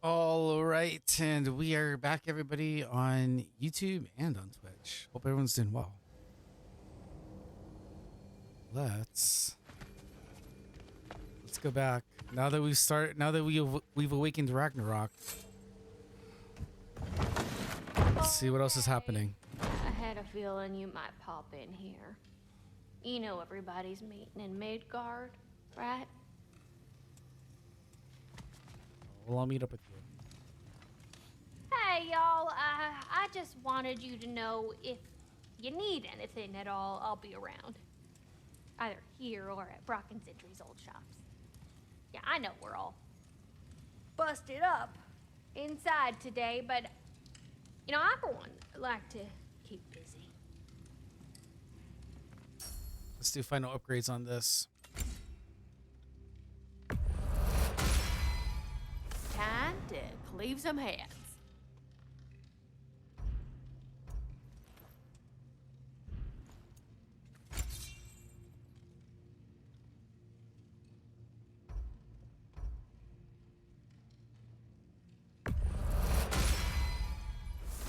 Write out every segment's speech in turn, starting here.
All right, and we are back, everybody, on YouTube and on Twitch. Hope everyone's doing well. Let's go back now that we've awakened Ragnarok. Let's see what else is happening. I had a feeling you might pop in here. You know everybody's meeting in Midgard, right? Well, I'll meet up with you. Hey, y'all. I just wanted you to know if you need anything at all, I'll be around. Either here or at Brock and Sentry's old shops. Yeah, I know we're all busted up inside today, but, you know, I, for one, like to keep busy. Let's do final upgrades on this. Time to cleave some heads.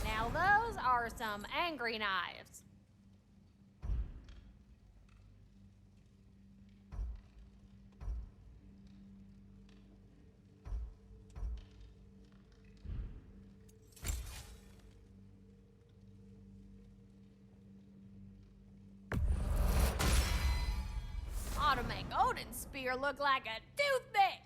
Now those are some angry knives. Ought to make Odin's spear look like a toothpick.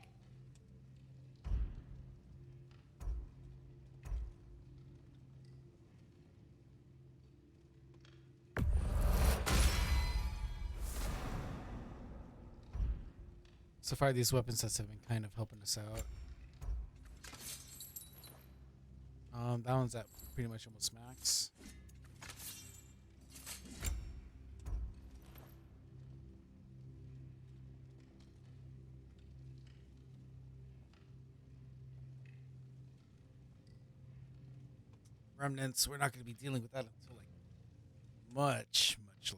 So far, these weapon sets have been kind of helping us out. That one's at pretty much almost max. Remnants, we're not going to be dealing with that until like much later.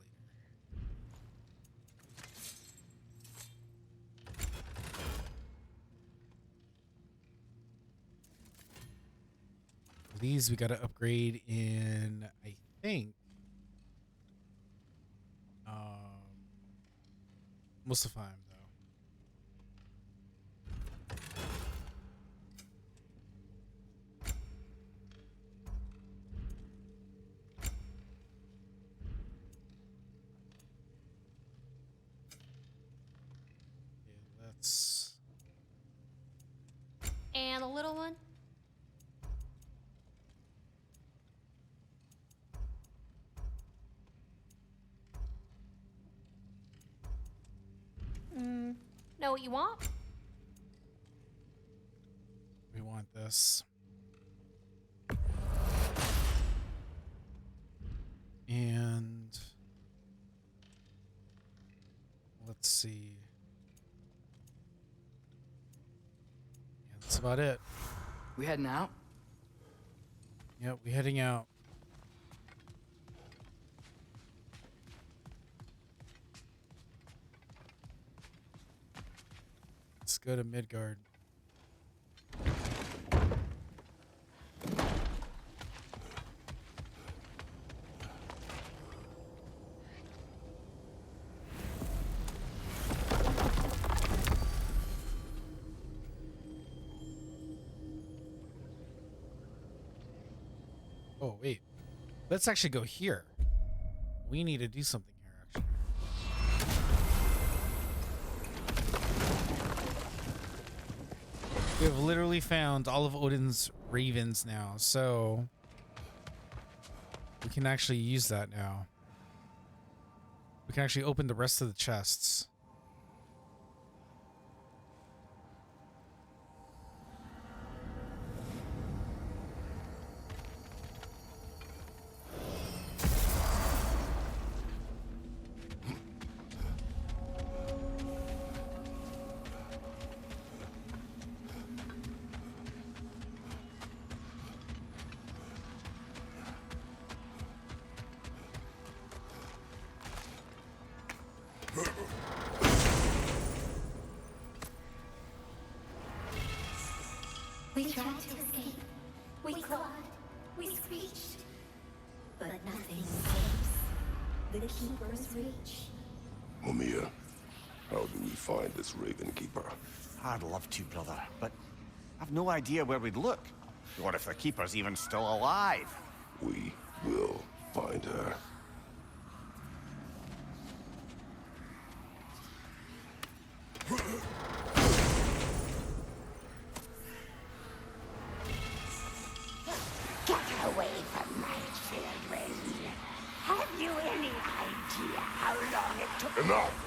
These we got to upgrade in, I think, Muspelheim though. Okay, let's. And a little one? Know what you want? We want this. And let's see. Yeah, that's about it. We heading out? Yep, we heading out. Let's go to Midgard. Oh, wait. Let's actually go here. We need to do something here, actually. We have literally found all of Odin's ravens now, so we can actually use that now. We can actually open the rest of the chests. We tried to escape. We clawed. We screeched. But nothing escapes the Keeper's reach. Mamiya, how do we find this Raven Keeper? I'd love to, brother, but I've no idea where we'd look. What if the Keeper's even still alive? We will find her. Get away from my children. Have you any idea how long it took? Enough!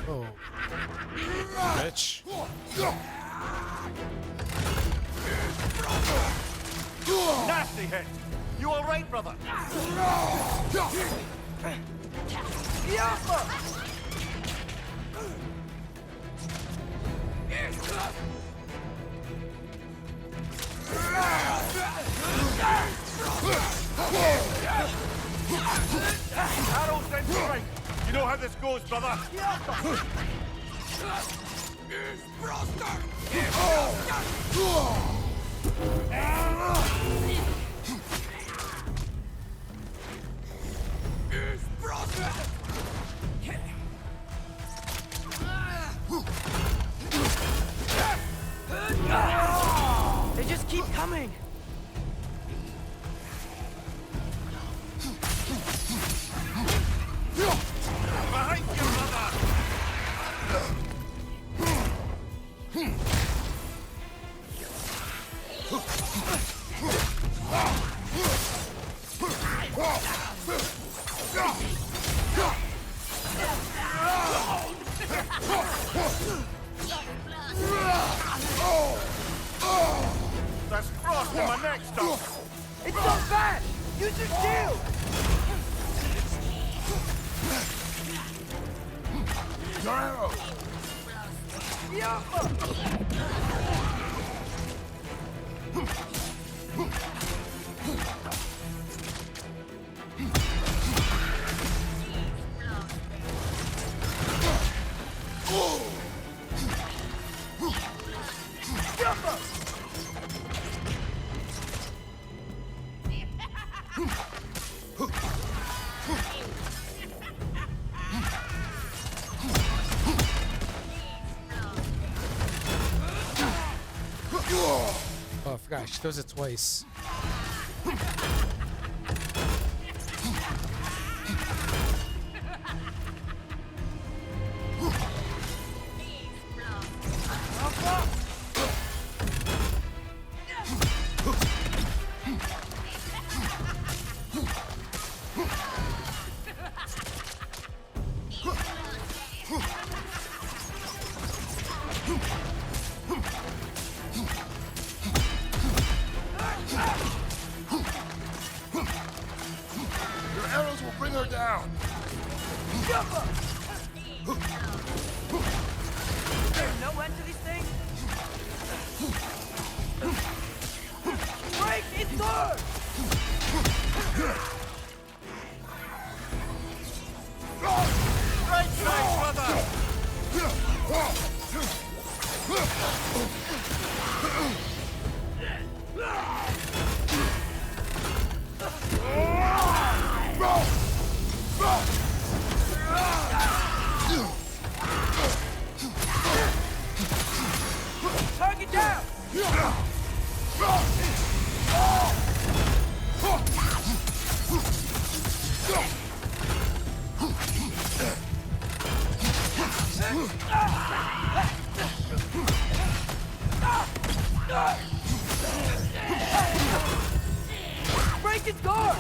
Oh. Bitch. Nasty hit! You alright, brother? Arrow sent strike! You know how this goes, brother? They just keep coming. Behind you, brother! That's frost in my neck stuff! It's so fast. Use your shield. Your arrow! Oh, I forgot. She throws it twice. Your arrows will bring her down! There's no end to these things. Break it third. Right side, brother! Target down! Break its guard!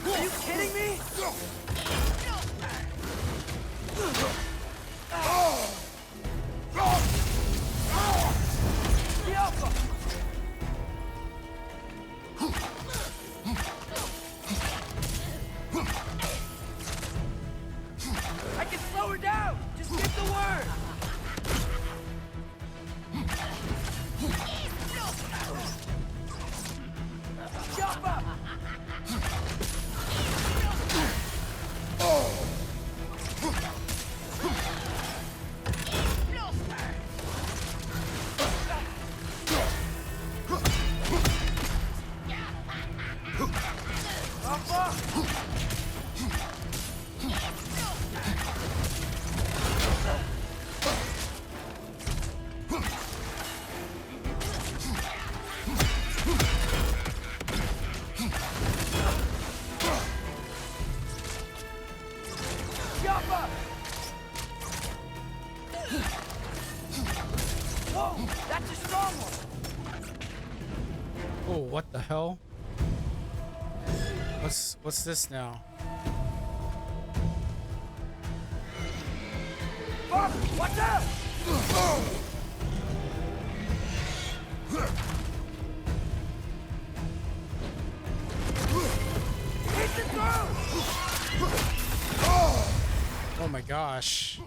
Are you kidding me? The Alpha! I can slow her down! Just give the word! Jump up! Jump up! Whoa, that's a strong one! Oh, what the hell? What's this now? Fuck! Watch out! Hit the throat! Oh my gosh.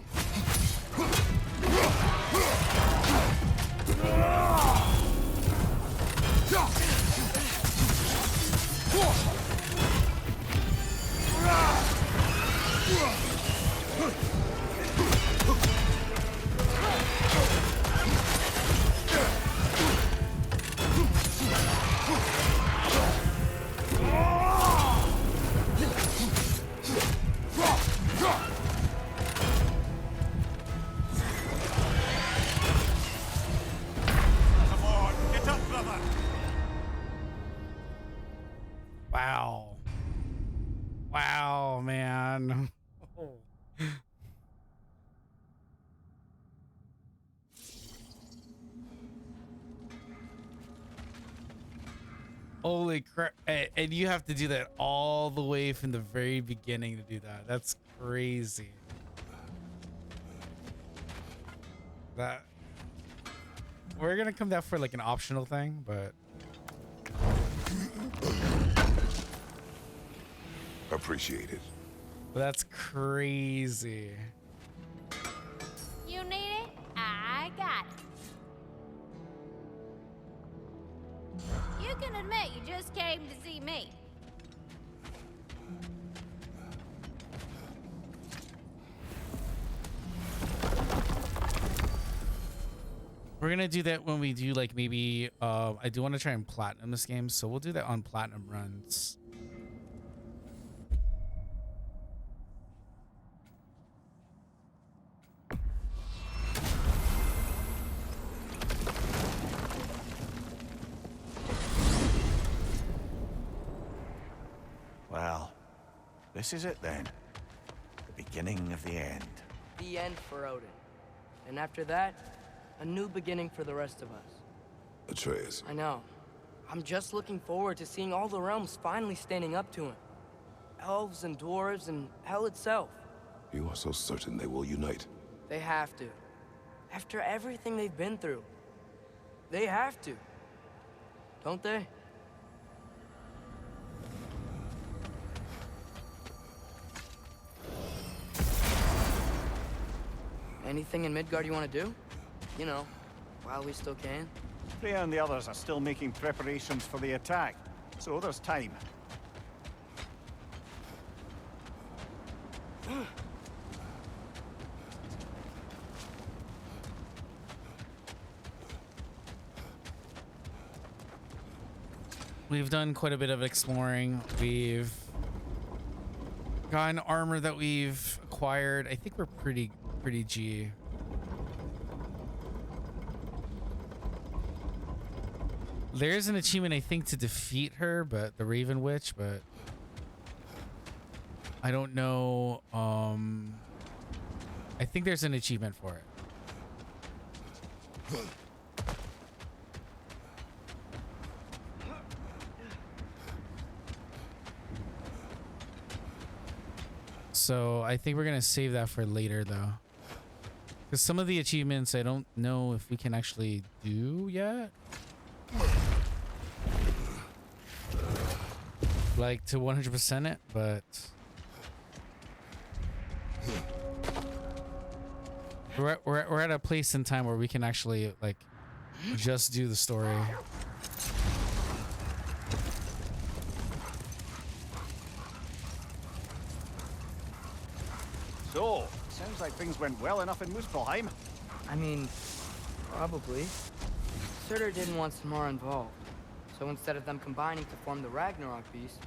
Come on, get up, brother! Wow. Wow, man. Holy crap. And you have to do that all the way from the very beginning to do that. That's crazy. That we're gonna come down for like an optional thing, but Appreciate it. that's crazy. You need it? I got it. You can admit you just came to see me. We're gonna do that when we do like maybe I do want to try and platinum this game, so we'll do that on platinum runs. Well, this is it then. The beginning of the end. The end for Odin. And after that, a new beginning for the rest of us. Atreus. I know. I'm just looking forward to seeing all the realms finally standing up to him. elves and dwarves and hell itself. You are so certain they will unite. They have to. After everything they've been through. They have to. Don't they? Anything in Midgard you want to do? You know, while we still can. Freya and the others are still making preparations for the attack, so there's time. We've done quite a bit of exploring. We've gotten armor that we've acquired. I think we're pretty G. There's an achievement, I think, to defeat her, but the Raven Witch, but I don't know. I think there's an achievement for it. So I think we're gonna save that for later, though, because some of the achievements I don't know if we can actually do yet. Like to 100% it, but we're at a place in time where we can actually like just do the story. So, sounds like things went well enough in Muspelheim. I mean, probably. Surtur didn't want Samara involved. So instead of them combining to form the Ragnarok beast,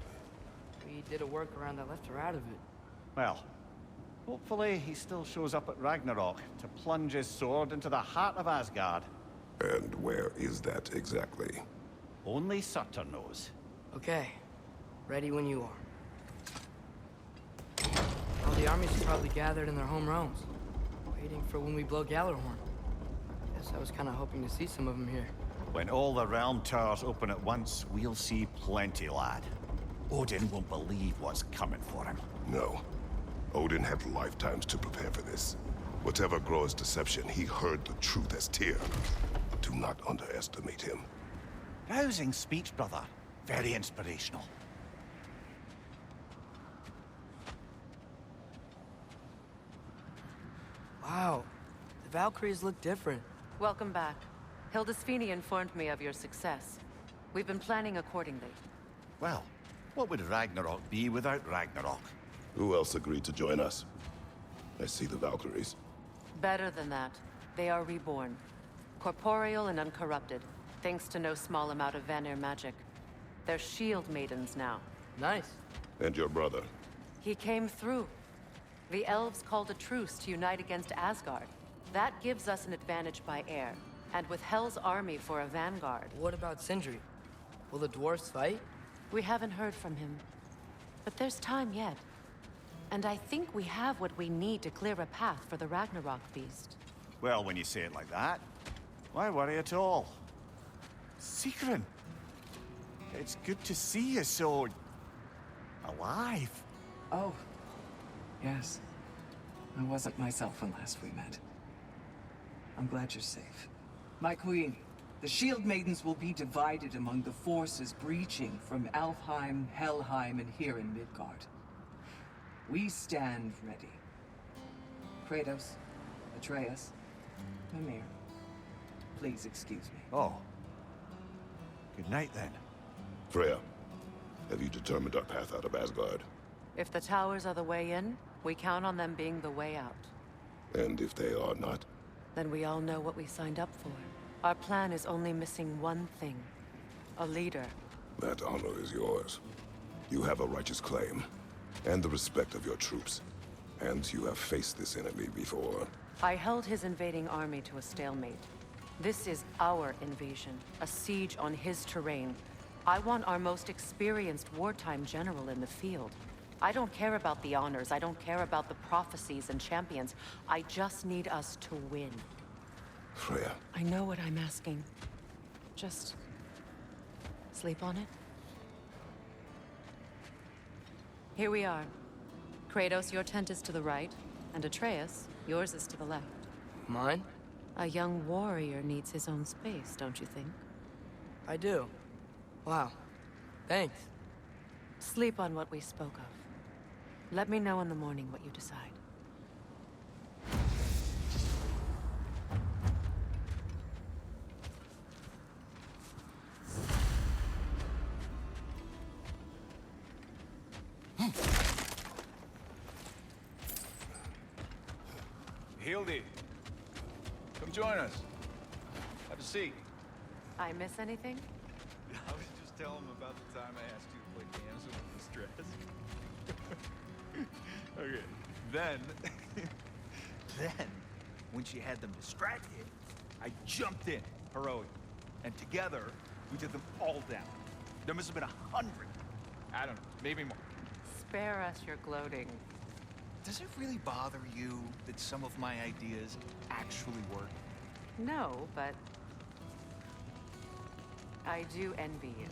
we did a workaround that left her out of it. Well, hopefully he still shows up at Ragnarok to plunge his sword into the heart of Asgard. And where is that exactly? Only Surtur knows. Okay. Ready when you are. Well, the armies are probably gathered in their home realms, waiting for when we blow Gallarhorn. Guess I was kind of hoping to see some of them here. When all the realm towers open at once, we'll see plenty, lad. Odin won't believe what's coming for him. No. Odin had lifetimes to prepare for this. Whatever Groa's deception, he heard the truth as Tyr. Do not underestimate him. Rousing speech, brother. Very inspirational. Wow. The Valkyries look different. Welcome back. Hildisvini informed me of your success. We've been planning accordingly. Well, what would Ragnarok be without Ragnarok? Who else agreed to join us? I see the Valkyries. Better than that, they are reborn. Corporeal and uncorrupted, thanks to no small amount of Vanir magic. They're shield maidens now. Nice. And your brother. He came through. The elves called a truce to unite against Asgard. That gives us an advantage by air, and with Hell's army for a vanguard. What about Sindri? Will the dwarves fight? We haven't heard from him. But there's time yet. And I think we have what we need to clear a path for the Ragnarok beast. Well, when you say it like that, why worry at all? Sigrun! It's good to see you so... alive. Oh, yes. I wasn't myself when last we met. I'm glad you're safe. My queen, the Shield Maidens will be divided among the forces breaching from Alfheim, Helheim, and here in Midgard. We stand ready. Kratos, Atreus, Mimir, please excuse me. Oh. Good night, then. Freya, have you determined our path out of Asgard? If the towers are the way in, we count on them being the way out. And if they are not? Then we all know what we signed up for. Our plan is only missing one thing. A leader. That honor is yours. You have a righteous claim, and the respect of your troops. And you have faced this enemy before. I held his invading army to a stalemate. This is our invasion, a siege on his terrain. I want our most experienced wartime general in the field. I don't care about the honors, I don't care about the prophecies and champions. I just need us to win. Freya. I know what I'm asking. Just... sleep on it? Here we are. Kratos, your tent is to the right, and Atreus, yours is to the left. Mine? A young warrior needs his own space, don't you think? I do. Wow. Thanks. Sleep on what we spoke of. Let me know in the morning what you decide. Hildy, come join us. Have a seat. I miss anything? I was just telling him about the time I asked you to play damsel in distress. Okay, then, when she had them distracted, I jumped in, heroic, and together we took them all down. There must have been 100. I don't know, maybe more. Spare us your gloating. Does it really bother you that some of my ideas actually work? No, but I do envy you.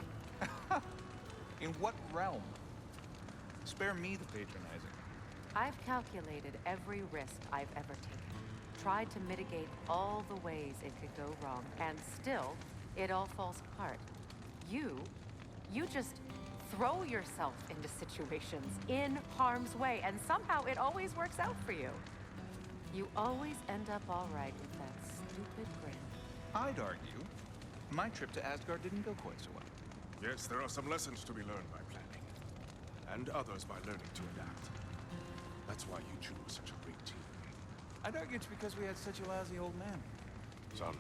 In what realm? Spare me the patronizing. I've calculated every risk I've ever taken, tried to mitigate all the ways it could go wrong, and still, it all falls apart. You just throw yourself into situations in harm's way, and somehow it always works out for you. You always end up all right with that stupid grin. I'd argue my trip to Asgard didn't go quite so well. Yes, there are some lessons to be learned by planning, and others by learning to adapt. That's why you two are such a great team. I'd argue it's because we had such a lousy old man. Son,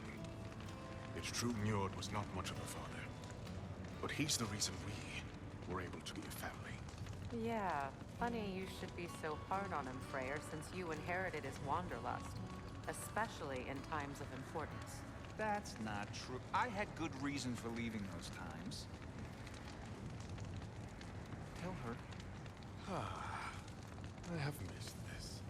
it's true Njord was not much of a father, but he's the reason we were able to be a family. Yeah, funny you should be so hard on him, Freyr, since you inherited his wanderlust, especially in times of importance. That's not true. I had good reason for leaving those times. Tell her. I have missed this.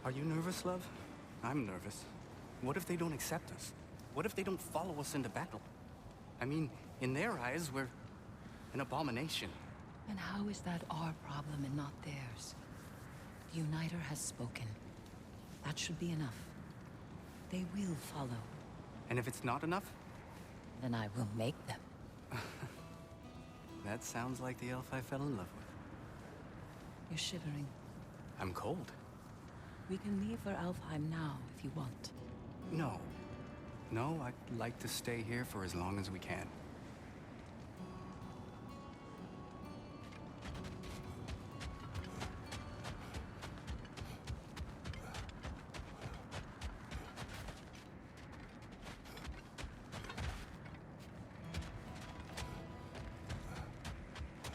Are you nervous, love? I'm nervous. What if they don't accept us? What if they don't follow us into battle? I mean, in their eyes, we're an abomination. And how is that our problem and not theirs? The Uniter has spoken. That should be enough. They will follow. And if it's not enough? Then I will make them. That sounds like the elf I fell in love with. You're shivering. I'm cold. We can leave for Alfheim now, if you want. No. No, I'd like to stay here for as long as we can.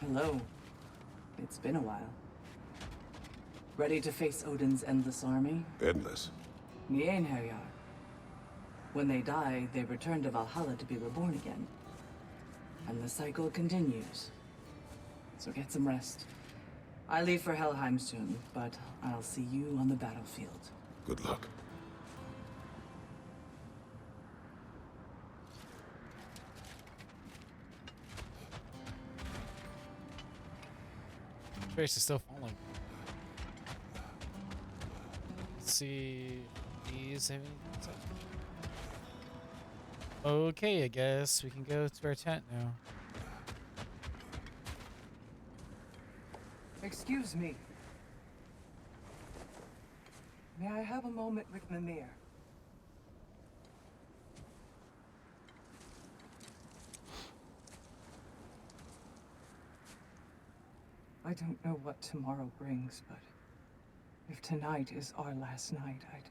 Hello. It's been a while. Ready to face Odin's endless army? Endless. The Einherjar. When they die, they return to Valhalla to be reborn again. And the cycle continues. So get some rest. I leave for Helheim soon, but I'll see you on the battlefield. Good luck. Trace is still falling. Let's see. These have anything to- Okay, I guess we can go to our tent now. Excuse me. May I have a moment with Mimir? I don't know what tomorrow brings, but if tonight is our last night, I'd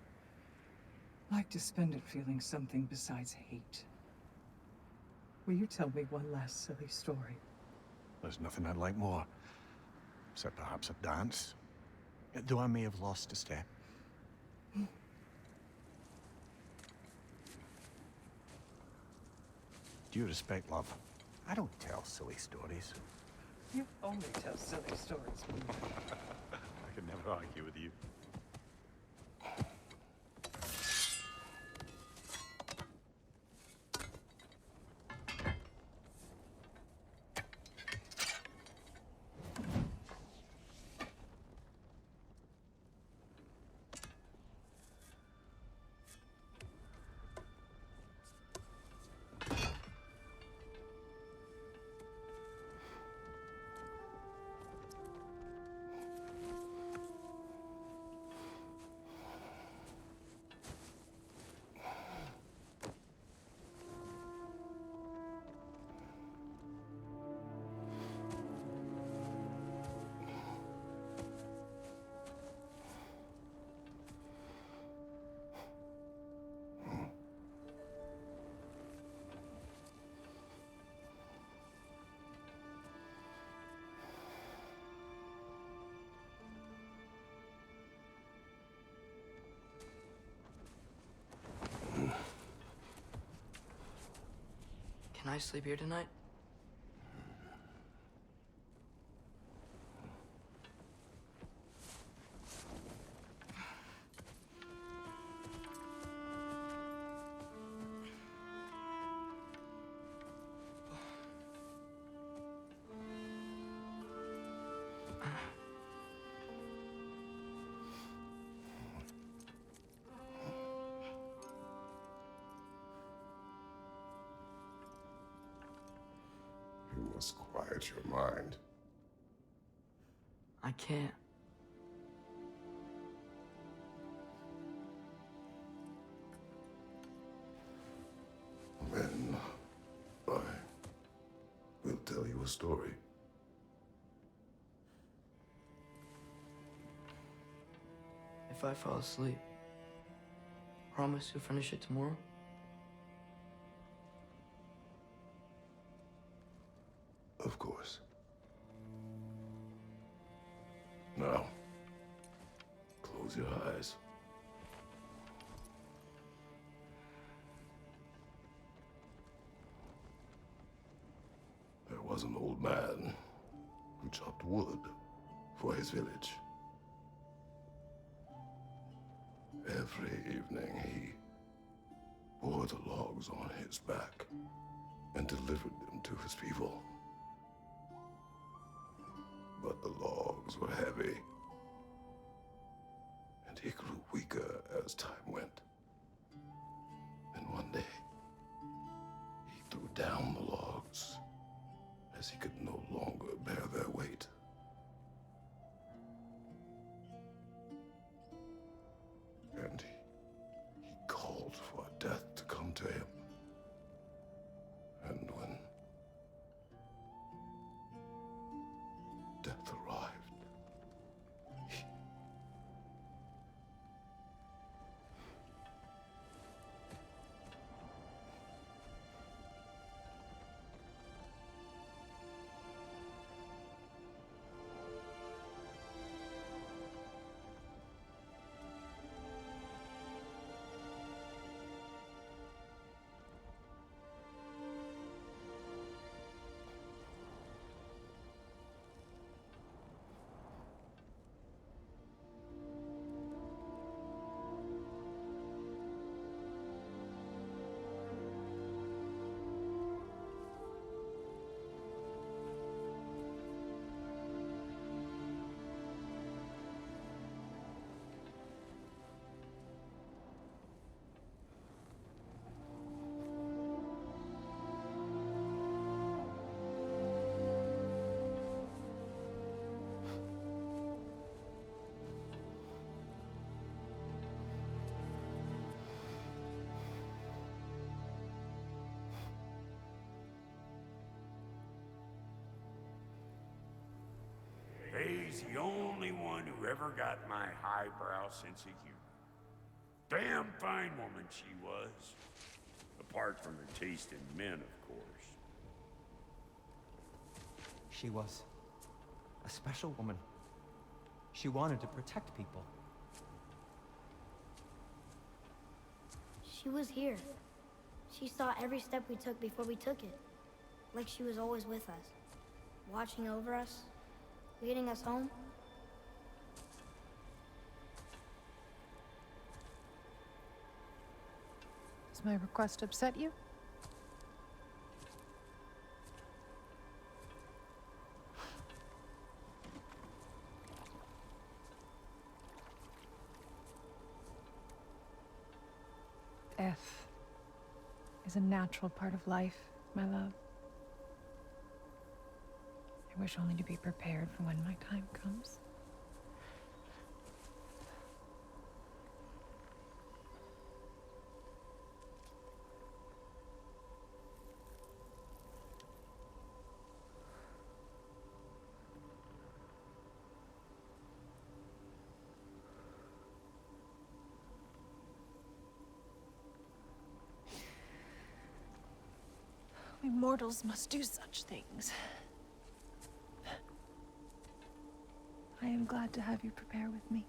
like to spend it feeling something besides hate. Will you tell me one last silly story? There's nothing I'd like more. Except perhaps a dance. Though I may have lost a step. Due respect, love. I don't tell silly stories. You only tell silly stories. I could never argue with you. Can I sleep here tonight? You must quiet your mind. I can't. Then I will tell you a story. If I fall asleep, promise you'll finish it tomorrow? Of course. Now, close your eyes. There was an old man who chopped wood for his village. Every evening he bore the logs on his back and delivered them to his people. But the logs were heavy, and he grew weaker as time went. And one day, he threw down the logs as he could no longer bear their weight. And he called for death to come to him. And when death arrived, He's the only one who ever got my highbrow sense of humor. Damn fine woman she was. Apart from her taste in men, of course. She was a special woman. She wanted to protect people. She was here. She saw every step we took before we took it. Like she was always with us. Watching over us. Leading us home. Does my request upset you? Death is a natural part of life, my love. I wish only to be prepared for when my time comes. We mortals must do such things. I am glad to have you prepare with me.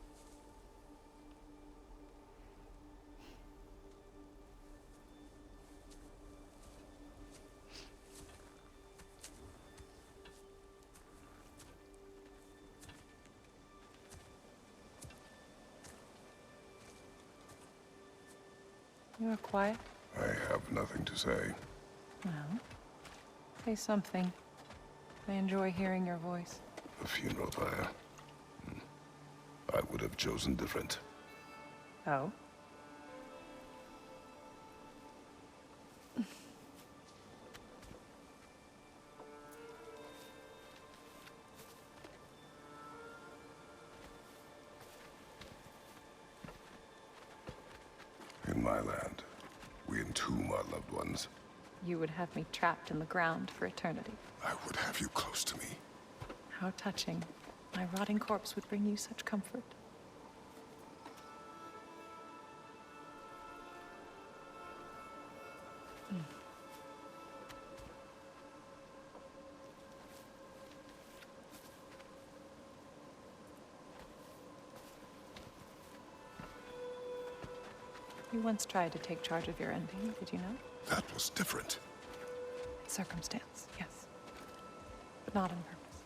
You are quiet. I have nothing to say. Well, say something. I enjoy hearing your voice. A funeral pyre. I would have chosen different. Oh? In my land, we entomb our loved ones. You would have me trapped in the ground for eternity. I would have you close to me. How touching. My rotting corpse would bring you such comfort. You once tried to take charge of your ending, did you know? That was different. Circumstance, yes. But not on purpose.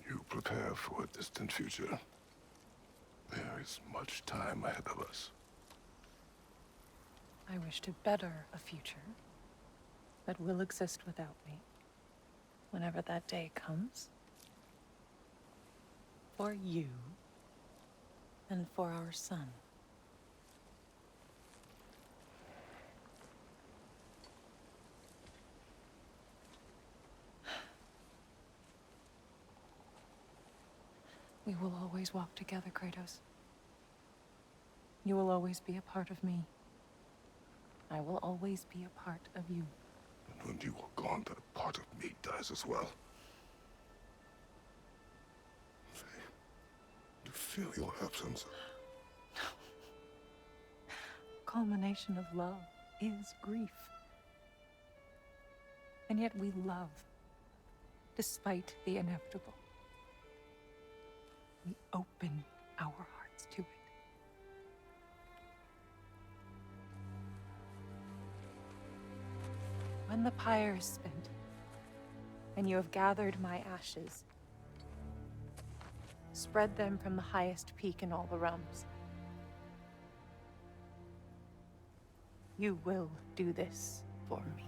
You prepare for a distant future. There is much time ahead of us. I wish to better a future that will exist without me, whenever that day comes. For you, and for our son. We will always walk together, Kratos. You will always be a part of me. I will always be a part of you. And when you are gone, that part of me dies as well. I feel your absence. Culmination of love is grief. And yet we love, despite the inevitable. We open our hearts to it. When the pyre is spent, and you have gathered my ashes, spread them from the highest peak in all the realms. You will do this for me.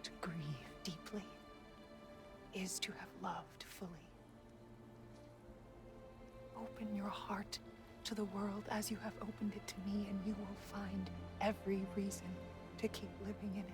To grieve deeply is to have loved fully. Open your heart to the world as you have opened it to me, and you will find every reason to keep living in it.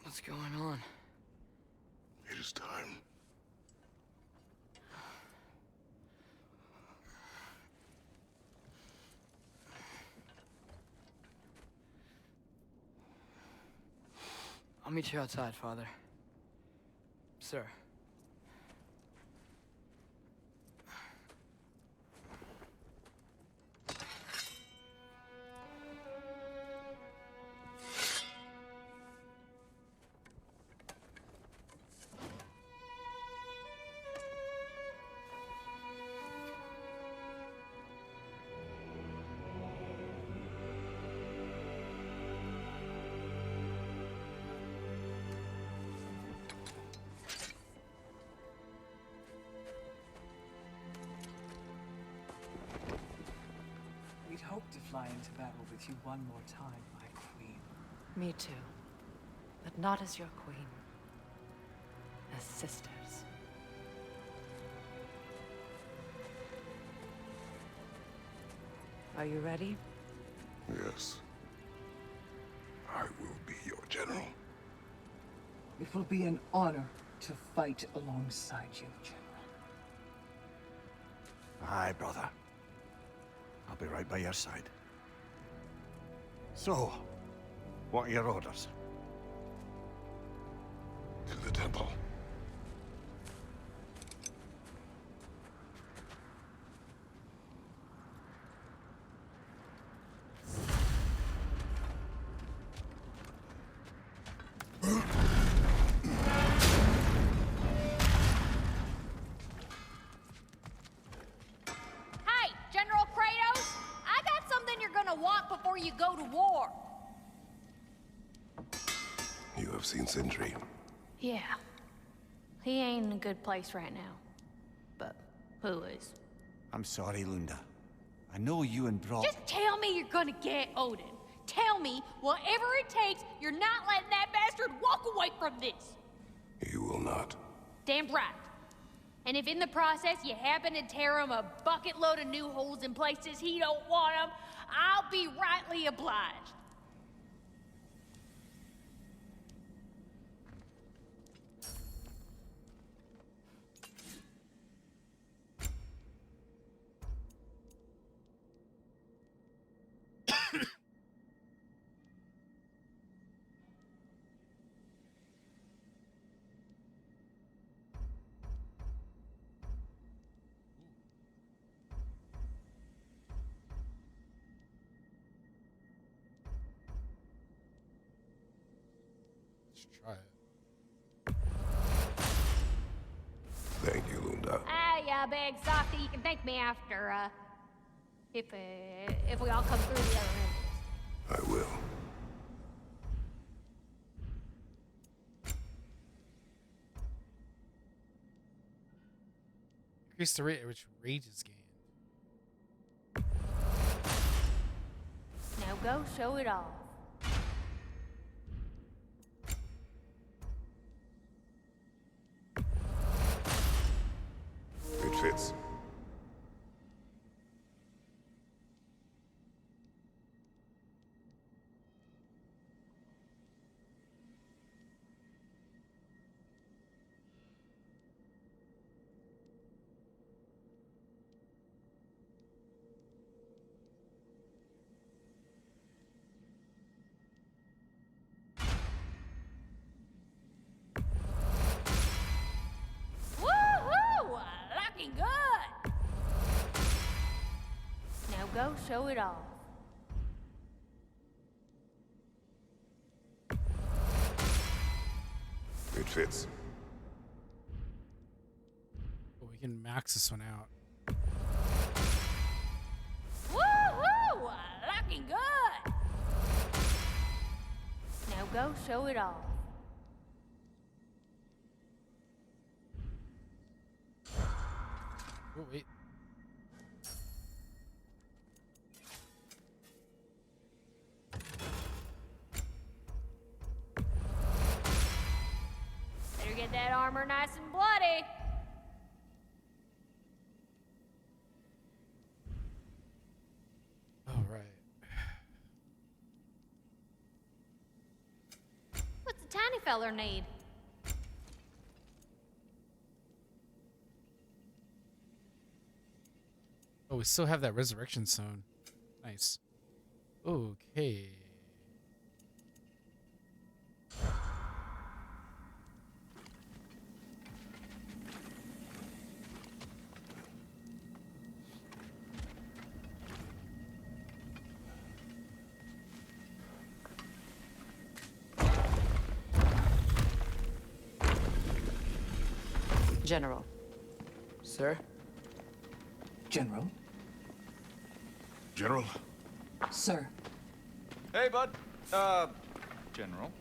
What's going on? It is time. I'll meet you outside, Father. Sir. fly into battle with you one more time, my queen. Me too. But not as your queen. As sisters. Are you ready? Yes. I will be your general. It will be an honor to fight alongside you, General. Aye, brother. I'll be right by your side. So, what are your orders? To the temple. Hey, General Kratos! I got something you're gonna want before you go to war. You have seen Sindri. Yeah. He ain't in a good place right now. But who is? I'm sorry, Lunda. I know you and Brock... Just tell me you're gonna get Odin. Tell me, whatever it takes, you're not letting that bastard walk away from this. You will not. Damn right. And if in the process you happen to tear him a bucket load of new holes in places he don't want them, I'll be rightly obliged. Let's try it. Thank you, Lunda. Yeah, big softy, you can thank me after, if we all come through the other end. I will. Increase the rate at which rage is gained. Now go show it off. It fits. Woohoo! Looking good! Now go show it off. It fits. Oh, we can max this one out. Woohoo! Looking good! Now go show it off. Oh, wait. Better get that armor nice and bloody. All right. What's a tiny feller need? Oh, we still have that resurrection zone. Nice. Okay. General. Sir? General? General? Sir. Hey, bud. General.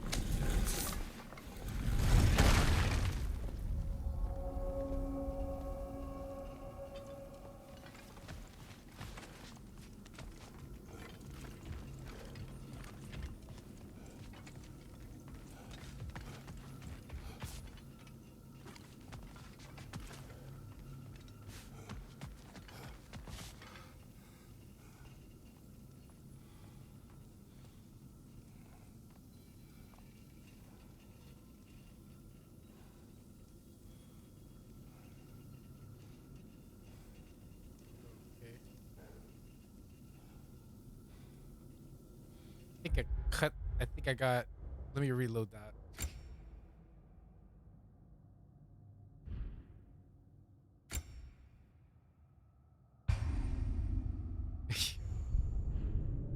think I cut. I think I got. Let me reload that.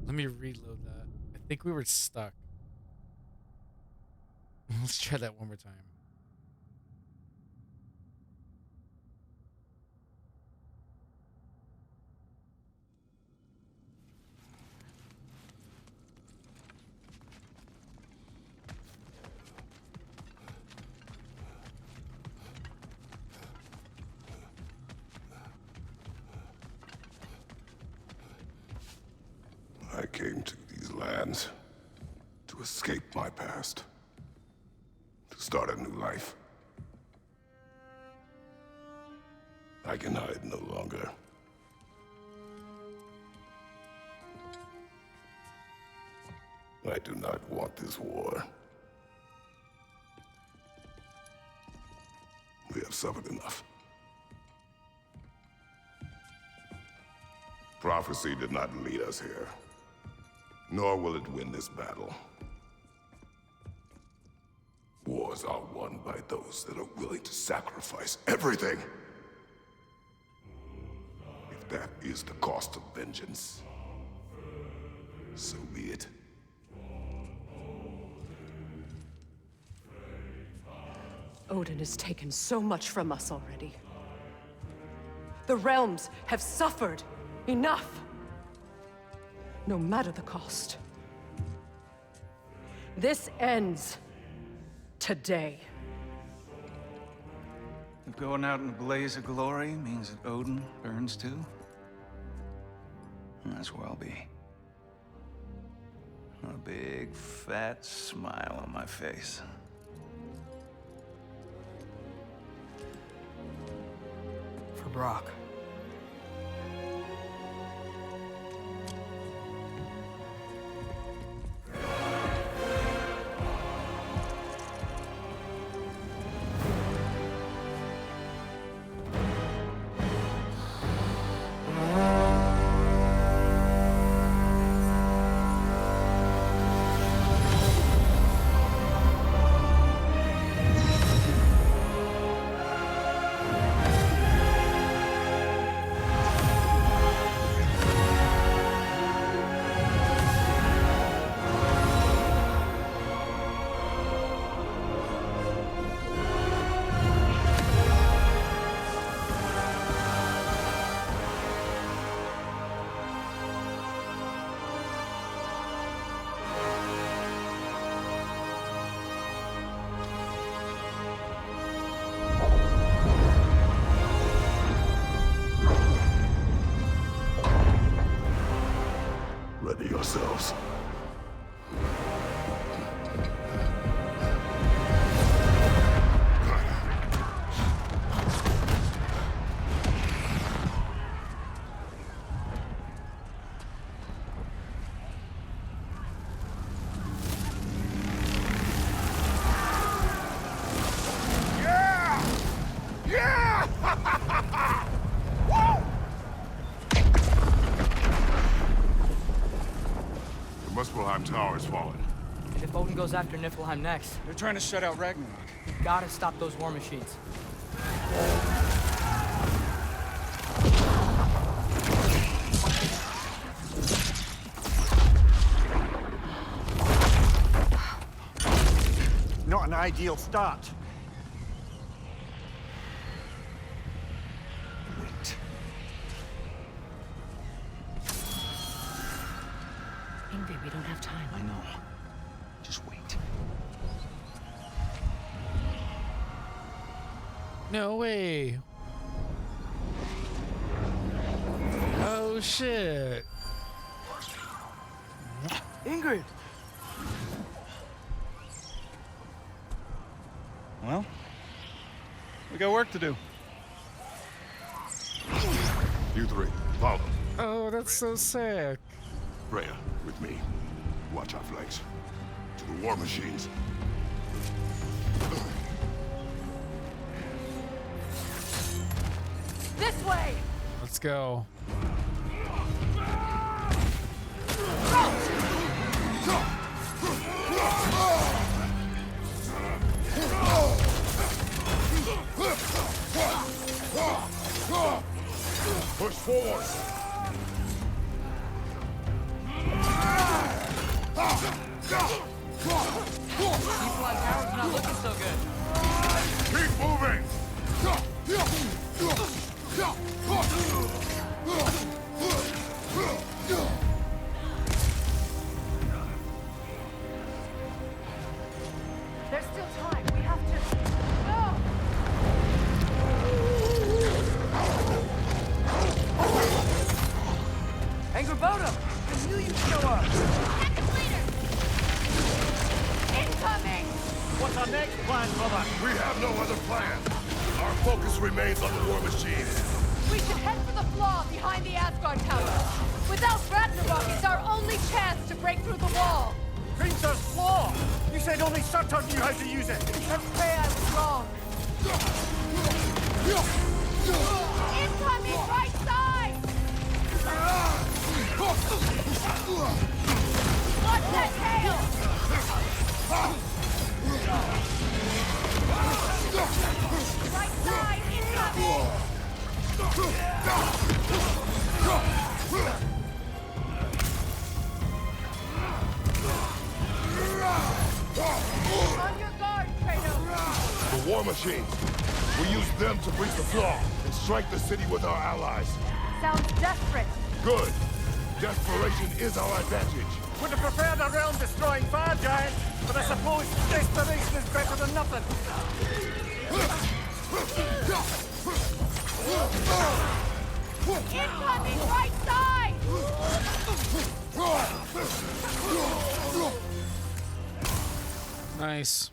Let me reload that. I think we were stuck. Let's try that one more time. I came to these lands to escape my past, to start a new life. I can hide no longer. I do not want this war. We have suffered enough. Prophecy did not lead us here, nor will it win this battle. Wars are won by those that are willing to sacrifice everything. If that is the cost of vengeance, so be it. Odin has taken so much from us already. The realms have suffered enough. No matter the cost. This ends today. If going out in a blaze of glory means that Odin burns too, that's where I'll be. A big, fat smile on my face. For Brock. Ready yourselves. Muspelheim Tower has fallen. And if Odin goes after Niflheim next, They're trying to shut out Ragnarok. we gotta stop those war machines. Not an ideal start. Wait. Ingrid, we don't have time. I know. Just wait. No way. Oh shit. Ingrid! Well, we got work to do. You three, follow. Oh, that's so sick. Freya, with me. Watch our flanks. To the war machines. This way! Let's go. Go! forward! People on tower's not looking so good. Keep moving! There's still time. We have to... No! Angrboda! I knew you'd show up! Seconds later! Incoming! What's our next plan, brother? We have no other plan. Our focus remains on the war machine. We should head for the flaw behind the Asgard Tower. Without Ragnarok, it's our only chance to break through the wall. Prince's Flaw! You said only Surtur knew how to use it! Let's say I was wrong. Incoming right side! Watch that tail! Right side, incoming! On your guard, Kratos! The war machines. We use them to breach the flaw and strike the city with our allies. Sounds desperate. Good. Desperation is our advantage. Would have preferred a realm-destroying fire giant, but I suppose desperation is better than nothing. Incoming right side! Nice.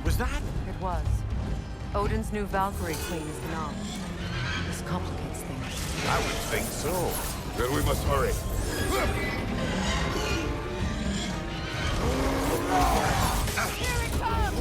Was that? It was. Odin's new Valkyrie Queen is not. This complicates things. I would think so. Then we must hurry. Here it comes!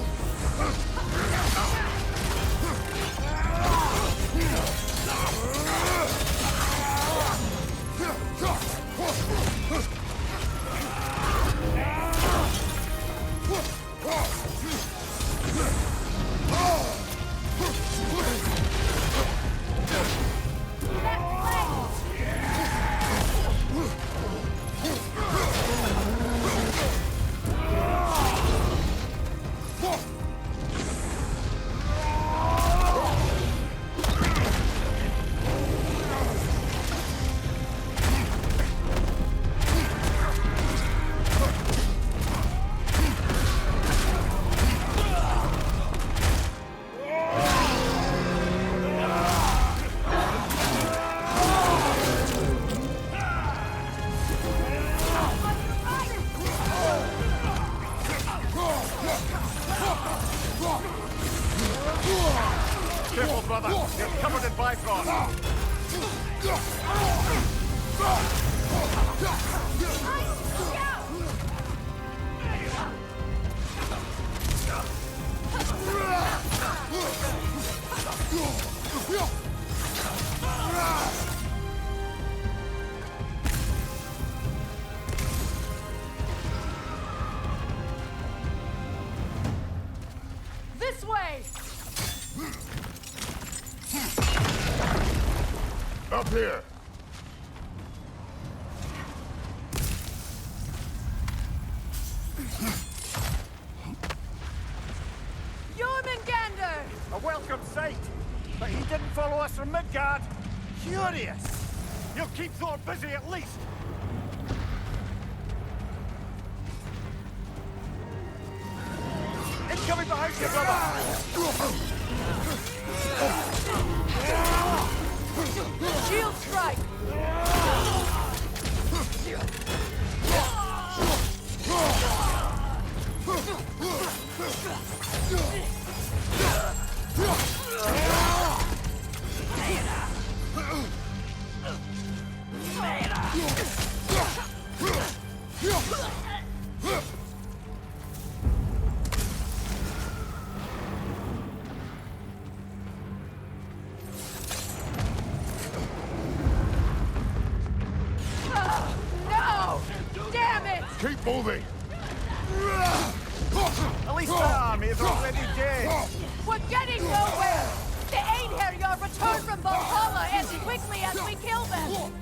Careful, brother. You're covered in Bifrost. This way! Up here. Jormungandr! A welcome sight. But he didn't follow us from Midgard. Curious. You'll keep Thor busy at least. Incoming behind you, brother. Shield strike! Moving! At least the army is already dead. We're getting nowhere! The Einherjar return from Valhalla as quickly as we kill them!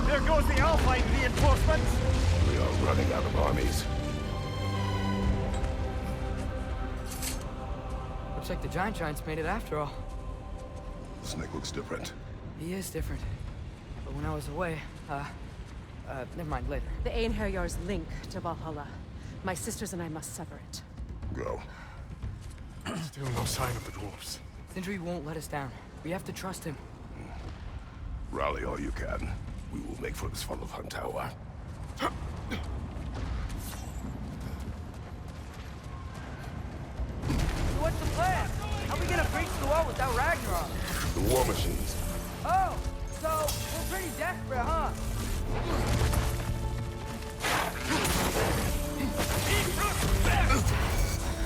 There goes the Alpine reinforcements. We are running out of armies. Looks like the Giants made it after all. Snake looks different. He is different. But when I was away, never mind, later. The Einherjar's link to Valhalla. My sisters and I must sever it. Go. Still no sign of the dwarves. Sindri won't let us down. We have to trust him. Rally all you can. We will make for this funnel of Hunt Tower. So what's the plan? How are we gonna breach the wall without Ragnarok? The war machines. Oh, so we're pretty desperate, huh?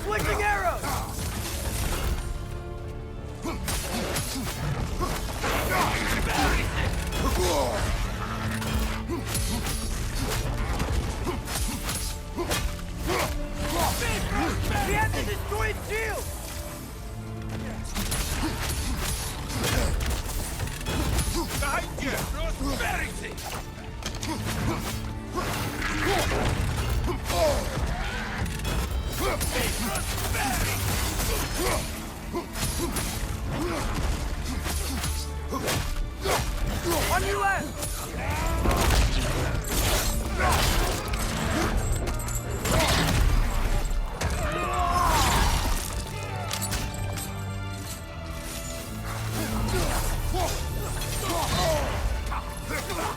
Switching arrows! We have to destroy its shield! Behind you! Prosperity! On your left!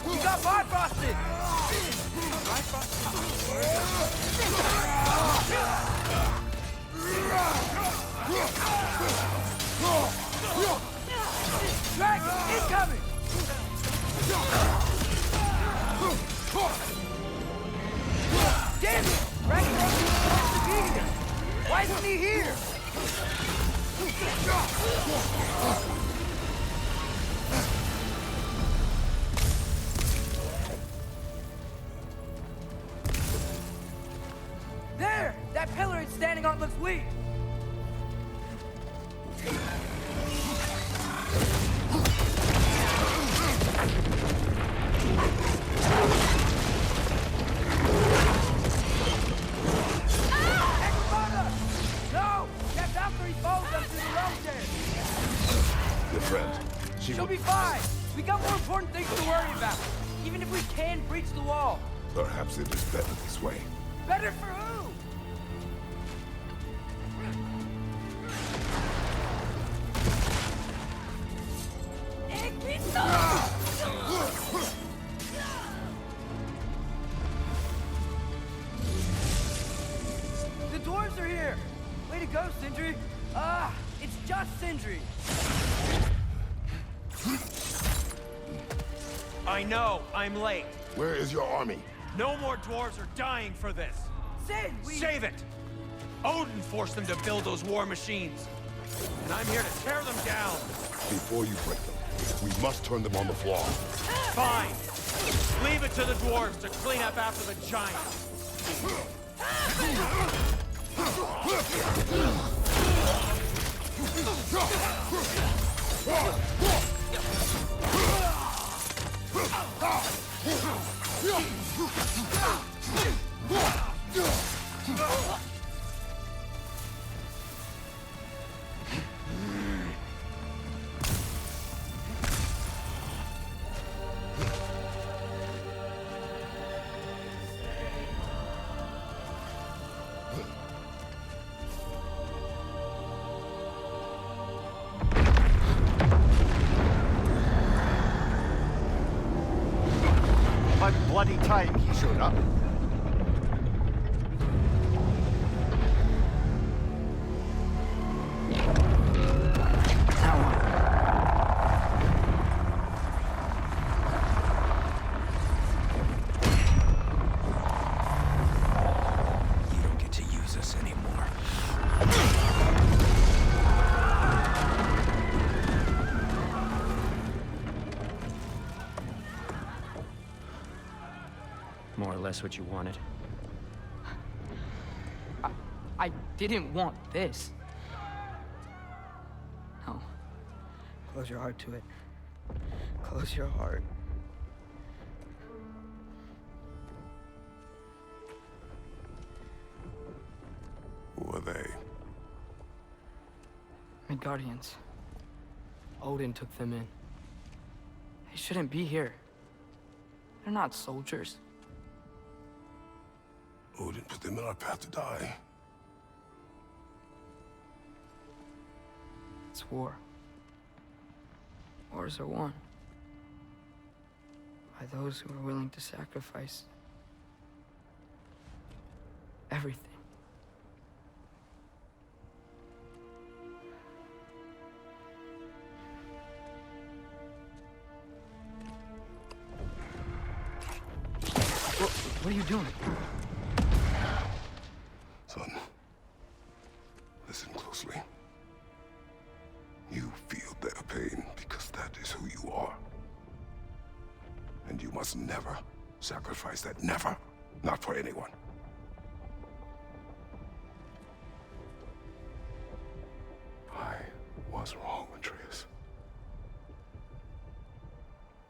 We got Bifrosted! Dragon, incoming! Damn it! Ragnarok is supposed to be here! Why isn't he here? There! That pillar it's standing on looks weak! No! That Valkyrie followed them through the road there! Your friend. She'll be fine! We got more important things to worry about! Even if we can breach the wall! Perhaps it is better this way. Better for who? The dwarves are here! Way to go, Sindri! It's just Sindri! I know, I'm late. Where is your army? No more dwarves are dying for this. Sin, Save it! Odin forced them to build those war machines. And I'm here to tear them down. Before you break them, we must turn them on the floor. Fine. Leave it to the dwarves to clean up after the giants. By bloody time he showed up. More or less what you wanted. I didn't want this. No. Close your heart to it. Close your heart. Who are they? Midgardians. Odin took them in. They shouldn't be here. They're not soldiers. Odin put them in our path to die. It's war. Wars are won by those who are willing to sacrifice everything. What are you doing? Son, listen closely. You feel their pain because that is who you are. And you must never sacrifice that. Never. Not for anyone. I was wrong, Atreus.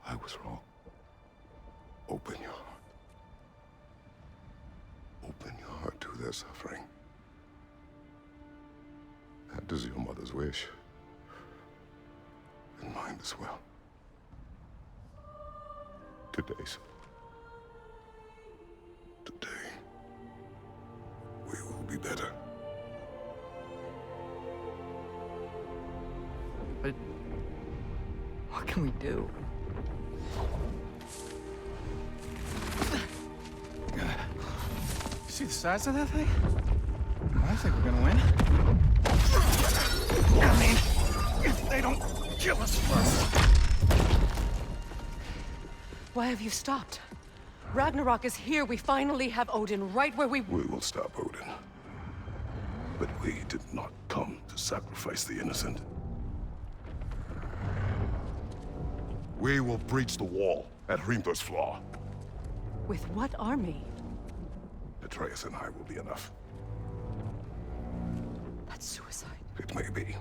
I was wrong. Open your heart. Open your heart to their suffering. That is your mother's wish. And mine as well. Today's. Today, we will be better. But what can we do? See the size of that thing? I think we're gonna win. I mean, if they don't kill us first. Why have you stopped? Ragnarok is here. We finally have Odin right where we... We will stop Odin. But we did not come to sacrifice the innocent. We will breach the wall at Hrimthor's Flaw. With what army? Atreus and I will be enough. That's suicide. It may be.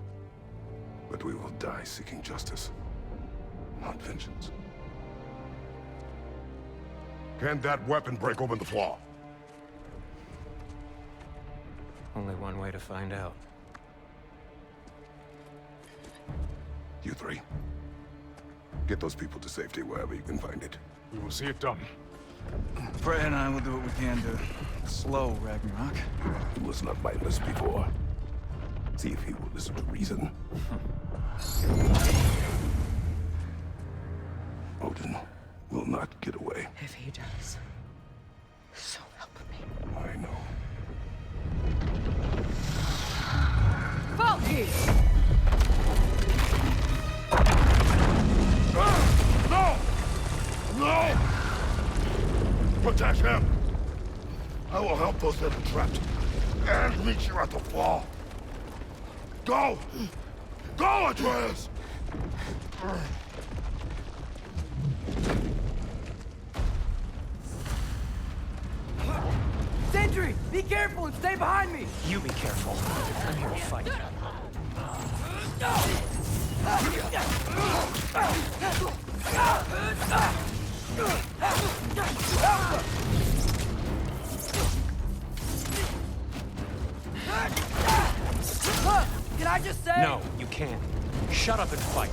But we will die seeking justice, not vengeance. Can that weapon break open the flaw? Only one way to find out. You three. Get those people to safety wherever you can find it. We will see it done. Fred and I will do what we can to slow Ragnarok. He was not mindless before. See if he will listen to reason. Odin will not get away. If he does, so help me. I know. Valky! No! No! Protect him! I will help those that are trapped. And meet you at the fall. Go! Go, Atreus! Sentry! Be careful and stay behind me! You be careful. I'm here to fight. Can I just say? No, you can't. Shut up and fight.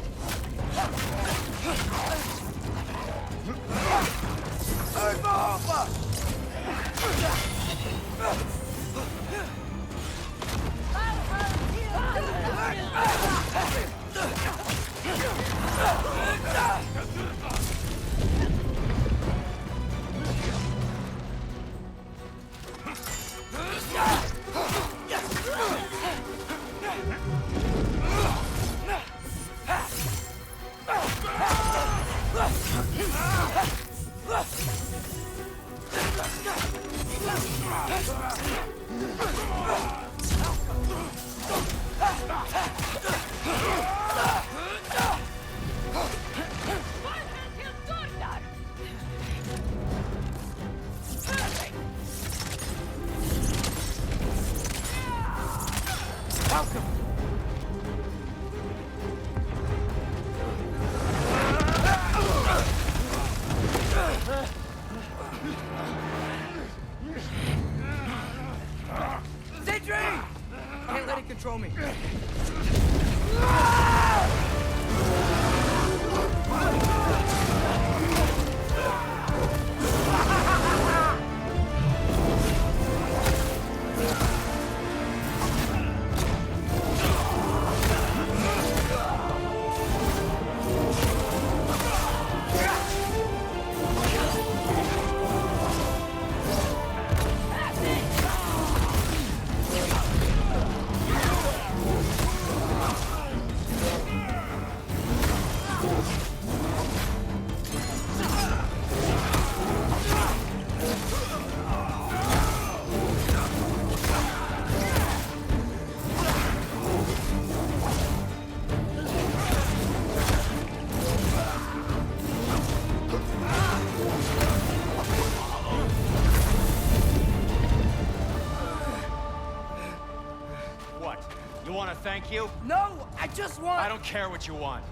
thank you. No, I just want... I don't care what you want.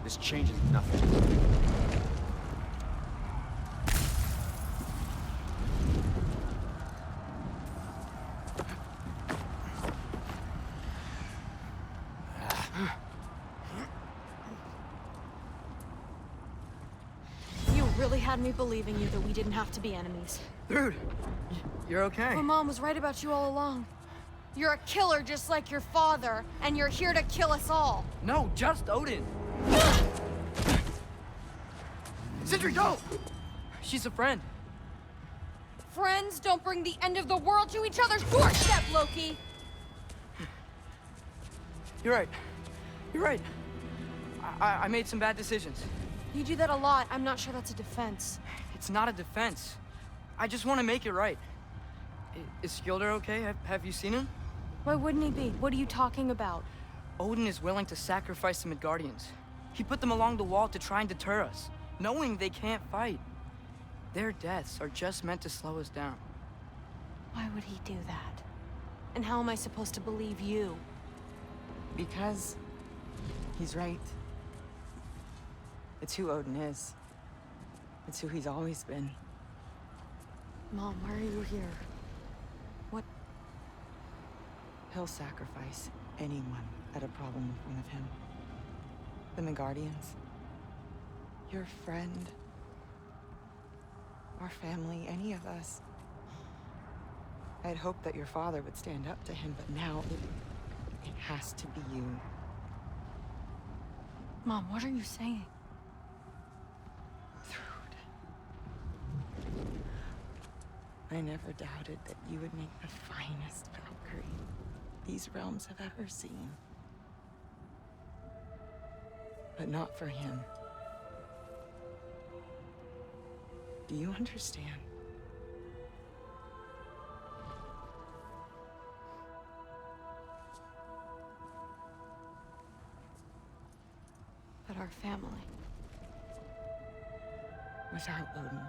This changes nothing. You really had me believing you that we didn't have to be enemies. Dude, you're okay. My mom was right about you all along. You're a killer just like your father, and you're here to kill us all. No, just Odin. Sindri, don't! She's a friend. Friends don't bring the end of the world to each other's doorstep, Loki! You're right. You're right. I made some bad decisions. You do that a lot. I'm not sure that's a defense. It's not a defense. I just want to make it right. Is Skilder okay? Have you seen him? Why wouldn't he be? What are you talking about? Odin is willing to sacrifice the Midgardians. He put them along the wall to try and deter us, knowing they can't fight. Their deaths are just meant to slow us down. Why would he do that? And how am I supposed to believe you? Because he's right. It's who Odin is. It's who he's always been. Mom, why are you here? What? He'll sacrifice anyone at a problem in front of him. The Midgardians. Your friend. Our family, any of us. I'd hoped that your father would stand up to him, but now it has to be you. Mom, what are you saying? I never doubted that you would make the finest Valkyrie these realms have ever seen. But not for him. Do you understand? But our family. Without Odin,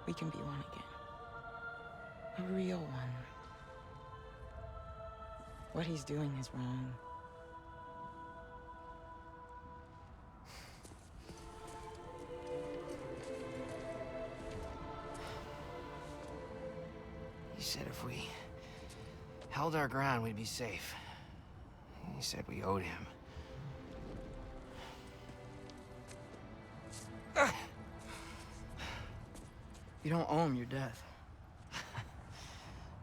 we can be one again. A real one. What he's doing is wrong. He said if we held our ground, we'd be safe. He said we owed him. You don't owe him your death.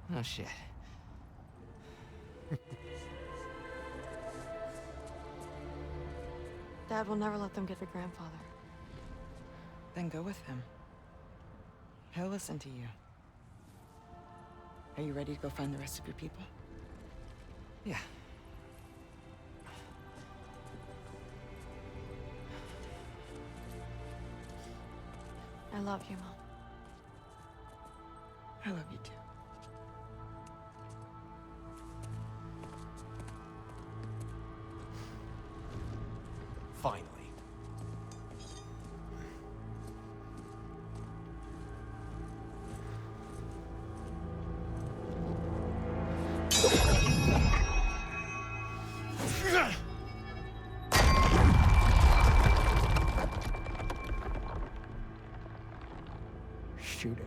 No shit. Dad will never let them get their grandfather. Then go with him. He'll listen to you. Are you ready to go find the rest of your people? Yeah. I love you, Mom. I love you too. Finally. Shoot it.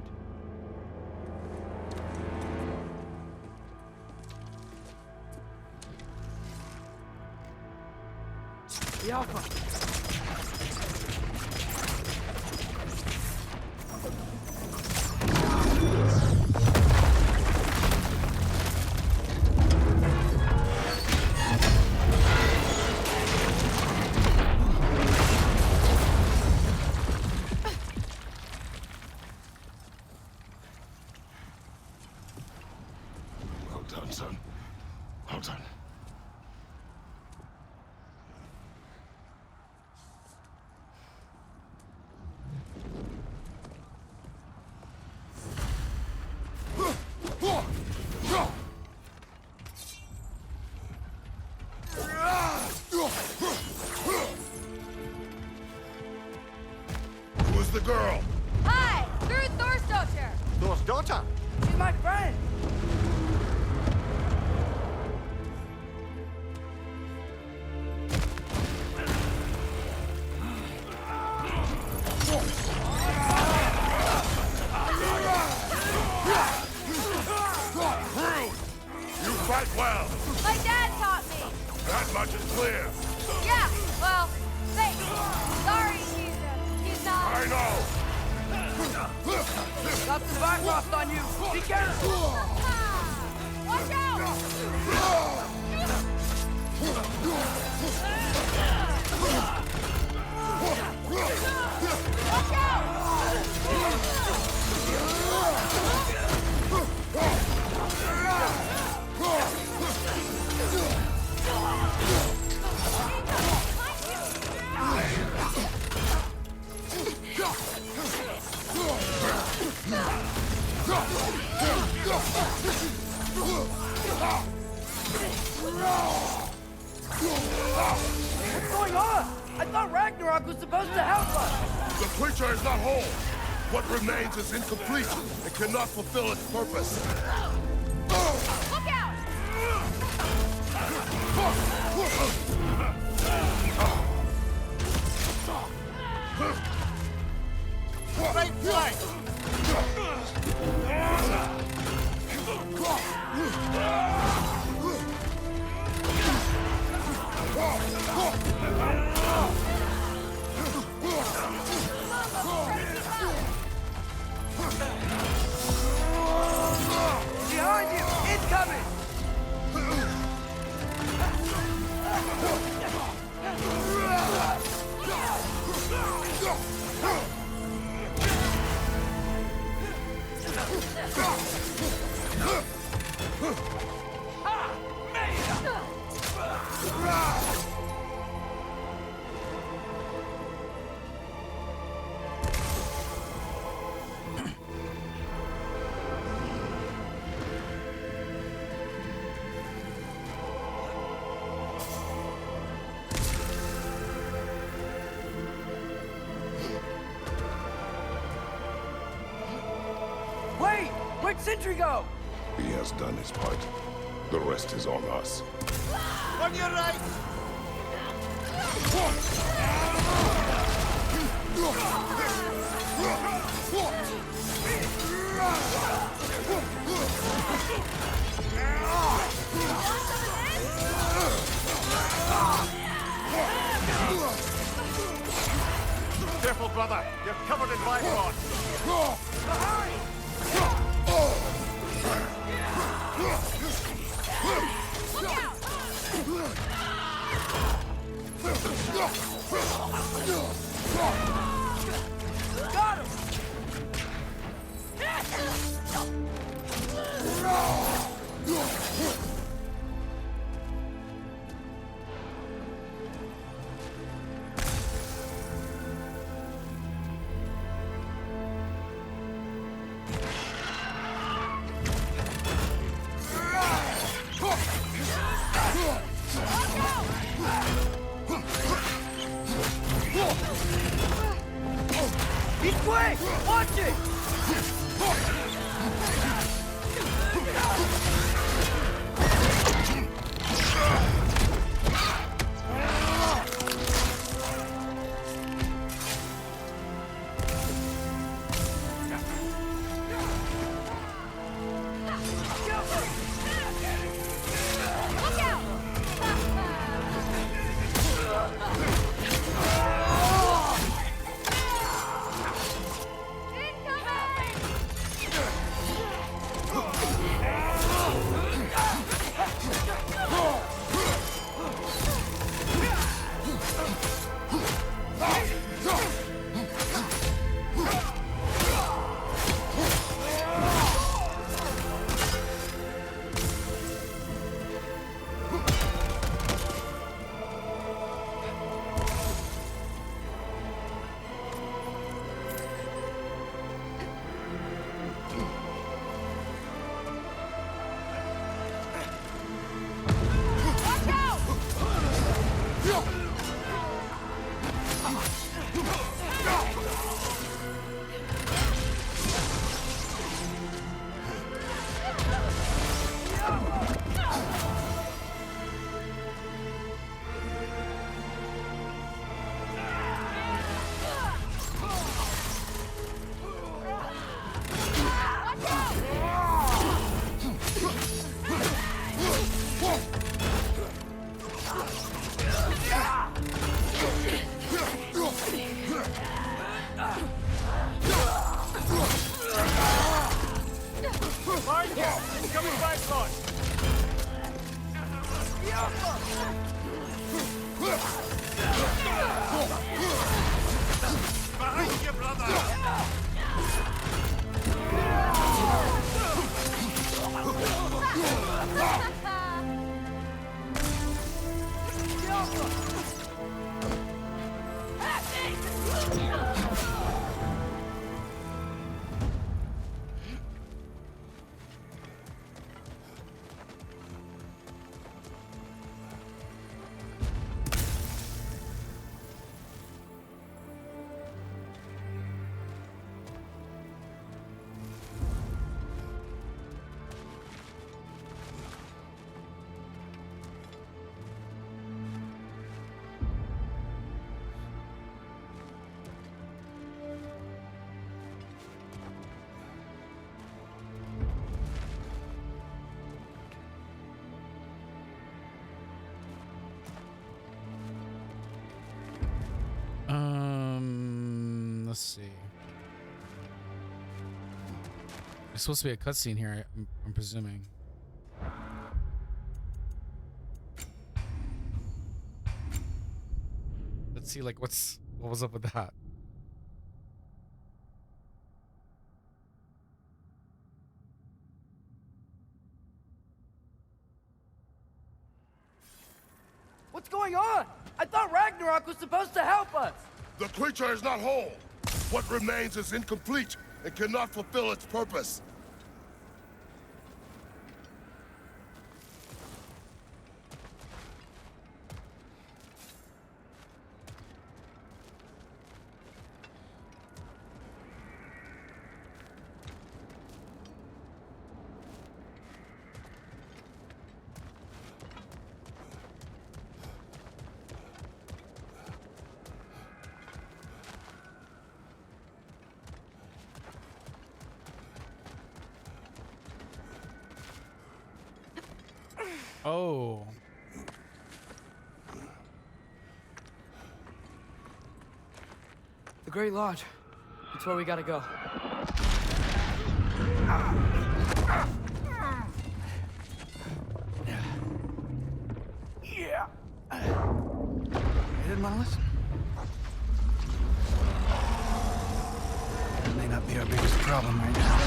The Alpha. Well done, son. Well done. Who's the girl? Hi! Through Thor's daughter! Thor's daughter? She's my friend! Be careful! Watch out! Watch out! What's going on? I thought Ragnarok was supposed to help us! The creature is not whole. What remains is incomplete. It cannot fulfill its purpose. Look out! Right flank! Behind you! Incoming! Wait! Where'd Sentry go? He has done his part. The rest is on us. On your right! Careful, brother. You're covered in bifrost. Got him! He's quick! Watch it! Look out! Let's see. There's supposed to be a cutscene here, I'm presuming. Let's see, like, what was up with that? What's going on? I thought Ragnarok was supposed to help us. The creature is not whole. What remains is incomplete and cannot fulfill its purpose. Oh. The Great Lodge. It's where we gotta go. Yeah. You didn't want to listen? That may not be our biggest problem right now.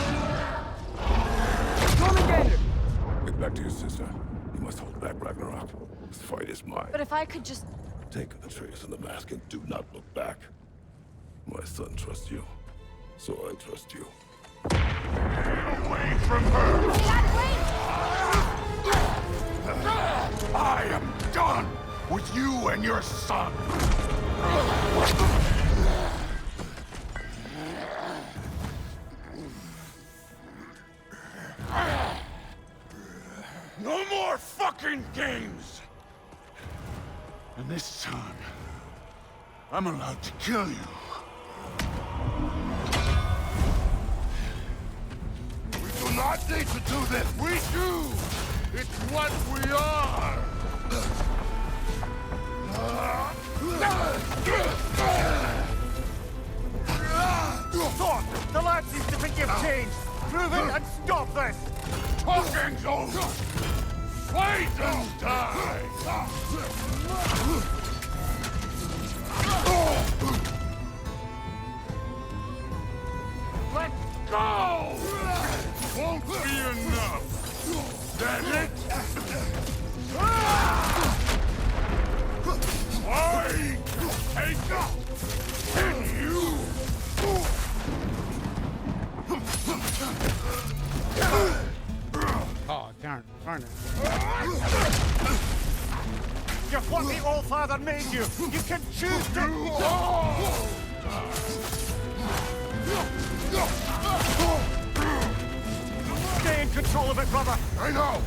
Get back to your sister. You must hold back Ragnarok. This fight is mine. But if I could just... Take Atreus and the mask and do not look back. My son trusts you, so I trust you. Away from her! I am done with you and your son! No more fucking games! And this time, I'm allowed to kill you. We do not need to do this. We do. It's what we are. Thor, the lad seems to think you've changed. Prove it and stop this. Talking's over. Fight and die. Let go! Won't be enough. That it? I take up, and you. Oh, darn it. You're what the All-Father made you. You can choose to... Stay in control of it, brother. I know.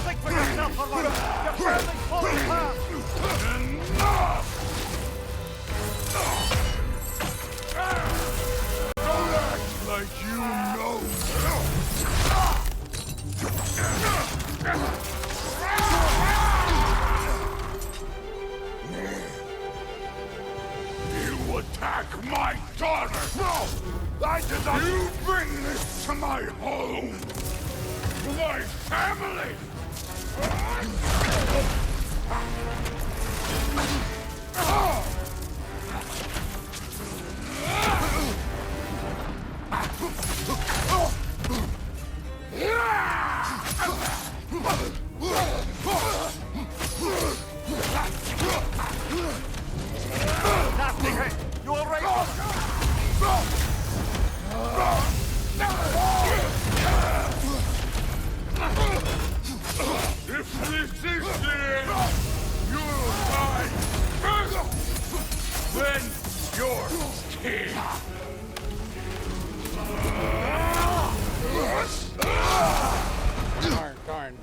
Think for yourself, Armando. You're barely falling apart. Enough! Don't act like you know. You attack my daughter! No! I did not... You bring this to my home! My family! Nasty hit. You all right? If this is the end, you'll die first, then you're king. Darn.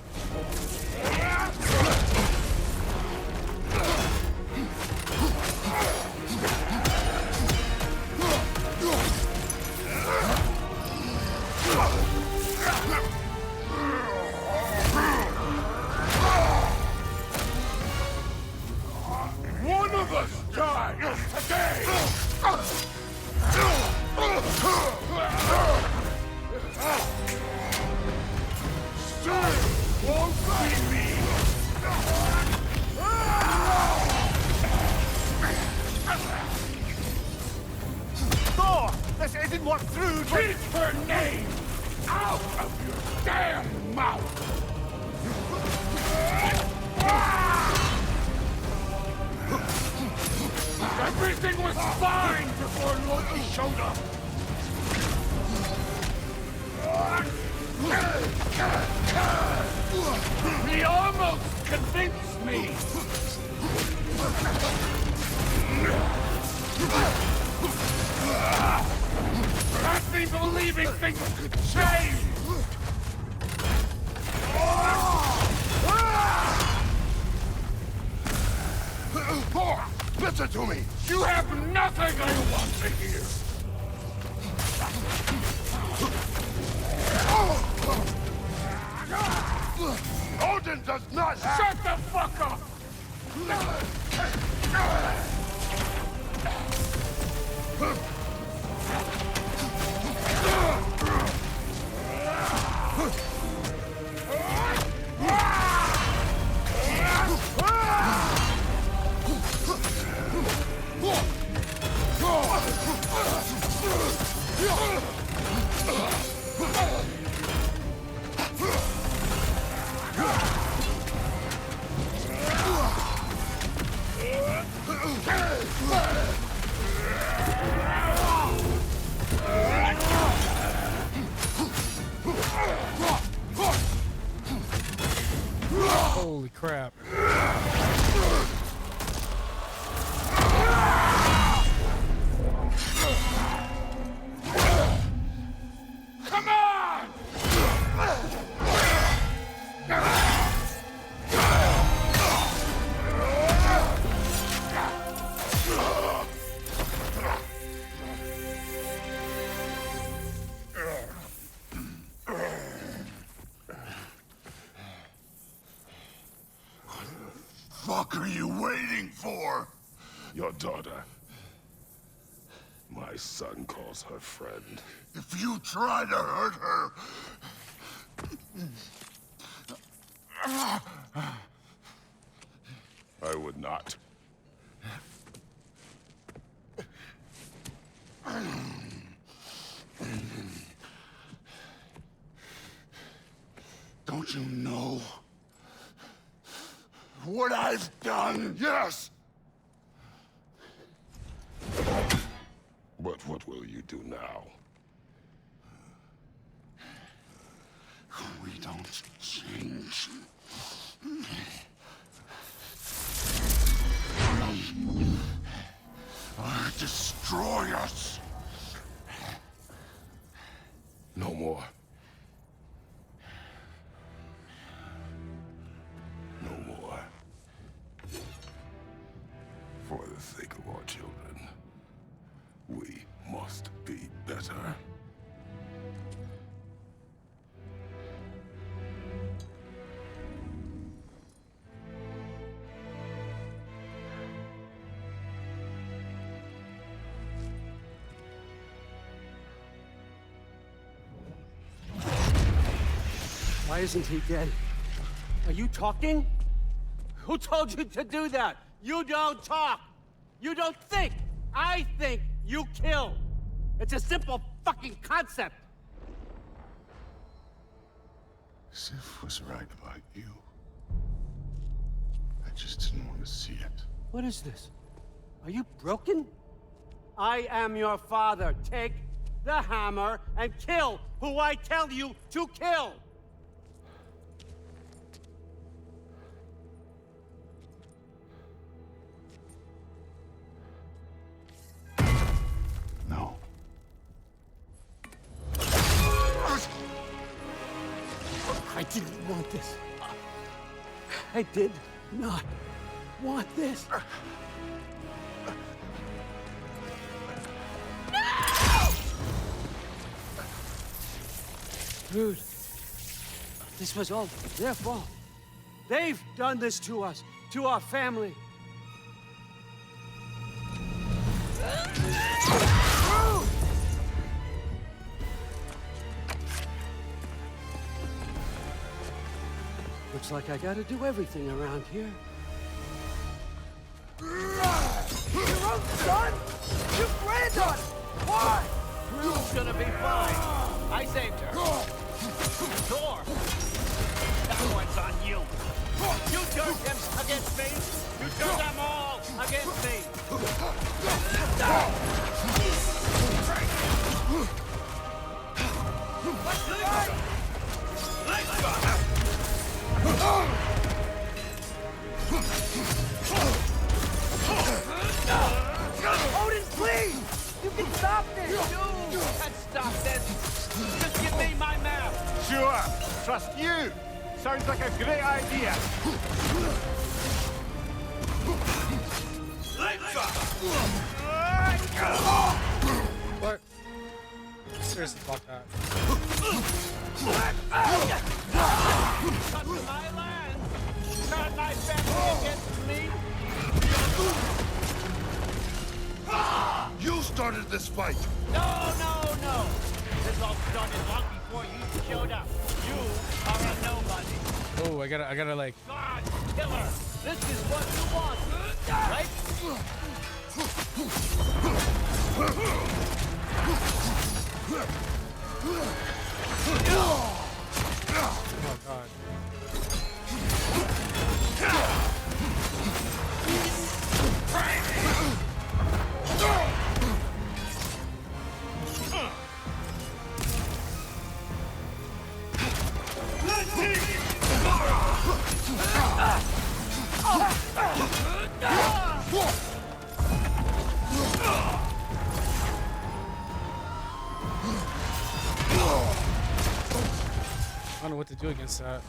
die today! Still won't see me! Thor! This isn't what through. Keep her name out of your damn mouth! Everything was fine before Loki showed up! He almost convinced me! Had me believing things could change! Thor, listen to me! You have nothing I want to hear! Odin does not have... Shut the fuck up! Holy crap. Come on! What are you waiting for? Your daughter. My son calls her friend. If you try to hurt her... I would not. Don't you know what I've done? Yes! But what will you do now? We don't change. Or destroy us. No more. No more. For the sake of our children, we must be better. Why isn't he dead? Are you talking? Who told you to do that? You don't talk! You don't think! I think, you kill! It's a simple fucking concept! Sif was right about you. I just didn't want to see it. What is this? Are you broken? I am your father. Take the hammer and kill who I tell you to kill! No. I didn't want this. I did not want this. Dude, this was all their fault. They've done this to us, to our family. Looks like I gotta do everything around here. Your own son? You planned on it! Why? Rue's gonna be fine. I saved her. Thor! That one's on you. You turned them against me. You turned them all against me. What's the right? Odin, please! You can stop this! You can stop this! Just give me my map! Sure! Trust you! Sounds like a great idea! What? Seriously, fuck that. Come to my land! Turn my family against me! You started this fight! No! This all started long before you showed up. You are a nobody. Oh, I gotta like. God, killer! This is what you want, right? Oh god. I don't know what to do against that.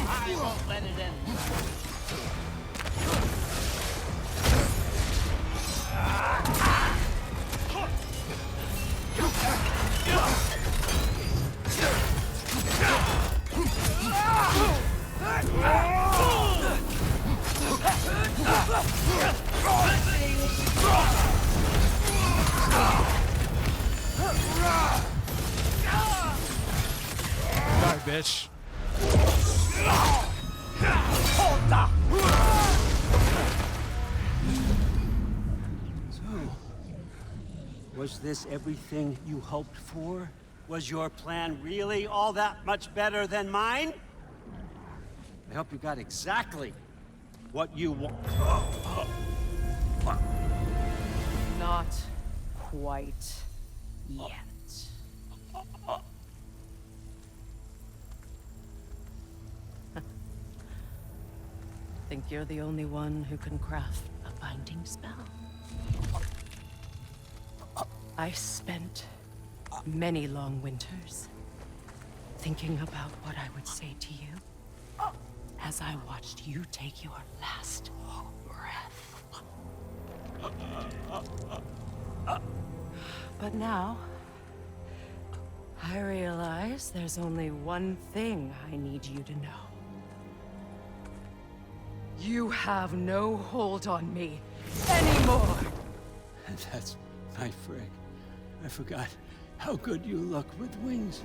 I won't let it end. Die, bitch. Was this everything you hoped for? Was your plan really all that much better than mine? I hope you got exactly what you want. Not quite yet. Think you're the only one who can craft a binding spell? I spent many long winters thinking about what I would say to you as I watched you take your last breath. But now, I realize there's only one thing I need you to know. You have no hold on me anymore! That's my Frigg. I forgot how good you look with wings.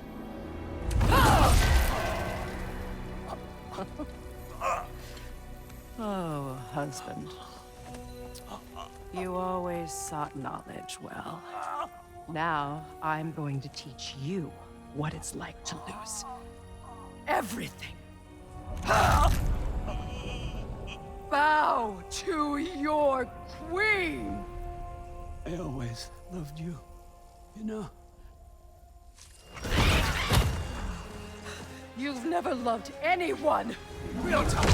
Oh, husband. You always sought knowledge well. Now, I'm going to teach you what it's like to lose everything. Bow to your queen! I always loved you, you know? You've never loved anyone! Real talk!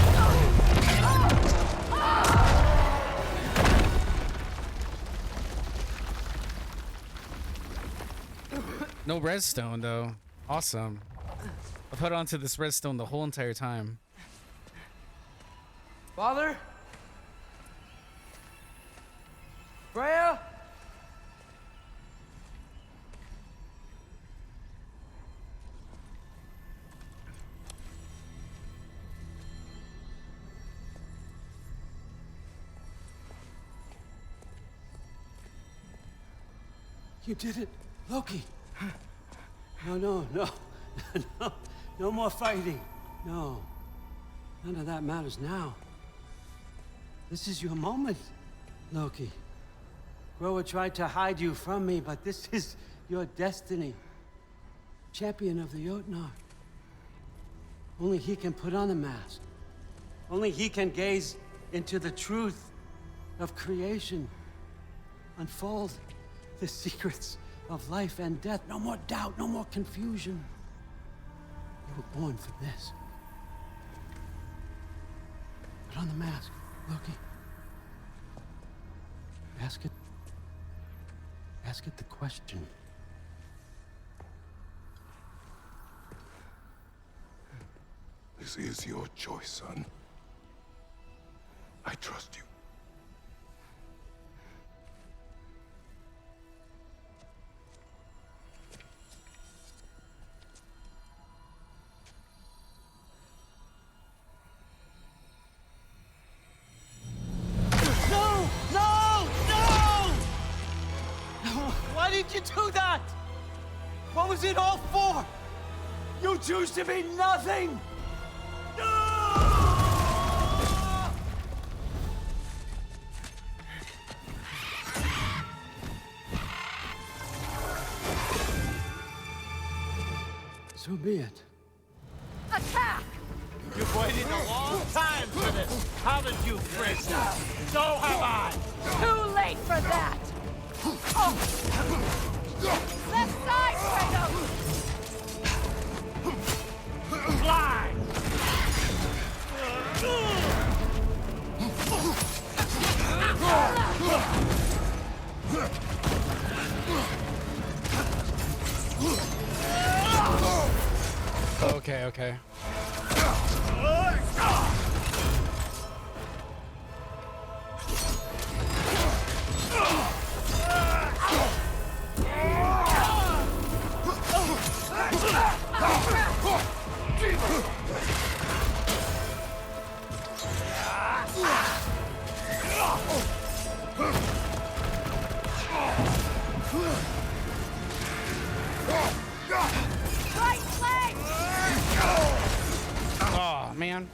No redstone though. Awesome. I've held on to this redstone the whole entire time. Father? Freya? You did it, Loki. No. No more fighting. No. None of that matters now. This is your moment, Loki. Groa tried to hide you from me, but this is your destiny. Champion of the Jotnar. Only he can put on the mask. Only he can gaze into the truth of creation. Unfold the secrets of life and death. No more doubt, no more confusion. You were born for this. Put on the mask, Loki. Ask it the question. This is your choice, son. I trust you. Why did you do that? What was it all for? You choose to be nothing! So be it. Attack! You've waited a long time for this, haven't you, Chris? So have I! Too late for that! Oh. Left side, Kratos! Fly! Okay. Right leg! Oh man.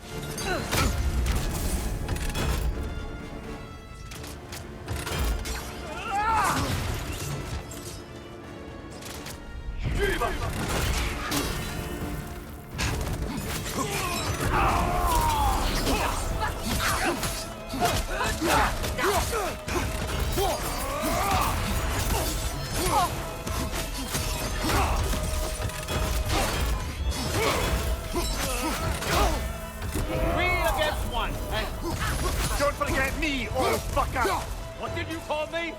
Against one, and don't forget me, old fucker! What did you call me?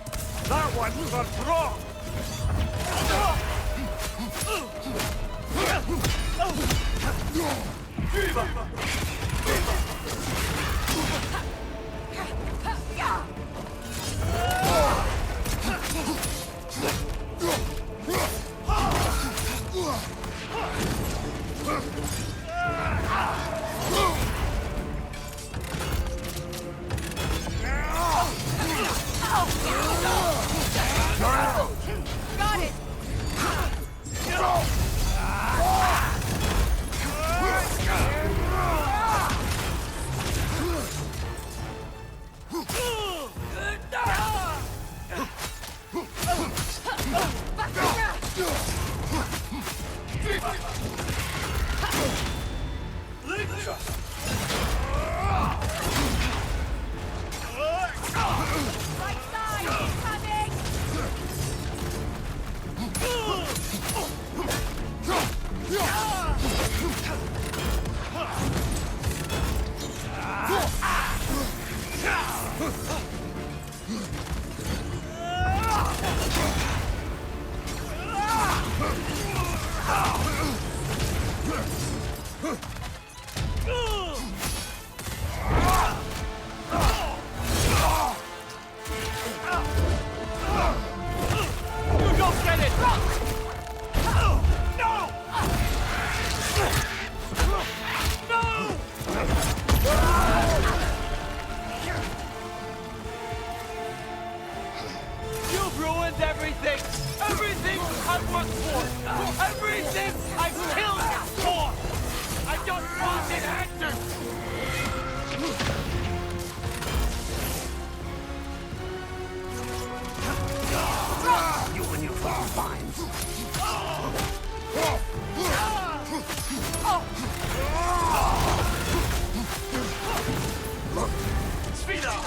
That one was wrong! Got it! lose everything! Everything I've worked for! Everything I've killed for! I just wanted answers! You and your fucking vines. Speed up!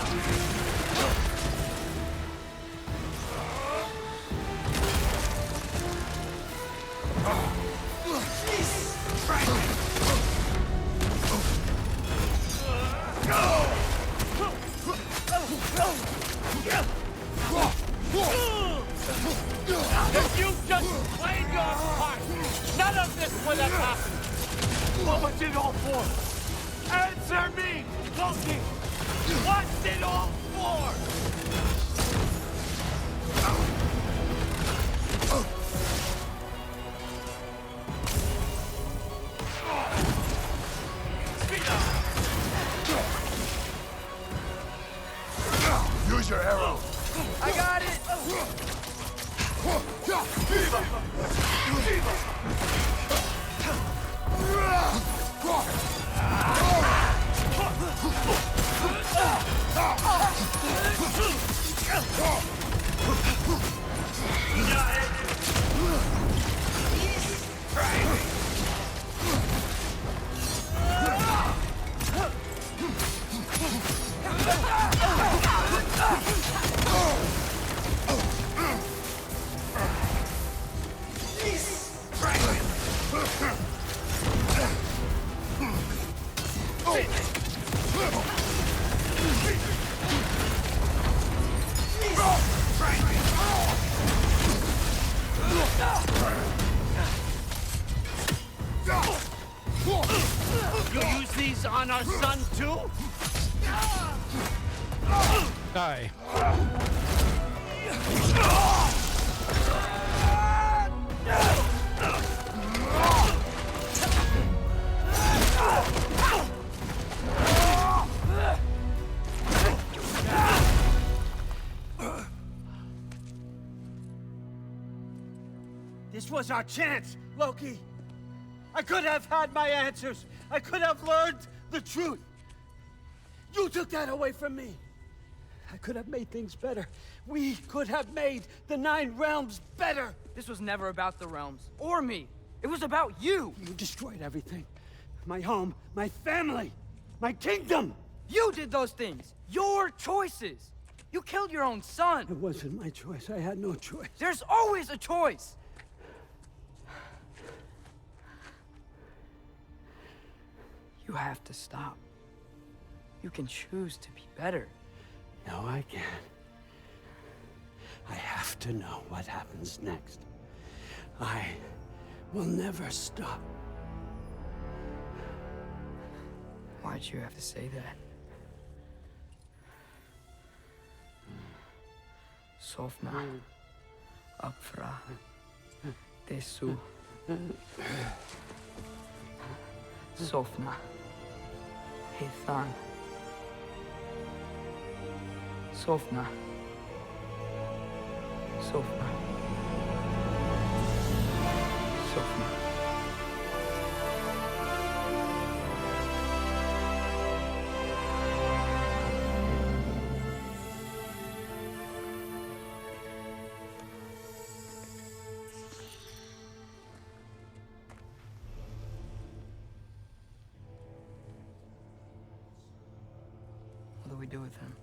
If you just played your part, none of this would have happened. What was it all for? Answer me, Loki! What's it all for? Use your arrow. I got it! You use these on our son too? Die. This was our chance, Loki. I could have had my answers. I could have learned the truth. You took that away from me. I could have made things better. We could have made the 9 realms better. This was never about the realms, or me. It was about you. You destroyed everything. My home, my family, my kingdom. You did those things. Your choices. You killed your own son. It wasn't my choice. I had no choice. There's always a choice. You have to stop. You can choose to be better. No, I can't. I have to know what happens next. I will never stop. Why'd you have to say that? Sofna. Apfra. Desu. Sofna. Hethan. Sofna. Sofna. Sofna. What do we do with him?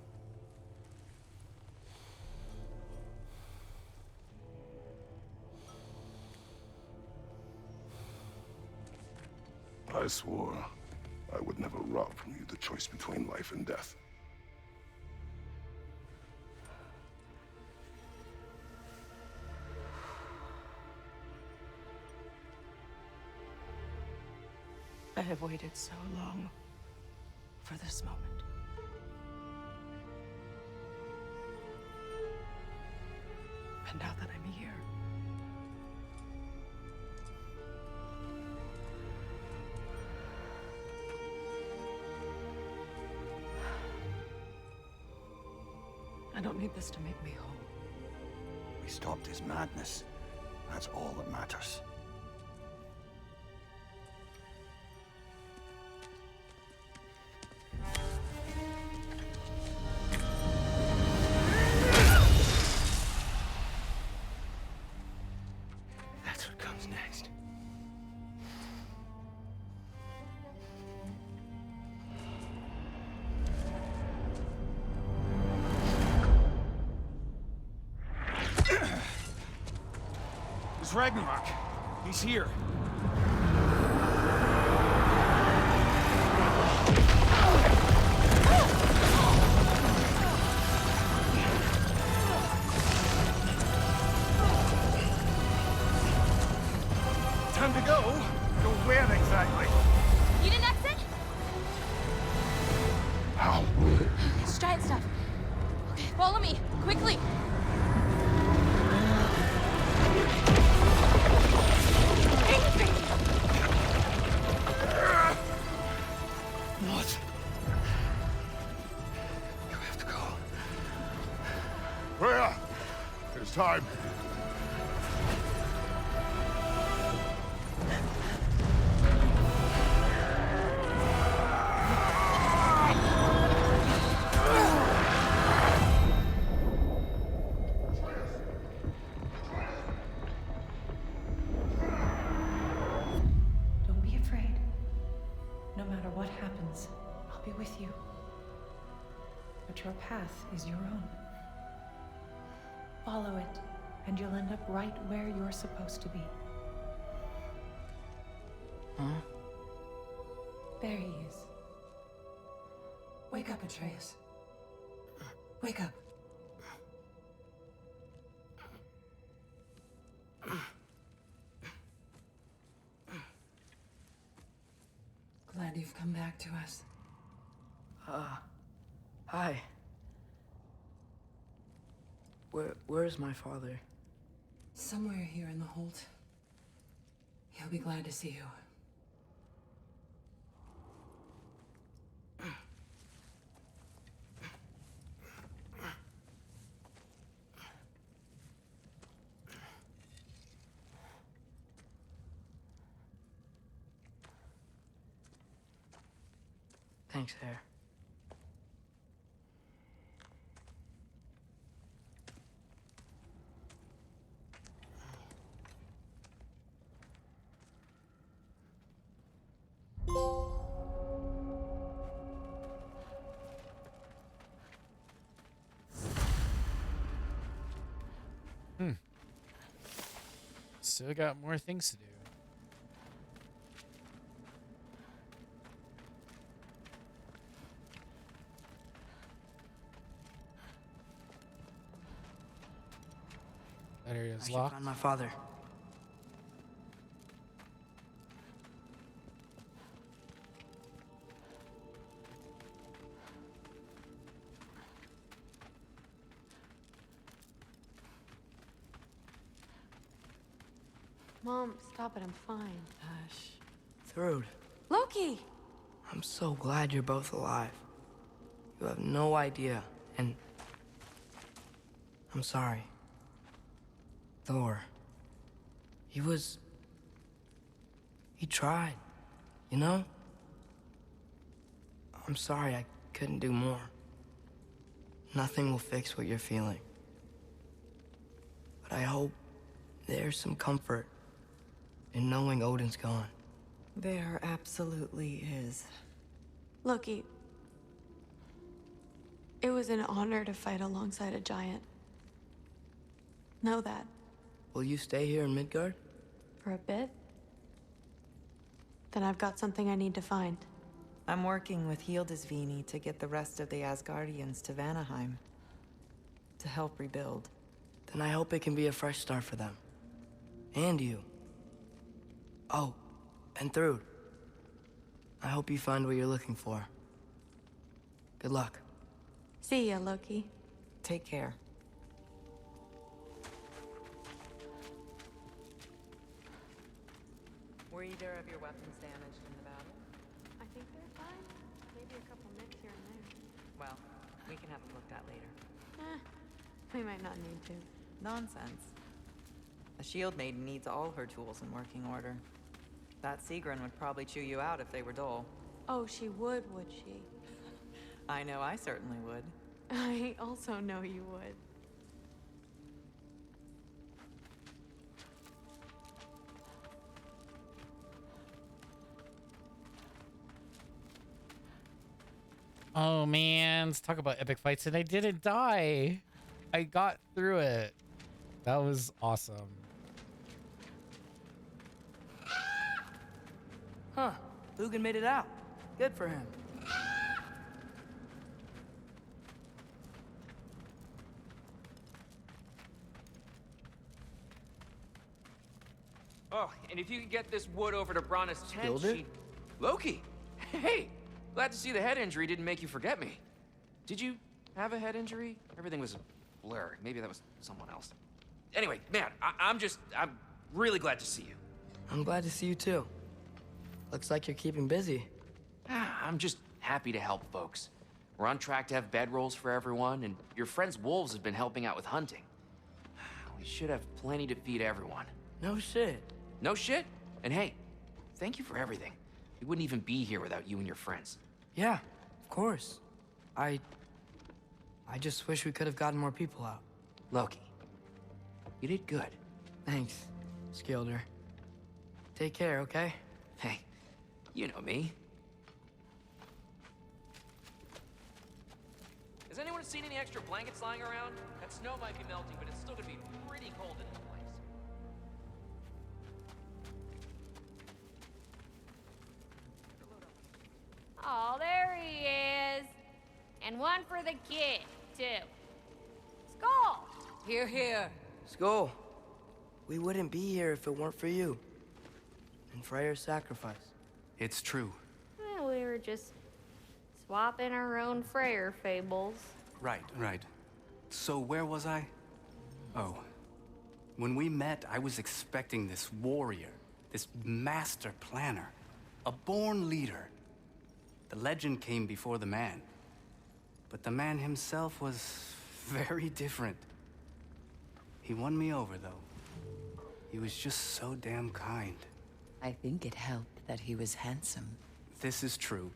I swore I would never rob from you the choice between life and death. I have waited so long for this moment. And now that I'm here, I don't need this to make me whole. We stopped his madness. That's all that matters. That's what comes next. It's Ragnarok. He's here. Time to go. Go where exactly? Need an exit? How? It's giant stuff. Okay, follow me, quickly. What? You have to go. Freya! It's time. Don't be afraid. No matter what happens, I'll be with you. But your path is your own. Follow it, and you'll end up right where you're supposed to be. Huh? There he is. Wake up, Atreus. Wake up. Glad you've come back to us. Hi. Where's my father? Somewhere here in the Holt. He'll be glad to see you. Thanks, Hare. Still got more things to do. That area is I should locked. find my father. Mom, stop it, I'm fine. Hush. Thrud, Loki! I'm so glad you're both alive. You have no idea, and I'm sorry. Thor. He tried, you know? I'm sorry I couldn't do more. Nothing will fix what you're feeling. But I hope there's some comfort in knowing Odin's gone. There absolutely is. Loki, it was an honor to fight alongside a giant. Know that. Will you stay here in Midgard? For a bit? Then I've got something I need to find. I'm working with Hildisvini to get the rest of the Asgardians to Vanaheim. To help rebuild. Then I hope it can be a fresh start for them. And you. Oh, and Thrud. I hope you find what you're looking for. Good luck. See ya, Loki. Take care. Were either of your weapons damaged in the battle? I think they're fine. Maybe a couple nicks here and there. Well, we can have them looked at later. We might not need to. Nonsense. A shield maiden needs all her tools in working order. That Sigrun would probably chew you out if they were dull. Oh, she would she? I know I certainly would. I also know you would. Oh man, let's talk about epic fights, and I didn't die. I got through it. That was awesome. Huh. Lugan made it out. Good for him. Oh, and if you could get this wood over to Brana's tent, Killed it? she'd... Loki! Hey! Glad to see the head injury didn't make you forget me. Did you have a head injury? Everything was a blur. Maybe that was someone else. Anyway, man, I'm really glad to see you. I'm glad to see you too. Looks like you're keeping busy. I'm just happy to help folks. We're on track to have bedrolls for everyone, and your friend's wolves have been helping out with hunting. We should have plenty to feed everyone. No shit. No shit? And hey, thank you for everything. We wouldn't even be here without you and your friends. Yeah, of course. I just wish we could have gotten more people out. Loki, you did good. Thanks, Skilder. Take care, okay? Hey, you know me. Has anyone seen any extra blankets lying around? That snow might be melting, but it's still gonna be pretty cold in this place. Oh, there he is. And one for the kid, too. Skull! Here, here. Skull, we wouldn't be here if it weren't for you. And Freyr's sacrifice. It's true. Well, we were just swapping our own Freyr fables. Right. So where was I? Oh. When we met, I was expecting this warrior, this master planner, a born leader. The legend came before the man. But the man himself was very different. He won me over, though. He was just so damn kind. I think it helped that he was handsome. This is true.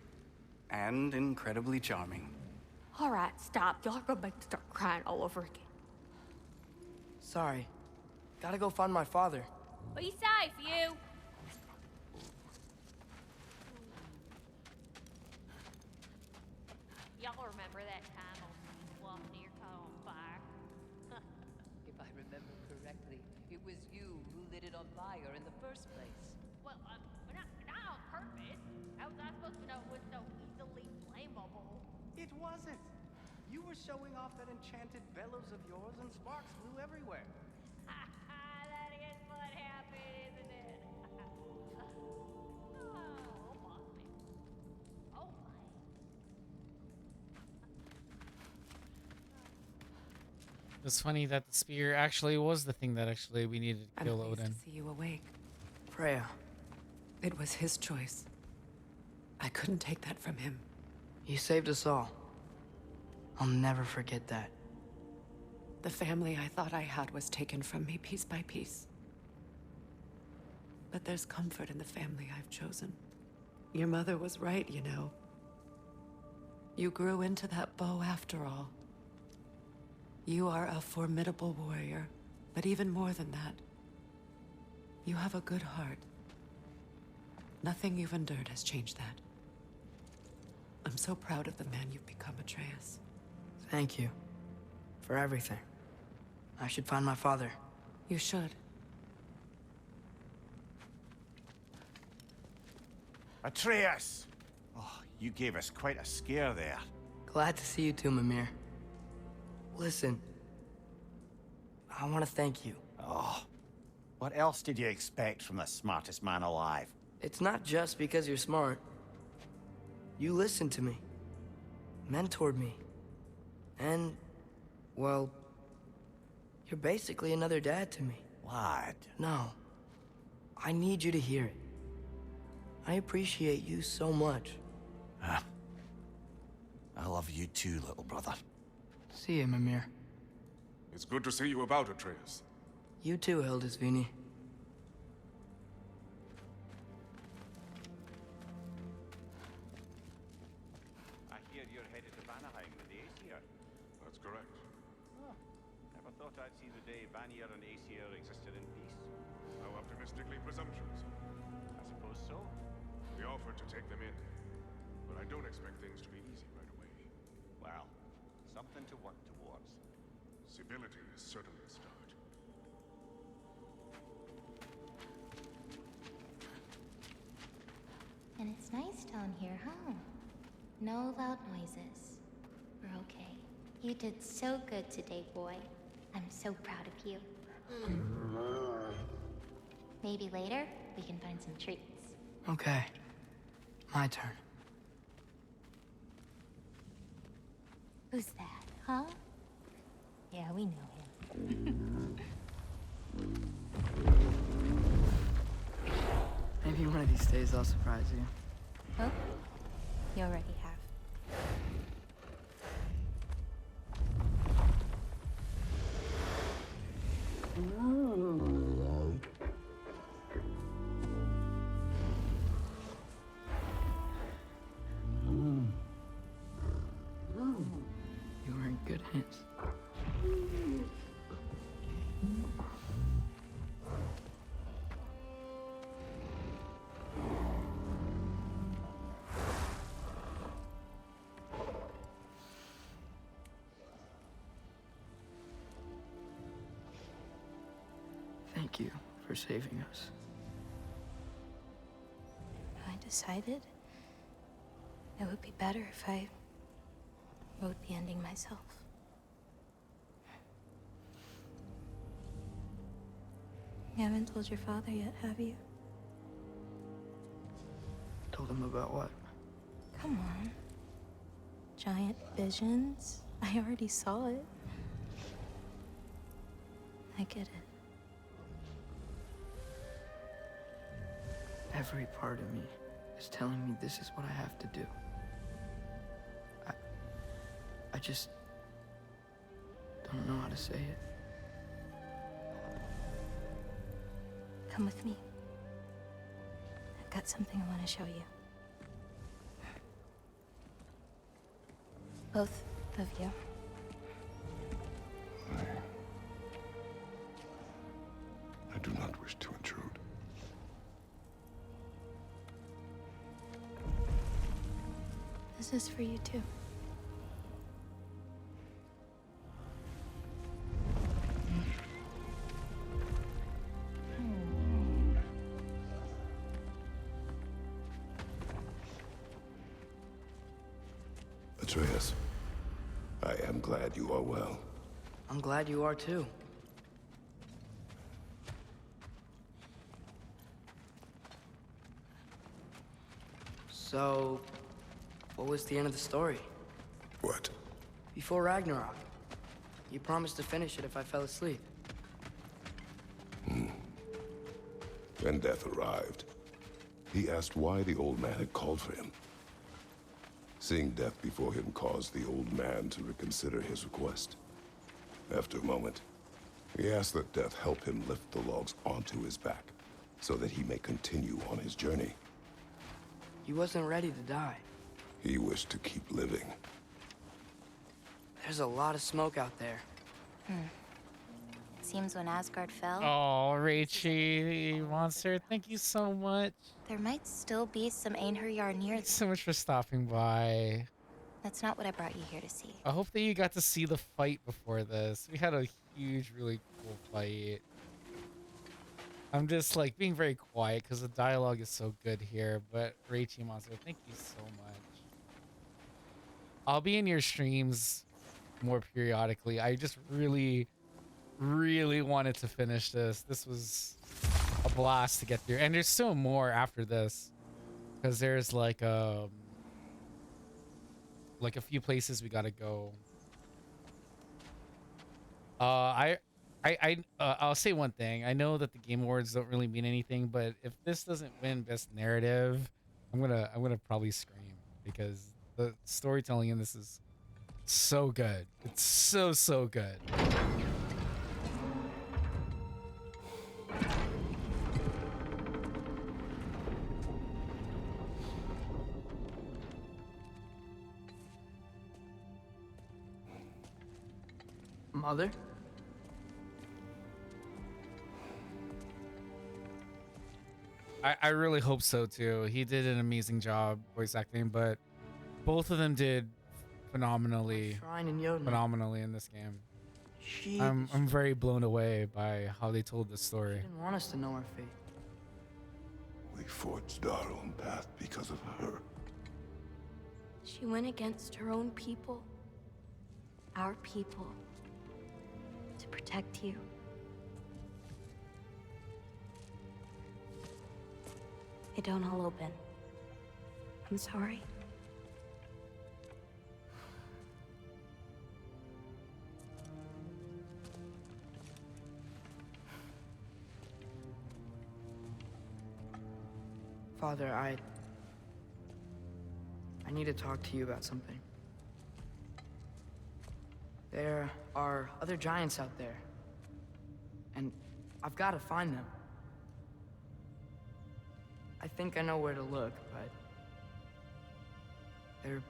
And incredibly charming. All right, stop. Y'all are gonna make me start crying all over again. Sorry. Gotta go find my father. Be safe, you. Y'all remember that time old Fluff near caught on fire? If I remember correctly, it was you who lit it on fire in the first place. Well, not on purpose. How was I supposed to know it was so easily flammable? It wasn't. You were showing off that enchanted bellows of yours and sparks flew everywhere. That is what happened, isn't it? Oh, boss man. Oh, my. It's funny that the spear actually was the thing that actually we needed to kill I'm pleased Odin. to see you awake. Freya. It was his choice. I couldn't take that from him. You saved us all. I'll never forget that. The family I thought I had was taken from me piece by piece. But there's comfort in the family I've chosen. Your mother was right, you know. You grew into that bow after all. You are a formidable warrior, but even more than that, you have a good heart. Nothing you've endured has changed that. I'm so proud of the man you've become, Atreus. Thank you. For everything. I should find my father. You should. Atreus! Oh, you gave us quite a scare there. Glad to see you too, Mimir. Listen. I want to thank you. Oh, what else did you expect from the smartest man alive? It's not just because you're smart. You listened to me. Mentored me. And, well, you're basically another dad to me. What? No. I need you to hear it. I appreciate you so much. I love you too, little brother. See you, Mimir. It's good to see you about, Atreus. You too, Hildisvini. I hear you're headed to Vanaheim with the Aesir. That's correct. Oh, never thought I'd see the day Vanir and Aesir existed in peace. How optimistically presumptuous. I suppose so. We offered to take them in, but I don't expect things to be easy right away. Well, something to work towards. Civility is certainly a start. And it's nice down here, huh? No loud noises. We're okay. You did so good today, boy. I'm so proud of you. Maybe later, we can find some treats. Okay. My turn. Who's that, huh? Yeah, we know him. Maybe one of these days I'll surprise you. Oh, you already have. You were in good hands. Thank you for saving us. I decided it would be better if I wrote the ending myself. You haven't told your father yet, have you? Told him about what? Come on. Giant visions? I already saw it. I get it. Every part of me is telling me this is what I have to do. I just don't know how to say it. Come with me. I've got something I want to show you. Both of you. I do not wish to intrude. This is for you too. Atreus, I am glad you are well. I'm glad you are too. So, what was the end of the story? What? Before Ragnarok, you promised to finish it if I fell asleep. When death arrived, he asked why the old man had called for him. Seeing death before him caused the old man to reconsider his request. After a moment, he asked that death help him lift the logs onto his back, so that he may continue on his journey. He wasn't ready to die. He wished to keep living. There's a lot of smoke out there. It seems when Asgard fell, Oh, Rachie Monster, thank you so much. there might still be some Einherjar near. Thanks so much for stopping by. That's not what I brought you here to see. I hope that you got to see the fight before this. We had a huge, really cool fight. I'm just like being very quiet because the dialogue is so good here. But Rachie Monster, thank you so much. I'll be in your streams more periodically. I just really wanted to finish this. This was a blast to get through, and there's still more after this because there's like a few places we gotta go. I'll say one thing. I know that the Game Awards don't really mean anything, but if this doesn't win Best Narrative, I'm gonna probably scream because the storytelling in this is so good. It's so good. Mother? I really hope so too. He did an amazing job voice acting, but both of them did phenomenally in this game. I'm very blown away by how they told this story. She didn't want us to know our fate. We forged our own path because of her. She went against her own people. Our people. To protect you. They don't all open. I'm sorry. Father, I need to talk to you about something. There are other giants out there, and I've got to find them. I think I know where to look, but they're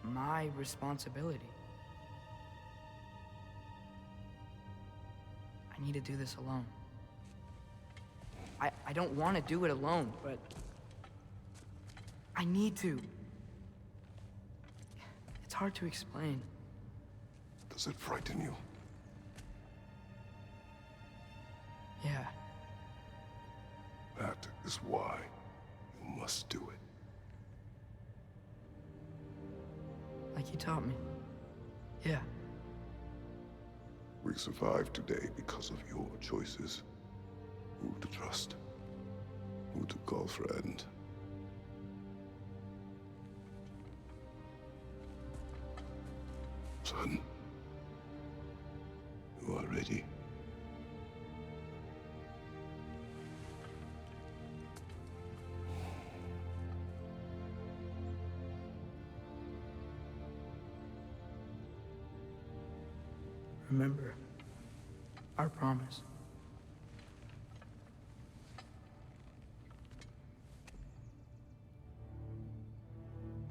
my responsibility. I need to do this alone. I don't want to do it alone, but I need to. It's hard to explain. Does it frighten you? Yeah. That is why you must do it. Like you taught me. Yeah. We survived today because of your choices. Who to trust, who to call friend. Son, you are ready. Remember our promise.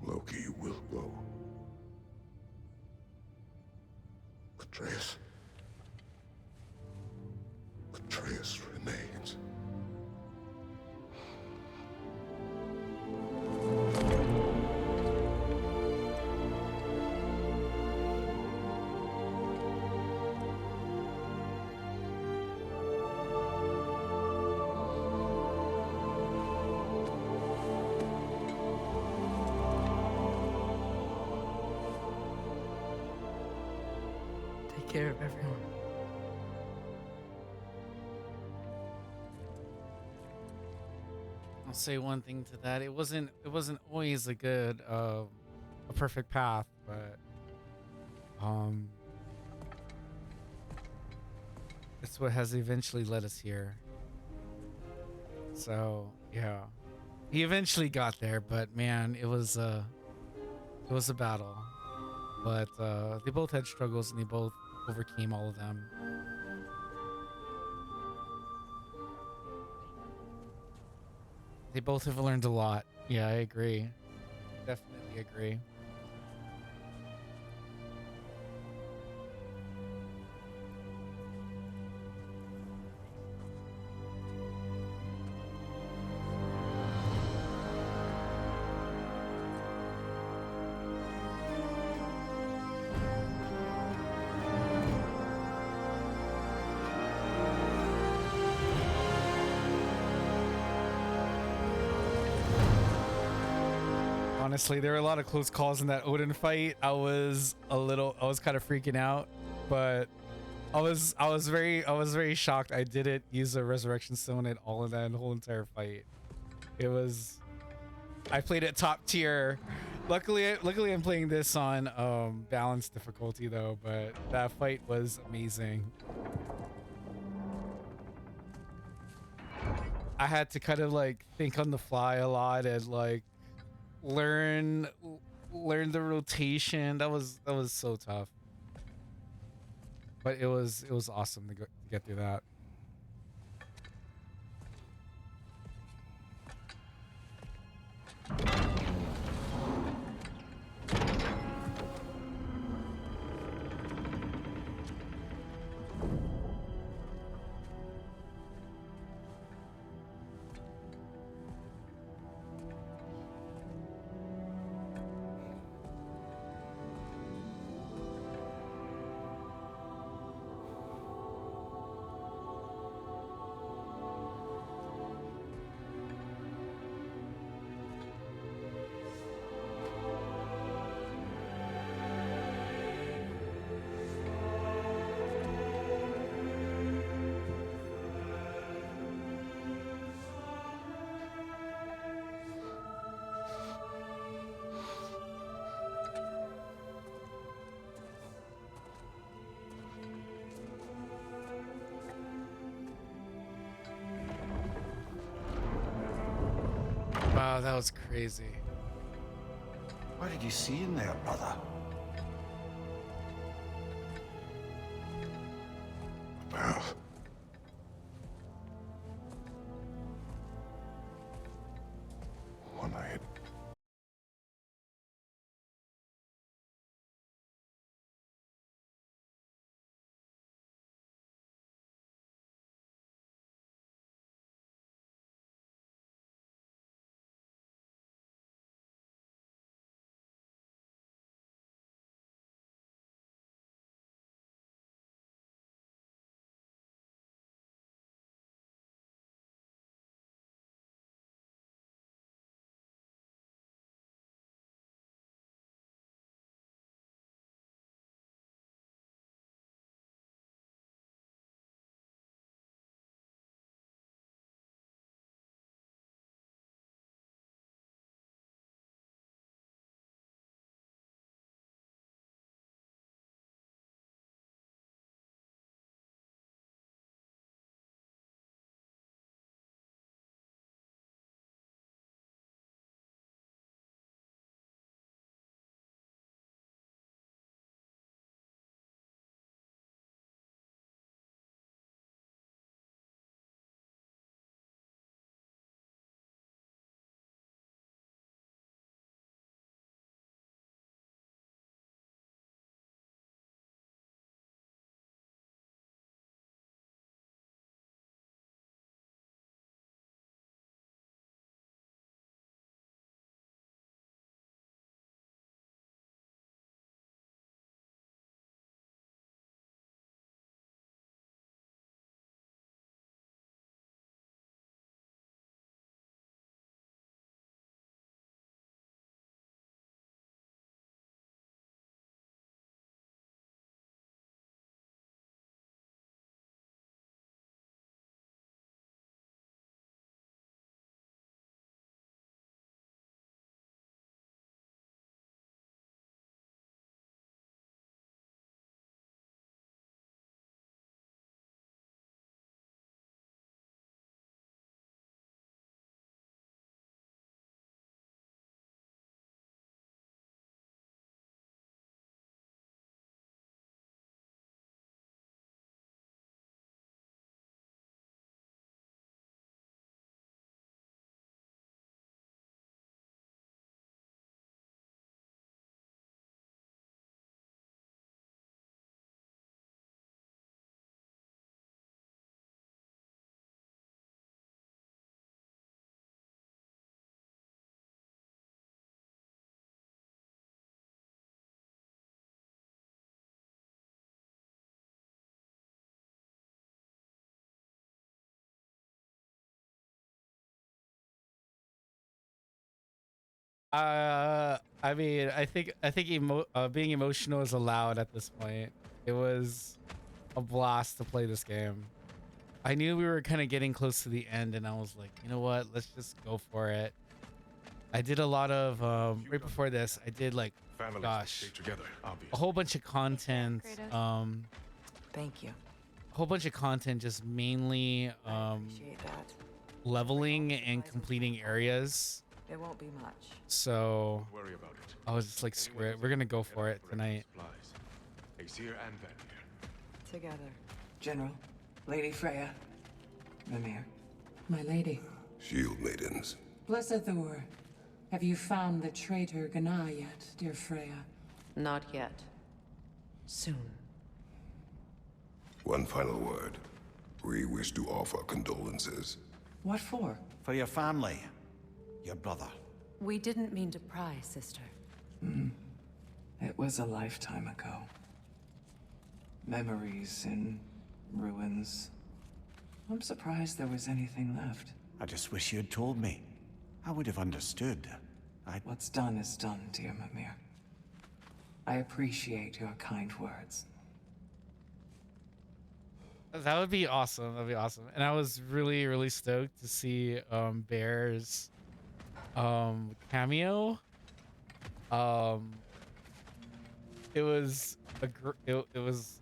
Loki will go. Atreus. Atreus remains. Take care of everyone. I'll say one thing to that. It wasn't always a perfect path, but it's what has eventually led us here. So yeah, he eventually got there, but man, it was a battle. But they both had struggles, and they both overcame all of them. They both have learned a lot. Yeah, I agree. Definitely agree. Honestly, there were a lot of close calls in that Odin fight. I was kind of freaking out, but I was very shocked. I didn't use a resurrection stone at all in that whole entire fight. I played at top tier. Luckily I'm playing this on balanced difficulty though, but that fight was amazing. I had to kind of like think on the fly a lot and like learn the rotation. That was so tough, but it was awesome to get through that. that was crazy. What did you see in there, brother? Path. One I had. I mean, I think being emotional is allowed at this point. It was a blast to play this game. I knew we were kind of getting close to the end, and I was like, you know what? Let's just go for it. I did a lot of right before this. I did like, Families gosh, stay together, obviously. a whole bunch of content. Thank you. A whole bunch of content, just mainly Appreciate that. leveling and completing areas. It won't be much. So Don't worry about it. I was just like, screw it. We're gonna go for it tonight. Aesir and Vanir. Together. General, Lady Freya, Mimir, my lady. Shield maidens. Blessed Thor, have you found the traitor Gana yet, dear Freya? Not yet. Soon. One final word. We wish to offer condolences. What for? For your family. Your brother. We didn't mean to pry, sister. It was a lifetime ago. Memories in ruins. I'm surprised there was anything left. I just wish you had told me. I would have understood. What's done is done, dear Mimir. I appreciate your kind words. That would be awesome. That'd be awesome. And I was really, really stoked to see Bear's cameo. It was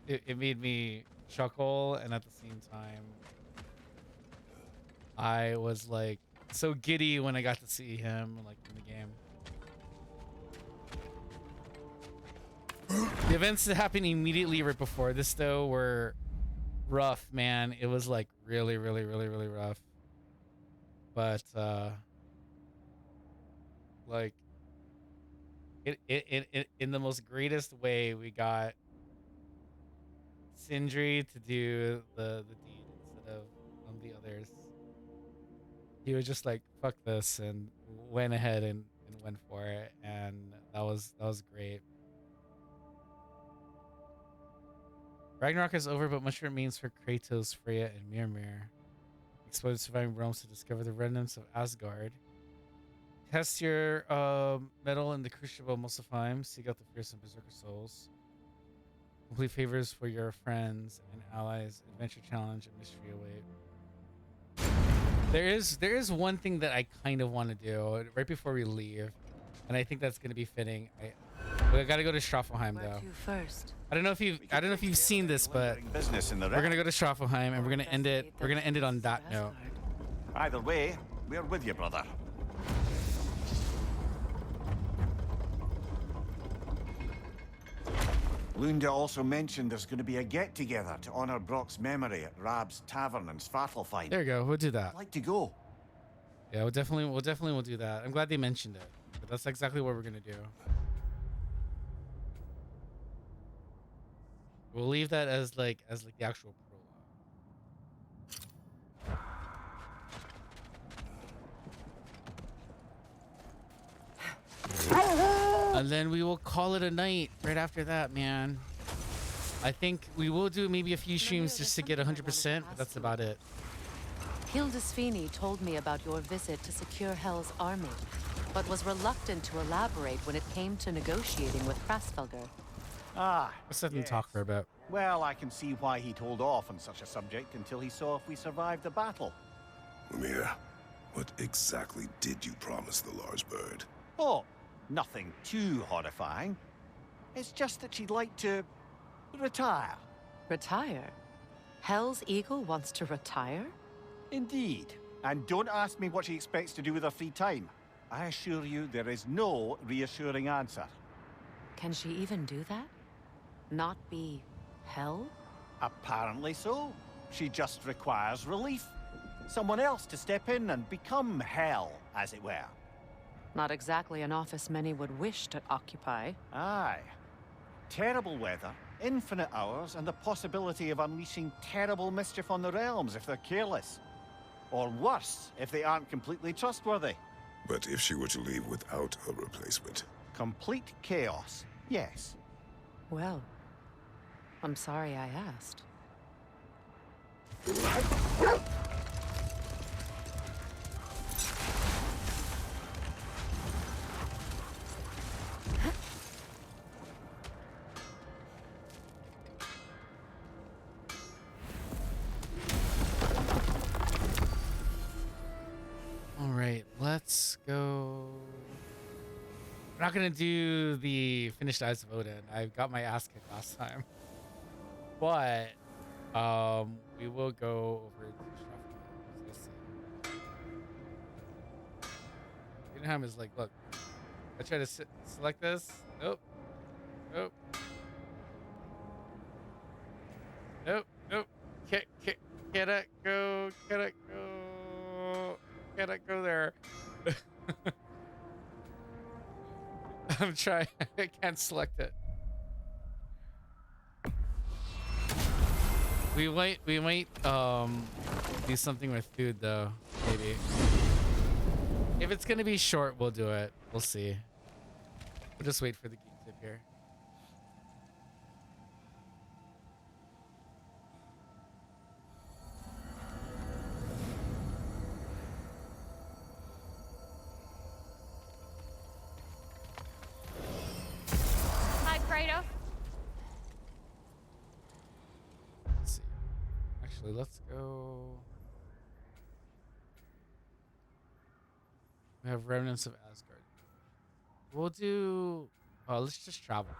it made me chuckle, and at the same time I was like, so giddy when I got to see him like in the game. The events that happened immediately right before this though were rough, man. It was like really rough. But like it in the most greatest way, we got Sindri to do the deed instead of the others. He was just like, fuck this, and went ahead and went for it, and that was great. Ragnarok is over, but much remains for Kratos, Freya, and Mimir. Explore the surviving realms to discover the remnants of Asgard. Test your metal in the crucible of Muspelheim. Seek out the fearsome berserker souls. Complete favors for your friends and allies. Adventure challenge and mystery await. There is one thing that I kind of want to do right before we leave, and I think that's going to be fitting. We got to go to Straffelheim though. First. I don't know if you've seen this, but we're gonna go to Straffelheim and we're gonna end it on that note. Either way, we're with you, brother. Lunda also mentioned there's going to be a get-together to honor Brock's memory at Rab's Tavern in Svartalfheim. There you go. We'll do that. I'd like to go. Yeah, we'll definitely do that. I'm glad they mentioned it. But that's exactly what we're gonna do. We'll leave that as like the actual prologue. And then we will call it a night right after that, man. I think we will do maybe a few streams just to get 100%, but that's about it. Hildisvini told me about your visit to secure Hell's army, but was reluctant to elaborate when it came to negotiating with Krasfelger. Ah, let's let them talk for a bit. Well, I can see why he'd hold off on such a subject until he saw if we survived the battle. Lemire, what exactly did you promise the large bird? Oh, nothing too horrifying. It's just that she'd like to retire. Retire? Hell's Eagle wants to retire? Indeed. And don't ask me what she expects to do with her free time. I assure you there is no reassuring answer. Can she even do that? Not be Hell? Apparently so. She just requires relief. Someone else to step in and become Hell, as it were. Not exactly an office many would wish to occupy. Aye. Terrible weather, infinite hours, and the possibility of unleashing terrible mischief on the realms if they're careless. Or worse, if they aren't completely trustworthy. But if she were to leave without a replacement? Complete chaos, yes. Well, I'm sorry I asked. All right, let's go. We're not gonna do the finished Eyes of Odin. I got my ass kicked last time, but we will go over to Straffelheim. Straffelheim is like, look, I try to select this. Nope. Nope. Nope. Nope. Cannot go. Cannot go. Cannot go there. I'm trying. I can't select it. We might do something with food though, maybe. If it's gonna be short, we'll do it. We'll see. We'll just wait for the geek tip here. Hi, Kratos. Let's see. Actually, let's go. We have remnants of Asgard. We'll do. Oh, let's just travel.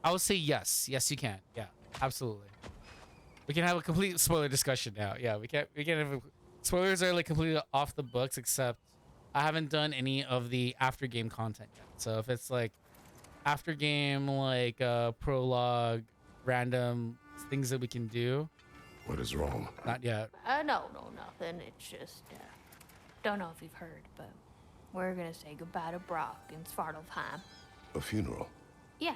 I would say yes. Yes, you can. Yeah, absolutely. We can have a complete spoiler discussion now. Yeah, we can have spoilers are like completely off the books, except I haven't done any of the after game content yet. So if it's like after game, like prologue, random things that we can do. What is wrong? Not yet. No, nothing. It's just, don't know if you've heard, but we're gonna say goodbye to Brock in Svartalfheim. A funeral. Yeah.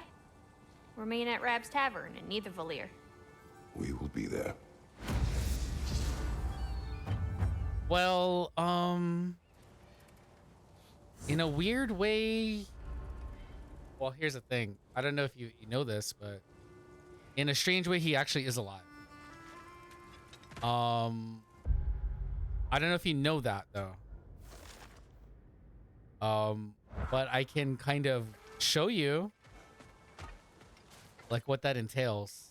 We're meeting at Rab's Tavern in Niedervalier. We will be there. Well, in a weird way. Well, here's the thing. I don't know if you know this, but in a strange way, he actually is alive. I don't know if you know that though. But I can kind of show you like what that entails.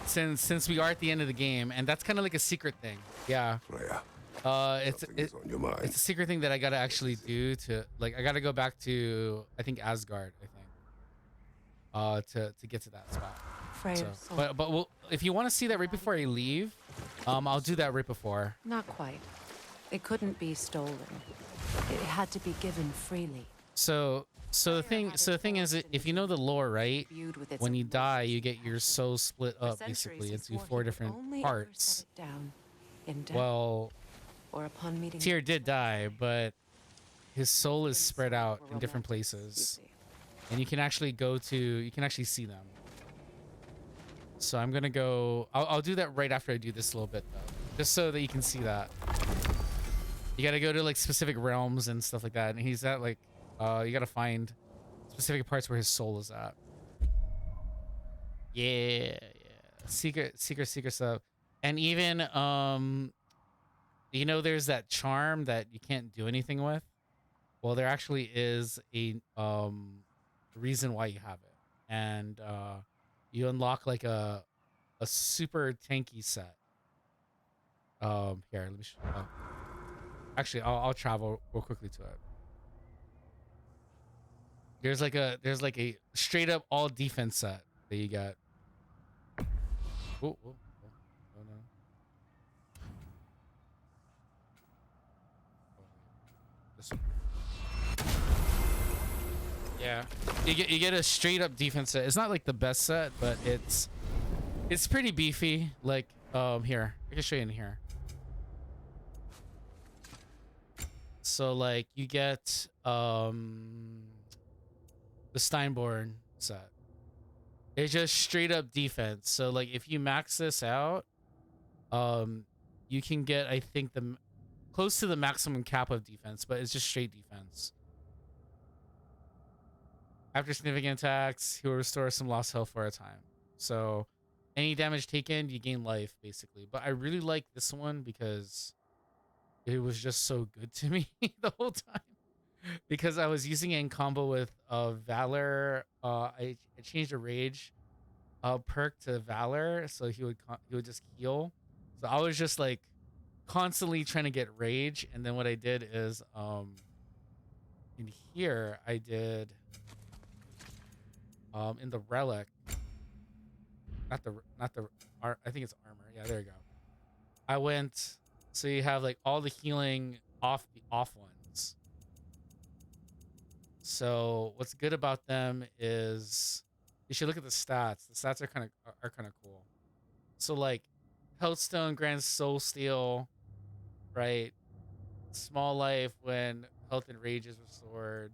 Since we are at the end of the game, and that's kind of like a secret thing. Yeah. Freya. It's on your mind. It's a secret thing that I gotta actually do to like I gotta go back to I think Asgard, I think. To get to that spot. Freya's So, soul. but we'll, if you want to see that right before I leave, I'll do that right before. Not quite. It couldn't be stolen. It had to be given freely. So the thing is, if you know the lore, right? When you die, you get your soul split up basically into 4 different parts. Well, or upon meeting Tyr did die, but his soul is spread out in different places, and you can actually see them. So I'm gonna go. I'll do that right after I do this a little bit though, just so that you can see that. You gotta go to like specific realms and stuff like that, and he's at like. You gotta find specific parts where his soul is at. Yeah. Secret stuff. And even, you know, there's that charm that you can't do anything with. Well, there actually is a reason why you have it, and you unlock like a super tanky set. Here, let me. Actually, I'll travel real quickly to it. There's like a straight up all defense set that you got. Oh no. This one. Yeah, you get a straight up defense set. It's not like the best set, but it's pretty beefy. Like here, I can show you in here. So like you get the Steinborn set. It's just straight up defense. So like if you max this out, you can get I think the close to the maximum cap of defense, but it's just straight defense. After significant attacks, he will restore some lost health for a time. So any damage taken, you gain life basically. But I really like this one because it was just so good to me the whole time. Because I was using it in combo with Valor. I changed a rage perk to Valor, so he would just heal. So I was just like constantly trying to get rage, and then what I did is in here I did in the relic, not the I think it's armor. Yeah, there you go. I went so you have like all the healing off the off ones. So what's good about them is you should look at the stats. The stats are kind of cool. So like Healthstone grants Soul Steal, right? Small life when health and rage is restored.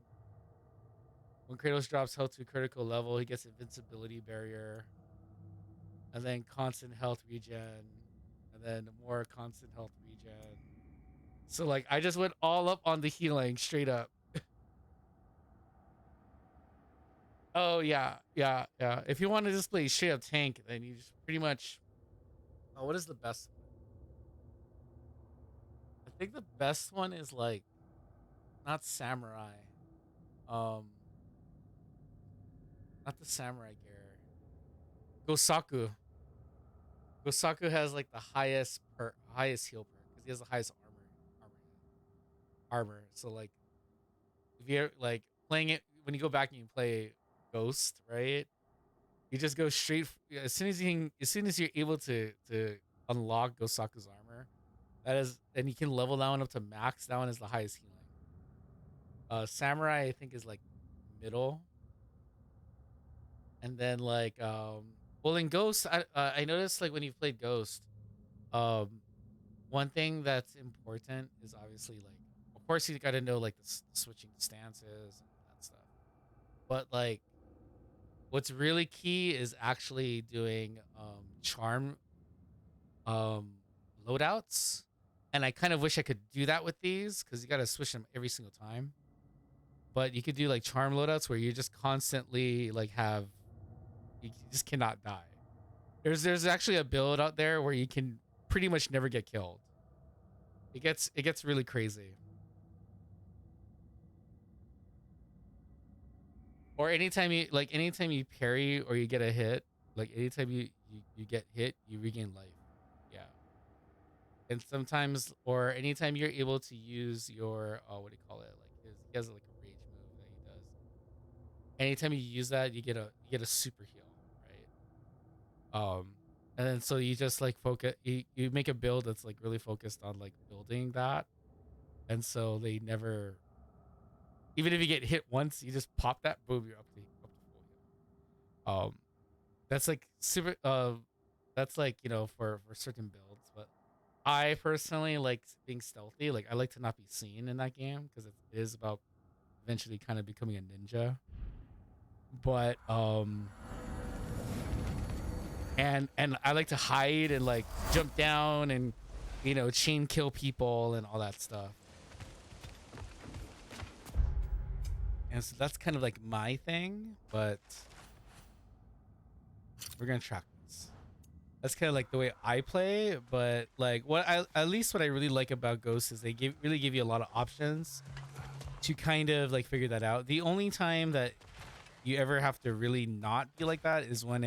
When Kratos drops health to a critical level, he gets invincibility barrier. And then constant health regen. And then more constant health regen. So like I just went all up on the healing straight up. Oh yeah. If you want to just play straight up tank, then you just pretty much. Oh, what is the best one? I think the best one is like, not samurai. Not the samurai gear. Gosaku. Gosaku has like the highest heal perk because he has the highest armor. So like, if you're like playing it, when you go back and you play Ghost, right? You just go straight as soon as as soon as you're able to unlock Gosaku's armor. That is, and you can level that one up to max. That one is the highest healing. Samurai I think is like middle, and then like well in Ghost I noticed like when you played Ghost, um one thing that's important is obviously like of course you got to know like the switching stances and that stuff, but like what's really key is actually doing charm um loadouts, and I kind of wish I could do that with these because you got to switch them every single time. But you could do like charm loadouts where you just constantly like have, you just cannot die. There's actually a build out there where you can pretty much never get killed. It gets really crazy. Or anytime you parry or you get a hit, like anytime you get hit, you regain life. Yeah. And sometimes, or anytime you're able to use your what do you call it? Like he has like a rage move that he does. Anytime you use that, you get a super heal, right? And then so you just like focus, you make a build that's like really focused on like building that, and so they never, even if you get hit once, you just pop that, boom, you're up to full heal. That's like super. That's like, for certain builds, but I personally like being stealthy. Like I like to not be seen in that game because it is about eventually kind of becoming a ninja. But and I like to hide and like jump down and chain kill people and all that stuff. And so that's kind of like my thing, but we're gonna track this. That's kind of like the way I play, but like at least what I really like about Ghost is they really give you a lot of options to kind of like figure that out. The only time that you ever have to really not be like that is when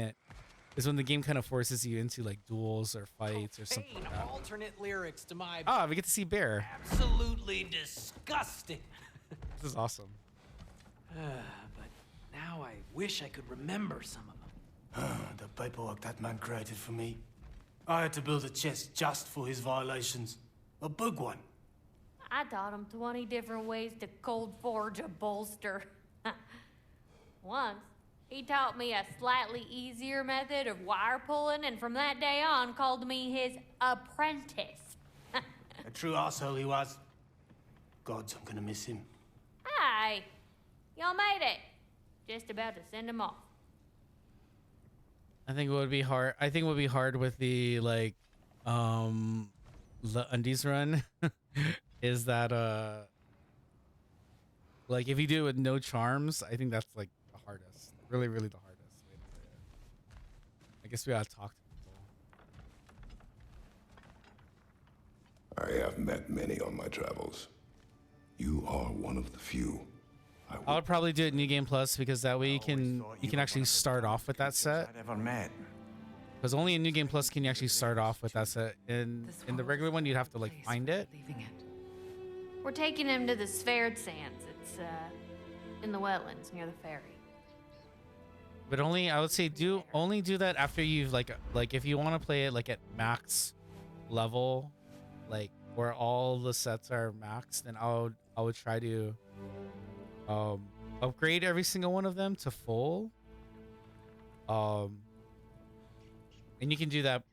the game kind of forces you into like duels or fights or something like that. Alternate lyrics to my We get to see Bear. absolutely disgusting. This is awesome. But now I wish I could remember some of them. The paperwork that man created for me. I had to build a chest just for his violations. A big one. I taught him 20 different ways to cold forge a bolster. Once, he taught me a slightly easier method of wire pulling, and from that day on called me his apprentice. A true asshole he was. Gods, I'm gonna miss him. Hi, y'all made it. Just about to send him off. I think what would be hard with the like the undies run is that like if you do it with no charms, I think that's like the hardest. Really, really the hardest way to play it. I guess we gotta talk to people. I have met many on my travels. You are one of the few. I would probably do it New Game Plus because that way you can actually start off with that set. I'd ever met. Because only in New Game Plus can you actually start off with that set. In the regular one, you'd have to like find it. We're taking him to the Sphered Sands. It's in the wetlands near the ferry. But I would say only do that after you've like if you want to play it like at max level, like where all the sets are maxed, then I would try to upgrade every single one of them to full. And you can do that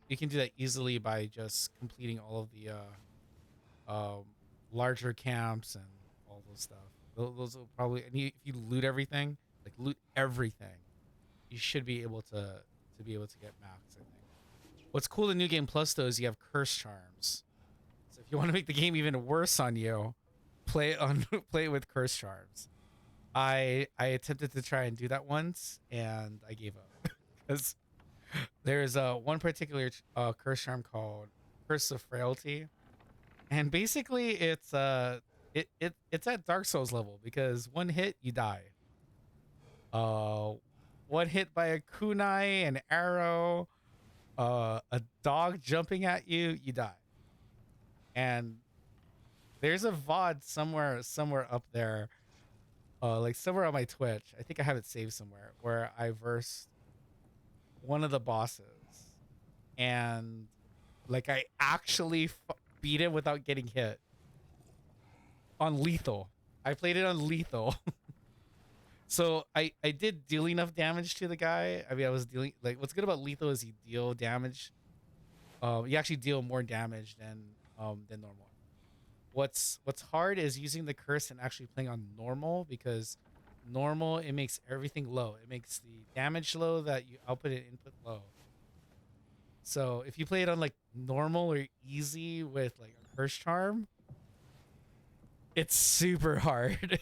easily by just completing all of the larger camps and all those stuff. Those will probably, and if you loot everything, you should be able to get max, I think. What's cool in New Game Plus though is you have curse charms. So if you want to make the game even worse on you, play it with curse charms. I attempted to try and do that once and I gave up because there's one particular curse charm called Curse of Frailty, and basically it's at Dark Souls level because one hit you die. One hit by a kunai, an arrow, a dog jumping at you, you die. And there's a VOD somewhere up there like somewhere on my Twitch. I think I have it saved somewhere where I versed one of the bosses, and like I actually beat him without getting hit on lethal. I played it on lethal. So I did deal enough damage to the guy. I mean, I was dealing, like, what's good about lethal is you deal damage. You actually deal more damage than normal. What's hard is using the curse and actually playing on normal, because normal, it makes everything low. It makes the damage low that you output and input low. So if you play it on like normal or easy with like a curse charm, it's super hard.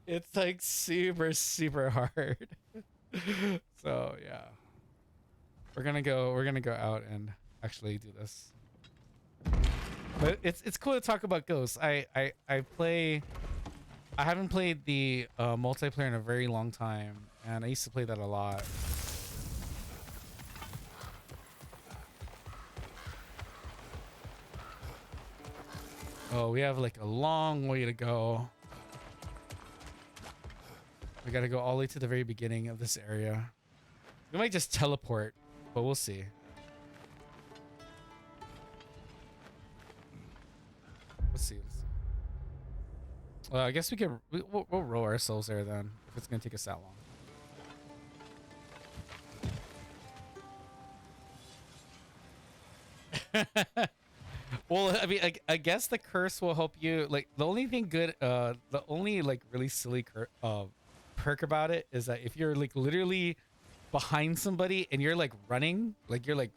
It's like super hard. So yeah, we're gonna go out and actually do this. But it's cool to talk about ghosts. I haven't played the multiplayer in a very long time, and I used to play that a lot. Oh, we have like a long way to go. We gotta go all the way to the very beginning of this area. We might just teleport, but we'll see. Let's see. Well, I guess we'll roll ourselves there then, if it's gonna take us that long. Well, I mean, I guess the curse will help you. Like, the only thing good, the only like really silly perk about it is that if you're like literally behind somebody and you're like running, like you're like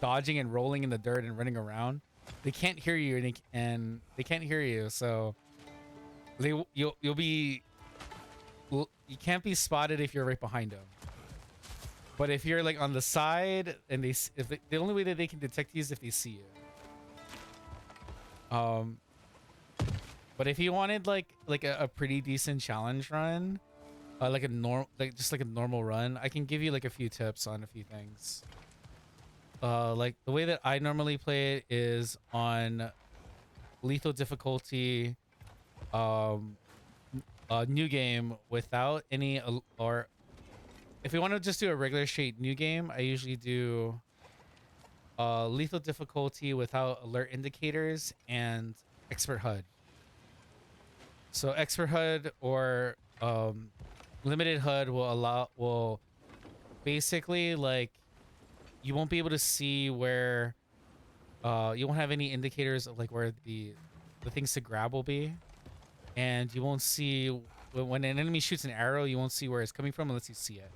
dodging and rolling in the dirt and running around, they can't hear you, and they can't hear you, so you'll be, you can't be spotted if you're right behind them. But if you're like on the side and the only way that they can detect you is if they see you. But if you wanted like a pretty decent challenge run, like just like a normal run, I can give you like a few tips on a few things. Like the way that I normally play it is on lethal difficulty, new game without any, or if you want to just do a regular straight new game, I usually do lethal difficulty without alert indicators and expert HUD. So expert HUD or limited HUD will basically, like, you won't be able to see where you won't have any indicators of like where the things to grab will be, and you won't see when an enemy shoots an arrow, you won't see where it's coming from unless you see it.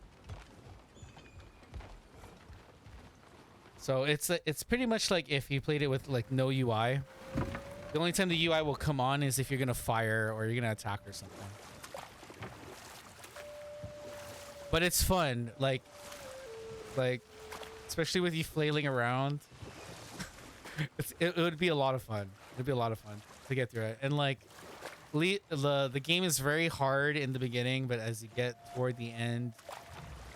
So it's pretty much like if you played it with like no UI. The only time the UI will come on is if you're gonna fire or you're gonna attack or something. But it's fun, like especially with you flailing around. It would be a lot of fun. It'd be a lot of fun to get through it. And like the game is very hard in the beginning, but as you get toward the end,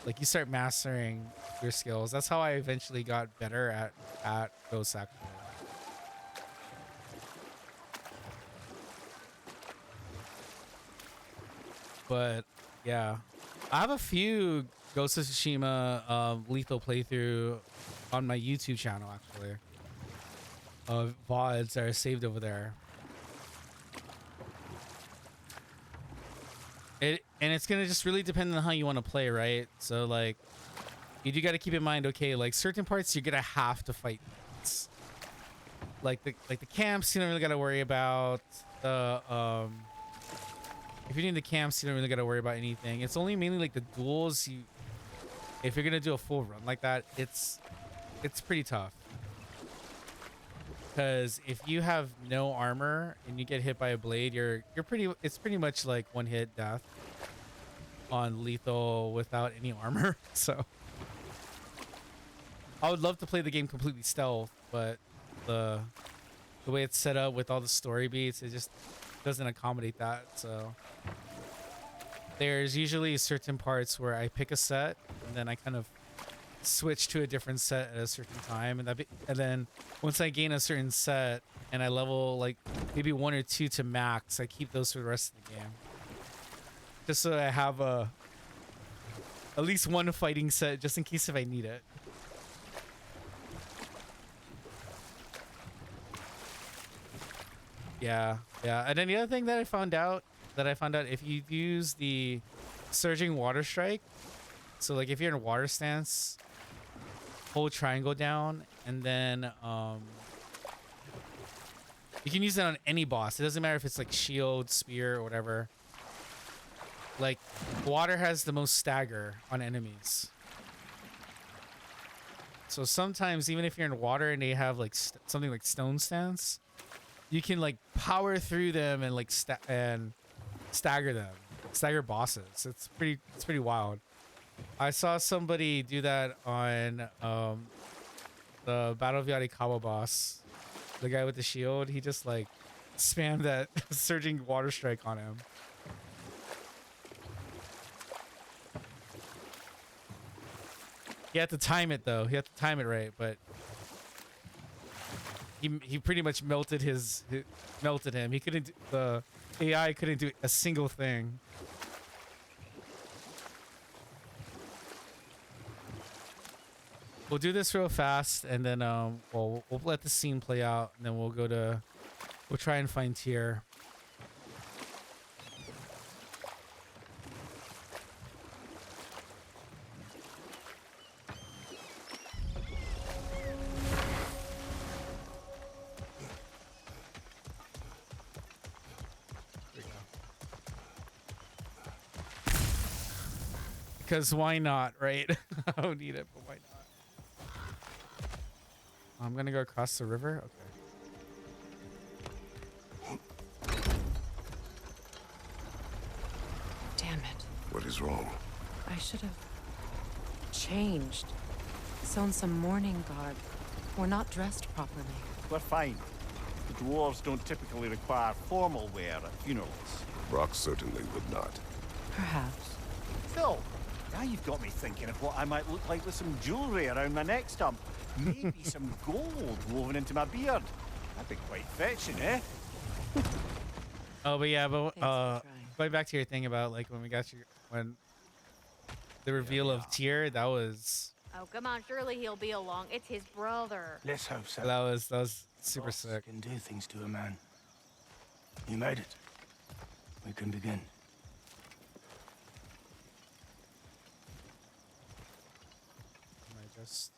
like you start mastering your skills. That's how I eventually got better at Ghost Actor. But yeah, I have a few Ghost of Tsushima lethal playthrough on my YouTube channel, actually. VODs that are saved over there. And it's gonna just really depend on how you want to play, right? So like, you do got to keep in mind, okay, like certain parts you're gonna have to fight things. Like the camps, you don't really gotta worry about. If you're doing the camps, you don't really gotta worry about anything. It's only mainly like the duels. If you're gonna do a full run like that, it's pretty tough. Because if you have no armor and you get hit by a blade, it's pretty much like one hit death on lethal without any armor. So I would love to play the game completely stealth, but the way it's set up with all the story beats, it just doesn't accommodate that. So there's usually certain parts where I pick a set and then I kind of switch to a different set at a certain time, and then once I gain a certain set and I level like maybe 1 or 2 to max, I keep those for the rest of the game. just so I have at least one fighting set just in case if I need it. Yeah, yeah. And then the other thing that I found out if you use the surging water strike, so like if you're in a water stance, hold triangle down, and then you can use it on any boss. It doesn't matter if it's like shield, spear, or whatever. Like, water has the most stagger on enemies. So sometimes, even if you're in water and they have like something like stone stance, you can like power through them and like stagger them, stagger bosses. It's pretty wild. I saw somebody do that on the Battle of Yarikawa boss. The guy with the shield, he just like spammed that surging water strike on him. He had to time it though. He had to time it right, but he pretty much melted him. He couldn't the AI couldn't do a single thing. We'll do this real fast, and then we'll let the scene play out, and then we'll try and find Tyr. Because why not, right? I don't need it, but why not? I'm gonna go across the river. Okay. Damn it. What is wrong? I should have changed. Sewn some mourning garb. We're not dressed properly. We're fine. The dwarves don't typically require formal wear at funerals. Brock certainly would not. Perhaps. Still, now you've got me thinking of what I might look like with some jewelry around my neck stump. Maybe some gold woven into my beard. That'd be quite fetching, eh? Oh, but yeah, but going back to your thing about like when the reveal of Tyr, that was Oh, come on. Surely he'll be along. It's his brother. Let's hope so. that was super sick. Can do things to a man. You made it. We can begin. I just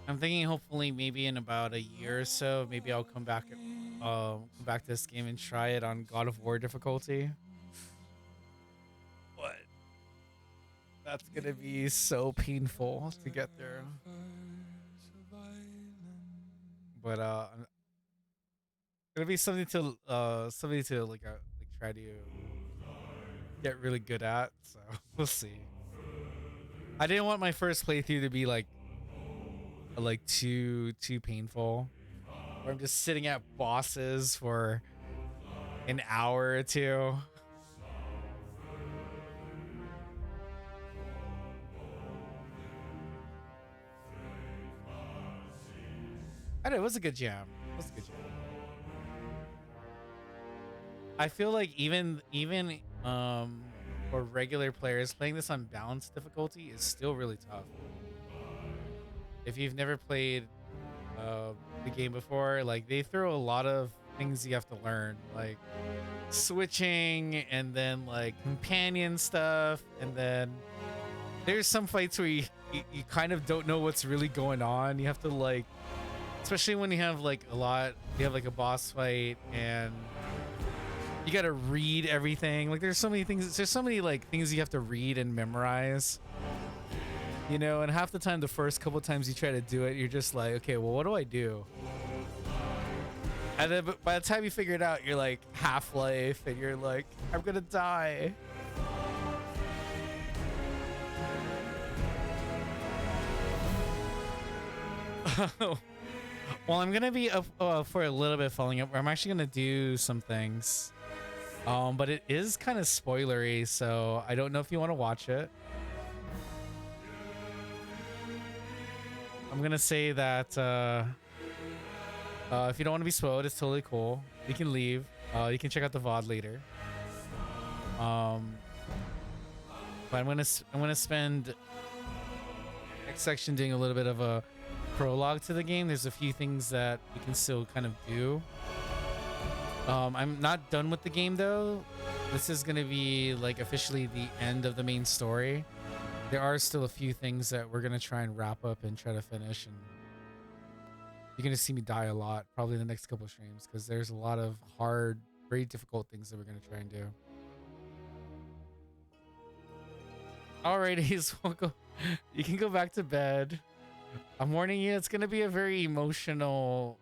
I'm thinking hopefully maybe in about a year or so, maybe I'll come back to this game and try it on God of War difficulty. What? That's gonna be so painful to get through. But it'll be something to like try to get really good at. So we'll see. I didn't want my first playthrough to be like too painful, where I'm just sitting at bosses for an hour or two. I don't know, it was a good jam. It was a good jam. I feel like even for regular players, playing this on balanced difficulty is still really tough. If you've never played the game before, like they throw a lot of things you have to learn, like switching and then like companion stuff, and then there's some fights where you kind of don't know what's really going on. You have to like, especially when you have like you have like a boss fight and you got to read everything. Like there's so many like things you have to read and memorize, you know, and half the time, the first couple times you try to do it, you're just like, okay, well, what do I do? And then by the time you figure it out, you're like Half-Life and you're like, I'm gonna die. Well, I'm gonna be up for a little bit following up. I'm actually gonna do some things, but it is kind of spoilery, so I don't know if you want to watch it. I'm gonna say that if you don't want to be spoiled, it's totally cool. You can leave. You can check out the VOD later. But I'm gonna spend next section doing a little bit of a prologue to the game. There's a few things that you can still kind of do. I'm not done with the game though. This is gonna be like officially the end of the main story. There are still a few things that we're gonna try and wrap up and try to finish, and you're gonna see me die a lot probably in the next couple of streams because there's a lot of hard, very difficult things that we're gonna try and do. Alrighty, welcome. You can go back to bed. I'm warning you, it's gonna be a very emotional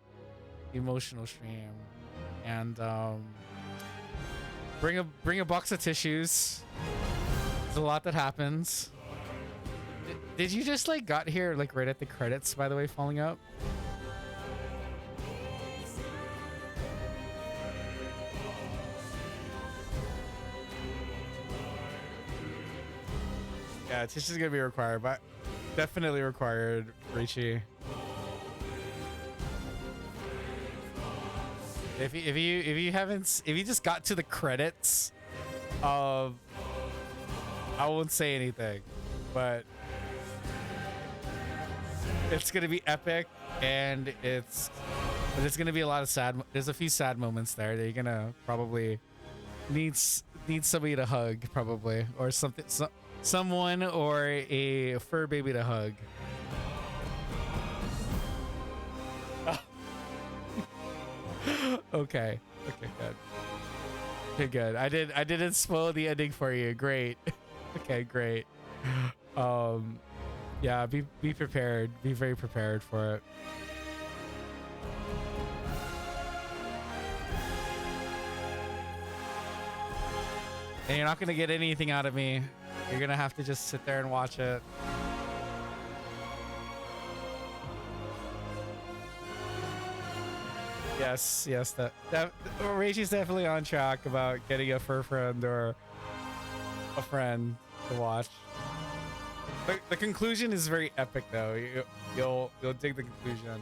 stream, and bring a box of tissues. There's a lot that happens. Did you just like got here like right at the credits, by the way, falling up? Yeah, tissue's gonna be required, but definitely required, Richie. If you just got to the credits, I won't say anything, but it's gonna be epic, and it's gonna be a lot of there's a few sad moments there that you're gonna probably need somebody to hug, probably, or something, someone or a fur baby to hug. Okay, good. Okay, good. I didn't spoil the ending for you. Great. Okay, great. Yeah, be prepared. Be very prepared for it. And you're not gonna get anything out of me. You're gonna have to just sit there and watch it. Yes, that Reishi's definitely on track about getting a fur friend or a friend to watch. The conclusion is very epic, though. You'll dig the conclusion.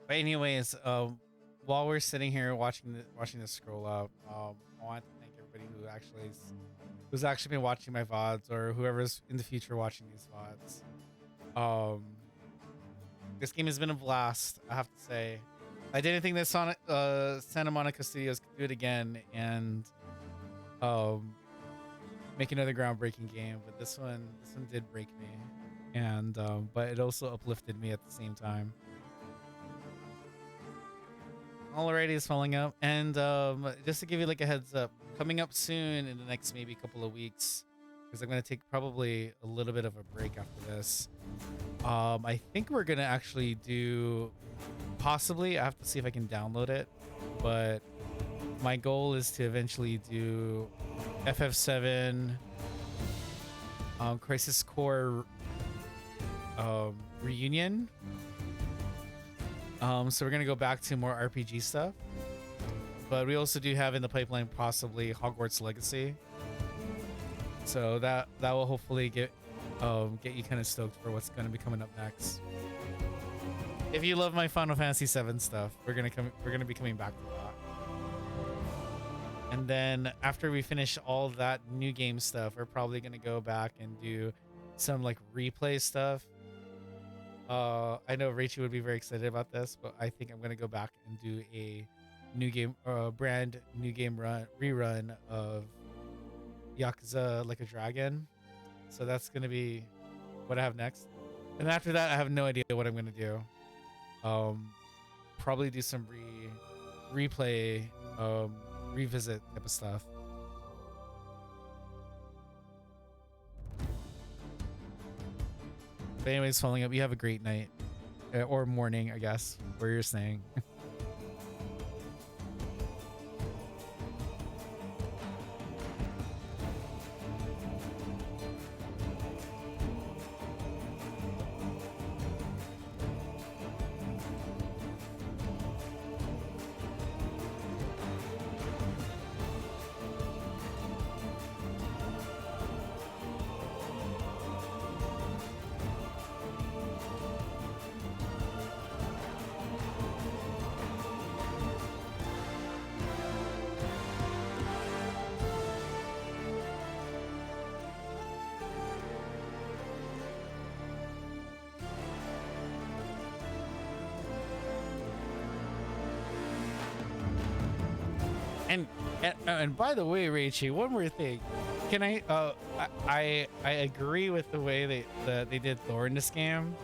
But anyways, while we're sitting here watching this scroll up, I want to thank everybody who's actually been watching my VODs, or whoever's in the future watching these VODs. This game has been a blast, I have to say. I didn't think that Santa Monica Studios could do it again and make another groundbreaking game, but this one did break me, and but it also uplifted me at the same time. Alrighty, it's following up, and just to give you like a heads up, coming up soon in the next maybe couple of weeks, because I'm gonna take probably a little bit of a break after this. I think we're gonna actually do, possibly, I have to see if I can download it, but my goal is to eventually do FF7, Crisis Core reunion. So we're gonna go back to more RPG stuff, but we also do have in the pipeline possibly Hogwarts Legacy. So that will hopefully get you kind of stoked for what's gonna be coming up next. If you love my Final Fantasy VII stuff, we're gonna be coming back to that. And then after we finish all that new game stuff, we're probably gonna go back and do some like replay stuff. I know Rachel would be very excited about this, but I think I'm gonna go back and do a new game, brand new game rerun of Yakuza Like a Dragon. So that's gonna be what I have next. And after that, I have no idea what I'm gonna do. Probably do some replay, revisit type of stuff. But anyways, following up, you have a great night, or morning, I guess, where you're staying. And by the way, Raichi, one more thing. Can I agree with the way they did Thor in this game.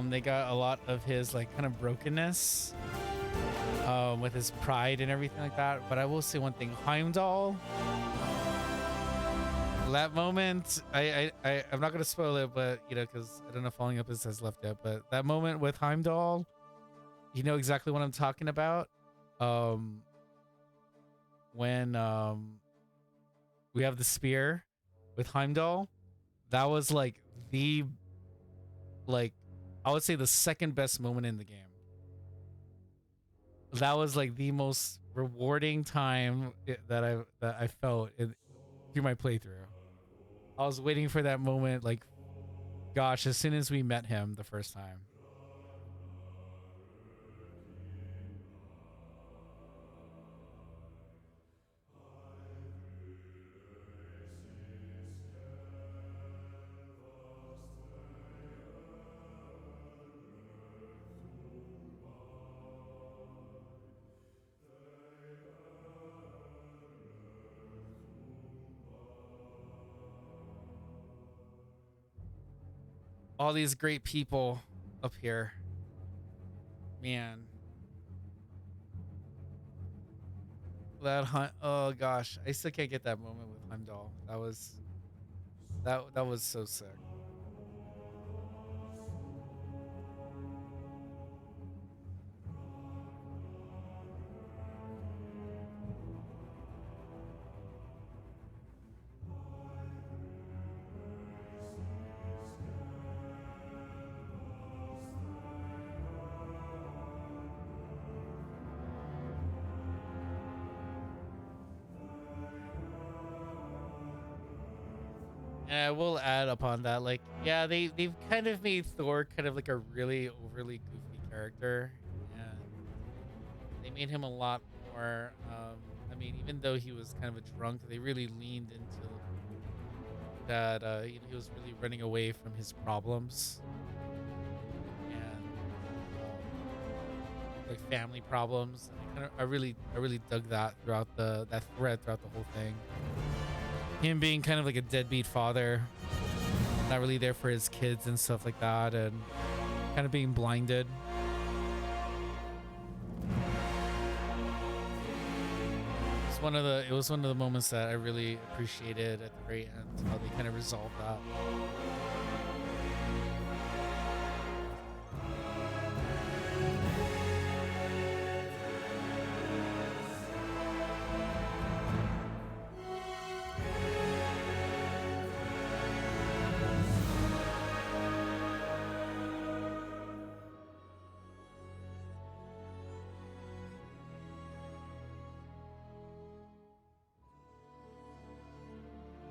They got a lot of his like kind of brokenness with his pride and everything like that. But I will say one thing, Heimdall. That moment, I'm not gonna spoil it, but you know, because I don't know if Following Up has left yet. But that moment with Heimdall, you know exactly what I'm talking about. When we have the spear with Heimdall, that was like I would say the second best moment in the game. That was like the most rewarding time that I felt through my playthrough. I was waiting for that moment, like, gosh, as soon as we met him the first time. All these great people up here. Man. Oh gosh, I still can't get that moment with Heimdall. That was so sick. And I will add upon that, like, yeah, they've kind of made Thor kind of like a really overly goofy character, and They made him a lot more. I mean, even though he was kind of a drunk, they really leaned into that. He was really running away from his problems and like family problems. And I really dug that throughout that thread throughout the whole thing. Him being kind of like a deadbeat father, not really there for his kids and stuff like that, and kind of being blinded. It was one of the moments that I really appreciated at the very end, how they kind of resolved that.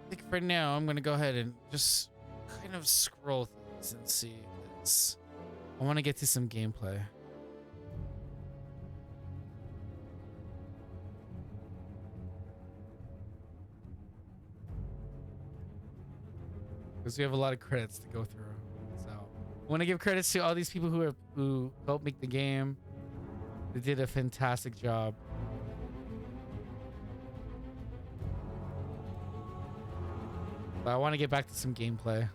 I think for now, I'm going to go ahead and just kind of scroll through this and see this. I want to get to some gameplay. Because we have a lot of credits to go through. So I want to give credits to all these people who helped make the game. They did a fantastic job. But I want to get back to some gameplay,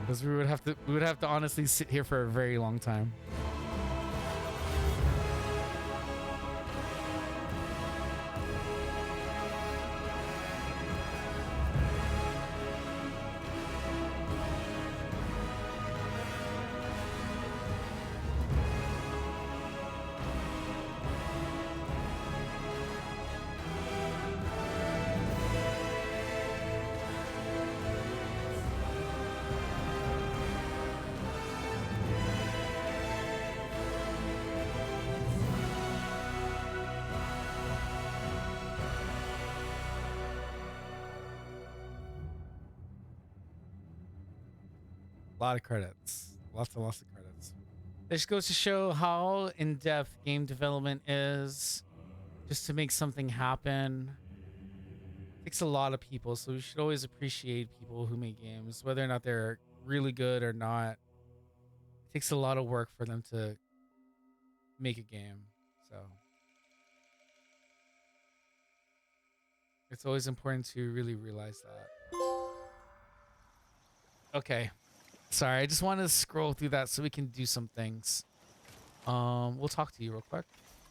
because we would have to honestly sit here for a very long time. A lot of credits. Lots and lots of credits. This goes to show how in-depth game development is. Just to make something happen, it takes a lot of people, so we should always appreciate people who make games, whether or not they're really good or not. It takes a lot of work for them to make a game, so it's always important to really realize that. Okay. Sorry, I just wanted to scroll through that so we can do some things. We'll talk to you real quick.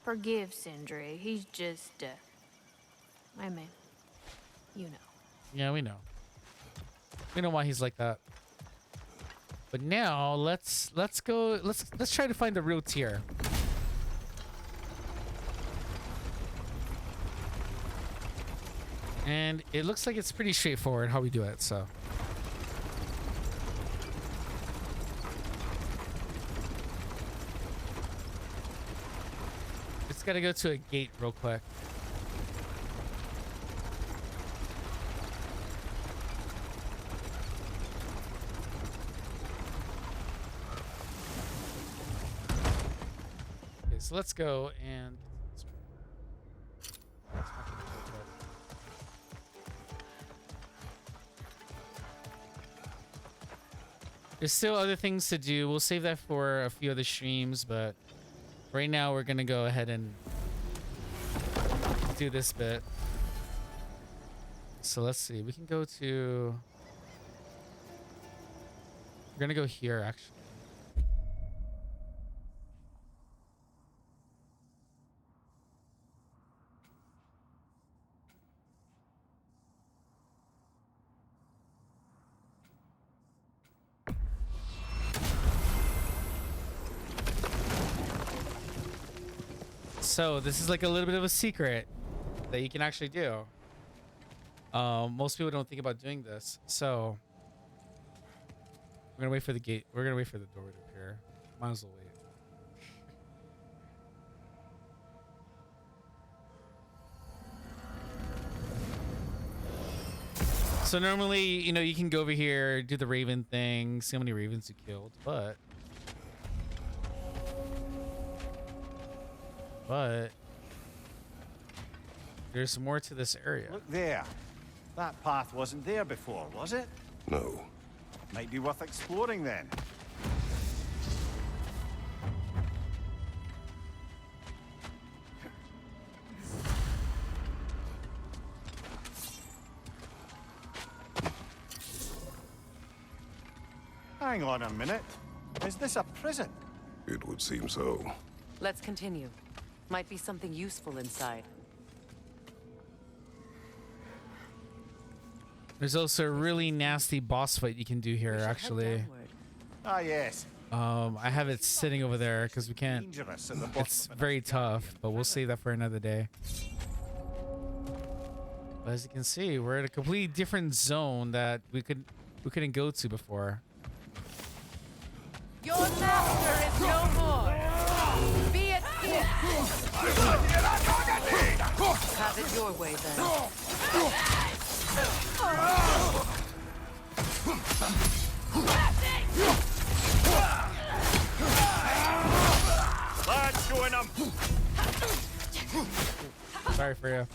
Forgive Sindri. He's just, I mean, you know. Yeah, we know. We know why he's like that. But now let's go. Let's try to find the real tier. And it looks like it's pretty straightforward how we do it. So. Just gotta go to a gate real quick. Okay, so let's go and there's still other things to do. We'll save that for a few other streams, but right now, we're going to go ahead and do this bit. So let's see. We can go to... We're going to go here, actually. So this is like a little bit of a secret that you can actually do. Most people don't think about doing this. So we're gonna wait for the gate. We're gonna wait for the door to appear. Might as well wait. So normally, you know, you can go over here, do the raven thing, see how many ravens you killed, but but there's more to this area. Look there. That path wasn't there before, was it? No. Might be worth exploring then. Hang on a minute. Is this a prison? It would seem so. Let's continue. Might be something useful inside. There's also a really nasty boss fight you can do here, actually. Ah, yes. I have it sitting over there because we can't. It's very tough, but we'll save that for another day. But as you can see, we're at a completely different zone that we couldn't go to before. Your master is no more. Be it here. Have it your way then. Lads, join them. Sorry for you.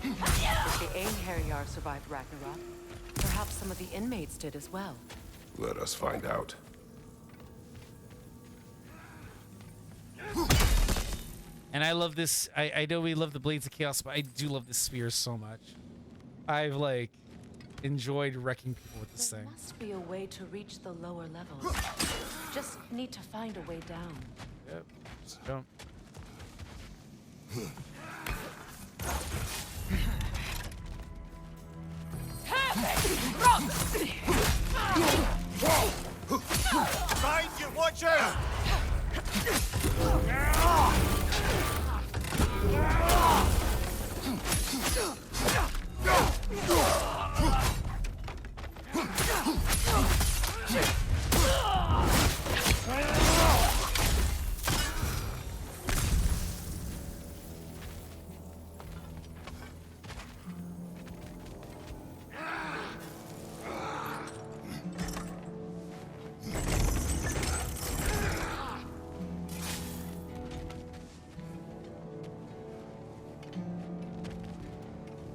If the Einherjar survived Ragnarok, perhaps some of the inmates did as well. Let us find out. And I love this. I know we love the Blades of Chaos, but I do love this spear so much. I've like enjoyed wrecking people with this There thing. must be a way to reach the lower levels. Just need to find a way down. Yep. Just jump. Mind you, watch out!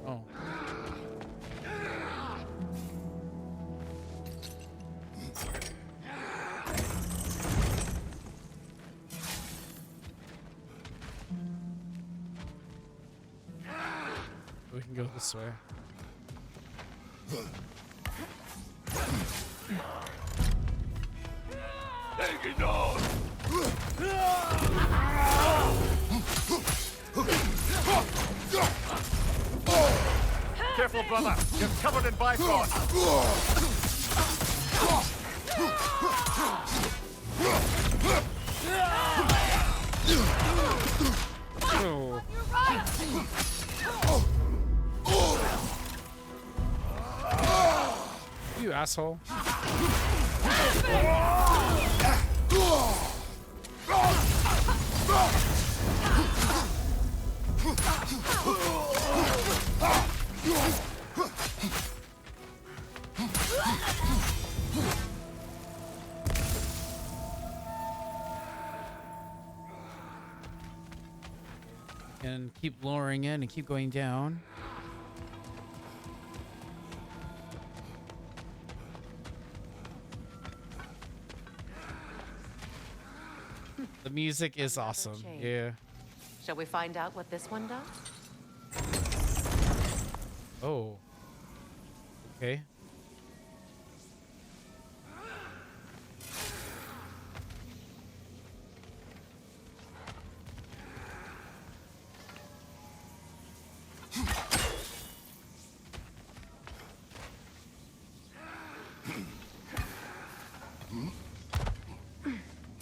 Oh. We can go this way. Take it on! Careful, brother. You're covered in bifrost. Oh. You asshole. And keep lowering in and keep going down. The music is awesome. chain. Yeah. Shall we find out what this one does? Oh. Okay.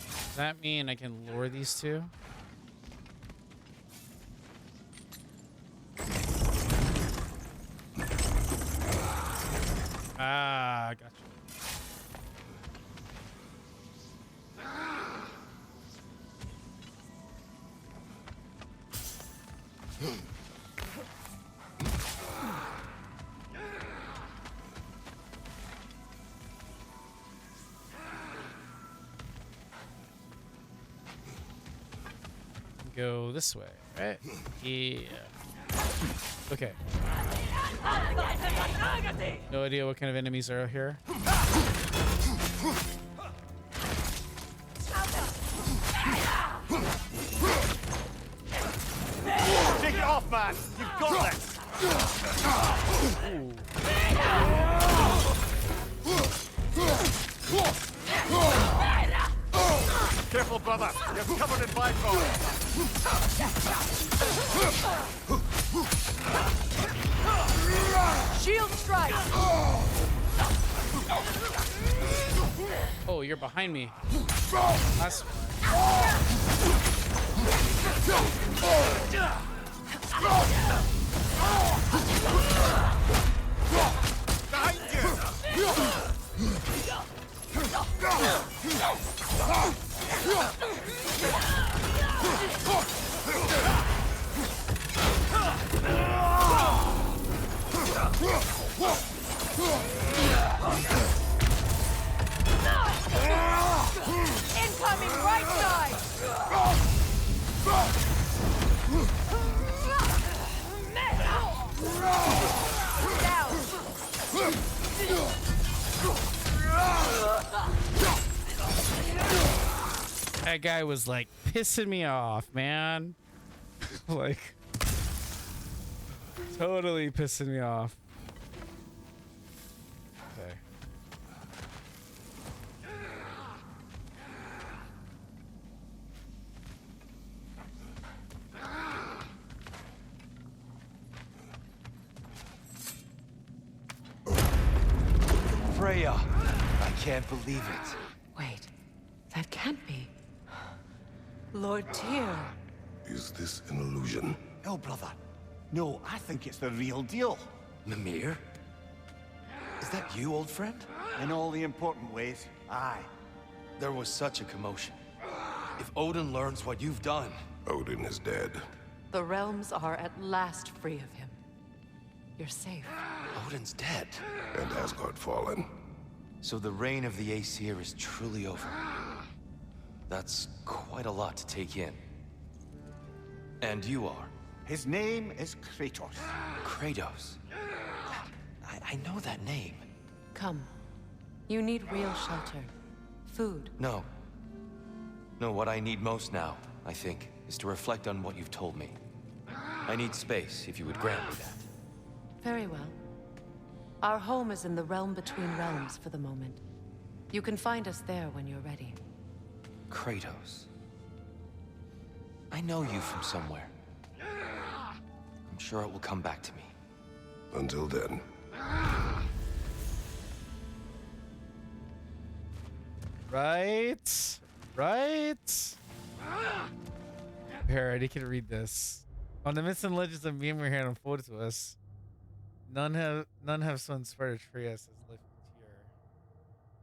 Does that mean I can lure these two? Ah, gotcha. go this way, right? Yeah. Okay. No idea what kind of enemies are here. Take it off, man! You've got this! Careful, brother! You're covered in byproducts! Shield strike! Oh, you're behind me. That's Incoming right side! that guy was like pissing me off, man. Like totally pissing me off. Okay. Freya, I can't believe it. Wait, that can't be. Lord Tyr. Is this an illusion? No, brother. No, I think it's the real deal. Mimir? Is that you, old friend? In all the important ways, aye. There was such a commotion. If Odin learns what you've done... Odin is dead. The realms are at last free of him. You're safe. Odin's dead. And Asgard fallen. So the reign of the Aesir is truly over. That's quite a lot to take in. And you are? His name is Kratos. Kratos? I know that name. Come. You need real shelter. Food. No. No, what I need most now, I think, is to reflect on what you've told me. I need space, if you would grant me that. Very well. Our home is in the realm between realms for the moment. You can find us there when you're ready. Kratos. I know you from somewhere. I'm sure it will come back to me. Until then. Right? Right? Here, I can read this. On the myths and legends of Mimir here unfolded to us, none have so inspired Atreus as life in Tyr.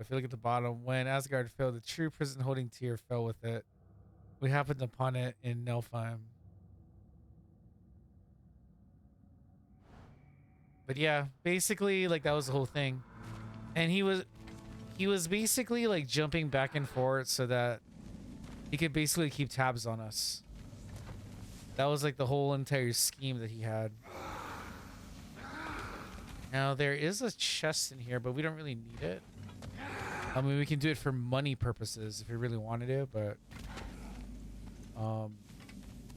If you look at the bottom, when Asgard fell, the true prison holding Tyr fell with it. We happened upon it in Niflheim. But yeah, basically, like that was the whole thing, and he was basically like jumping back and forth so that he could basically keep tabs on us. That was like the whole entire scheme that he had. Now there is a chest in here, but we don't really need it. I mean, we can do it for money purposes if we really wanted to, but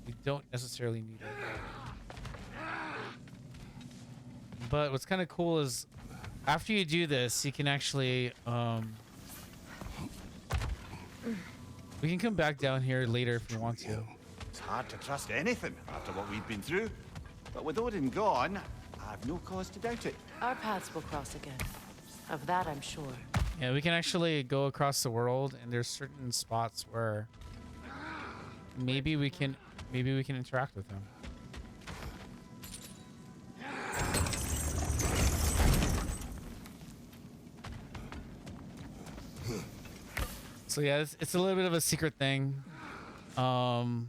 we don't necessarily need it. But what's kind of cool is after you do this, you can actually we can come back down here later if we want to. It's hard to trust anything after what we've been through. But with Odin gone, I've no cause to doubt it. Our paths will cross again. Of that, I'm sure. Yeah, we can actually go across the world, and there's certain spots where maybe we can interact with him. So yeah, it's a little bit of a secret thing. I'm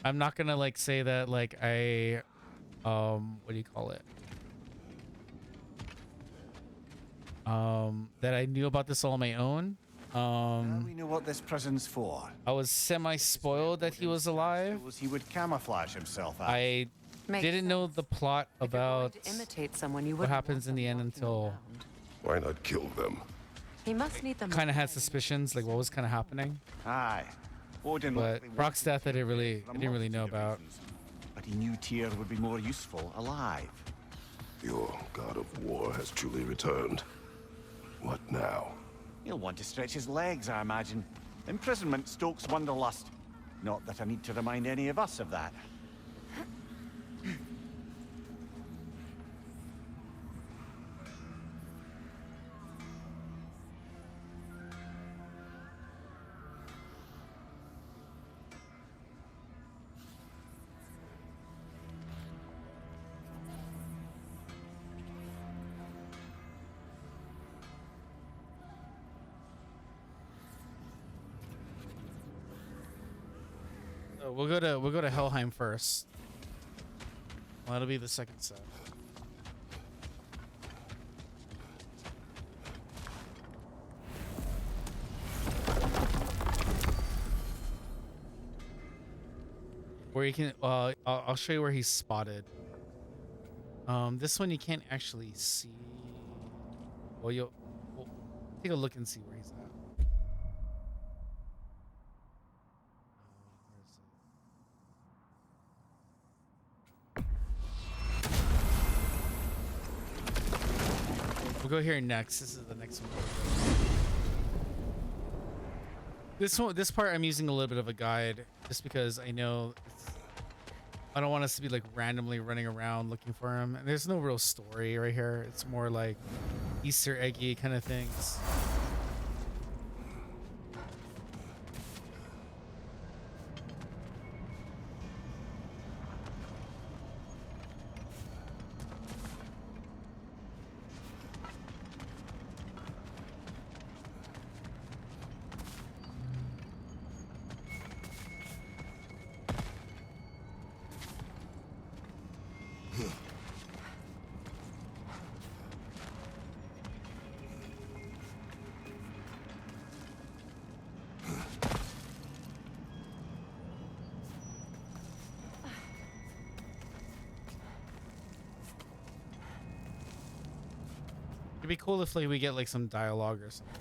not gonna like say that like I what do you call it? That I knew about this all on my own. We know what this prison's for. I was semi-spoiled that he was alive. He would camouflage himself as. I didn't know the plot about imitate someone you what happens in the end until Why not kill them? He must need them. kind of had suspicions, like what was kind of happening. Aye. Odin But likely Brock's death, I didn't really know about. But he knew Tyr would be more useful alive. Your god of war has truly returned. What now? He'll want to stretch his legs, I imagine. Imprisonment stokes wanderlust. Not that I need to remind any of us of that. We'll go to Helheim first. Well, that'll be the second set. Where you can, I'll show you where he's spotted. This one you can't actually see. Well, we'll take a look and see where he's at. We'll go here next. This is the next one. This part I'm using a little bit of a guide just because I know I don't want us to be like randomly running around looking for him. And there's no real story right here. It's more like Easter eggy kind of things. It'd be cool if like we get like some dialogue or something.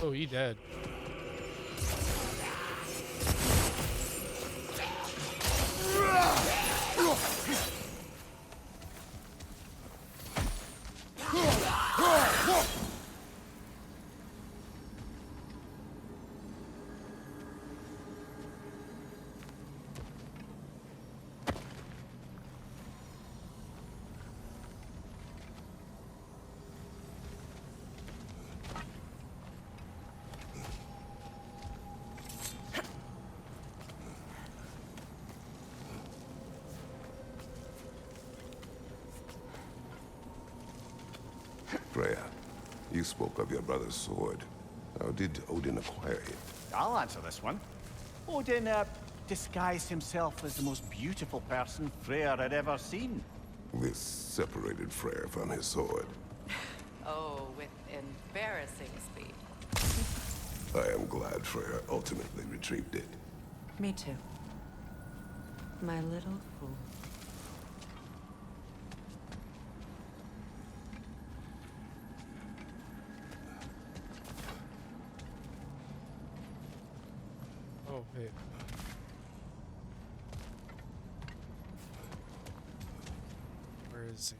Oh, he dead. Freya, you spoke of your brother's sword. How did Odin acquire it? I'll answer this one. Odin disguised himself as the most beautiful person Freyr had ever seen. This separated Freyr from his sword. Oh, with embarrassing speed. I am glad Freyr ultimately retrieved it. Me too. My little fool. Oh, wait. Where is he?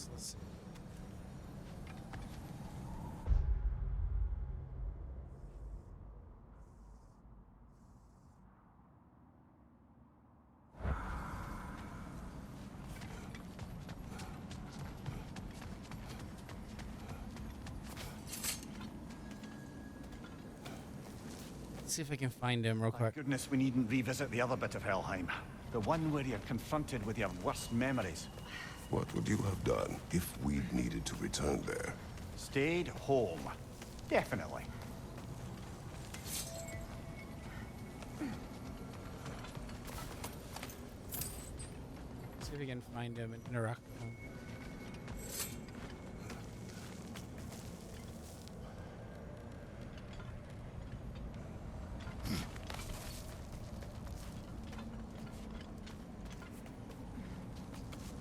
So let's see. Let's see if I can find him real quick. Thank goodness we needn't revisit the other bit of Helheim. The one where you're confronted with your worst memories. What would you have done if we'd needed to return there? Stayed home. Definitely. See if we can find him and interact with him.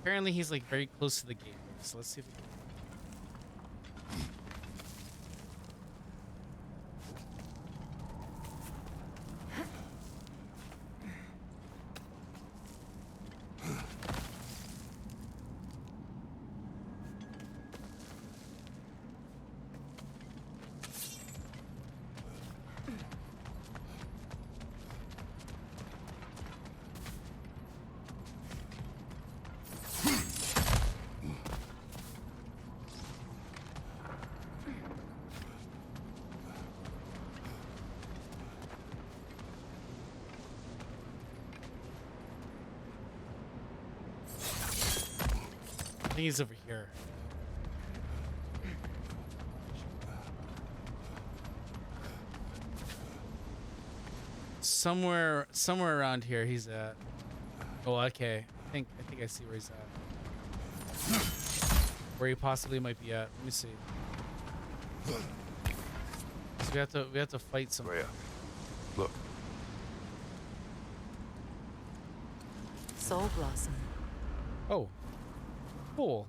Apparently he's like very close to the gate, so let's see if we can. I think he's over here. Somewhere around here he's at. Oh, okay. I think I see where he's at. Where he possibly might be at. Let me see. So we have to fight some. Rhea, look. Soul Blossom. Oh. Cool.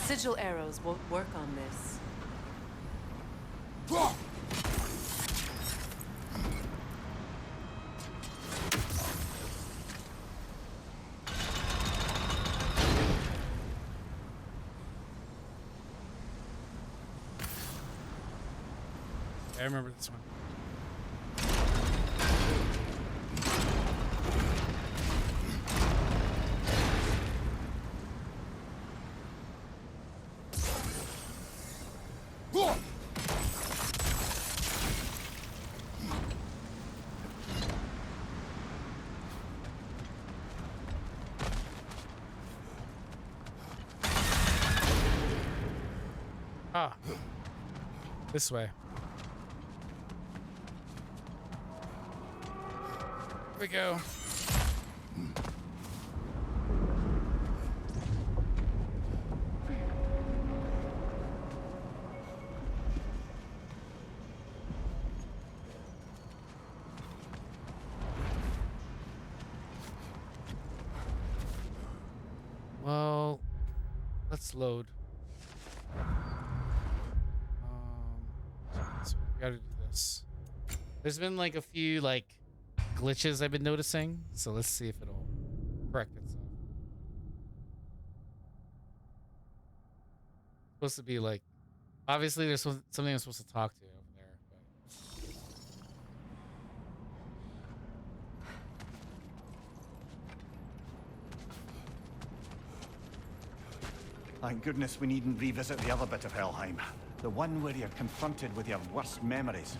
Sigil arrows won't work on this. I remember this one. Ah, this way. Here we go. Well, let's load. So we gotta do this. There's been like a few like glitches I've been noticing, so let's see if it'll correct itself. Supposed to be like, obviously there's something I'm supposed to talk to over there, Thank goodness we needn't revisit the other bit of Helheim. The one where you're confronted with your worst memories.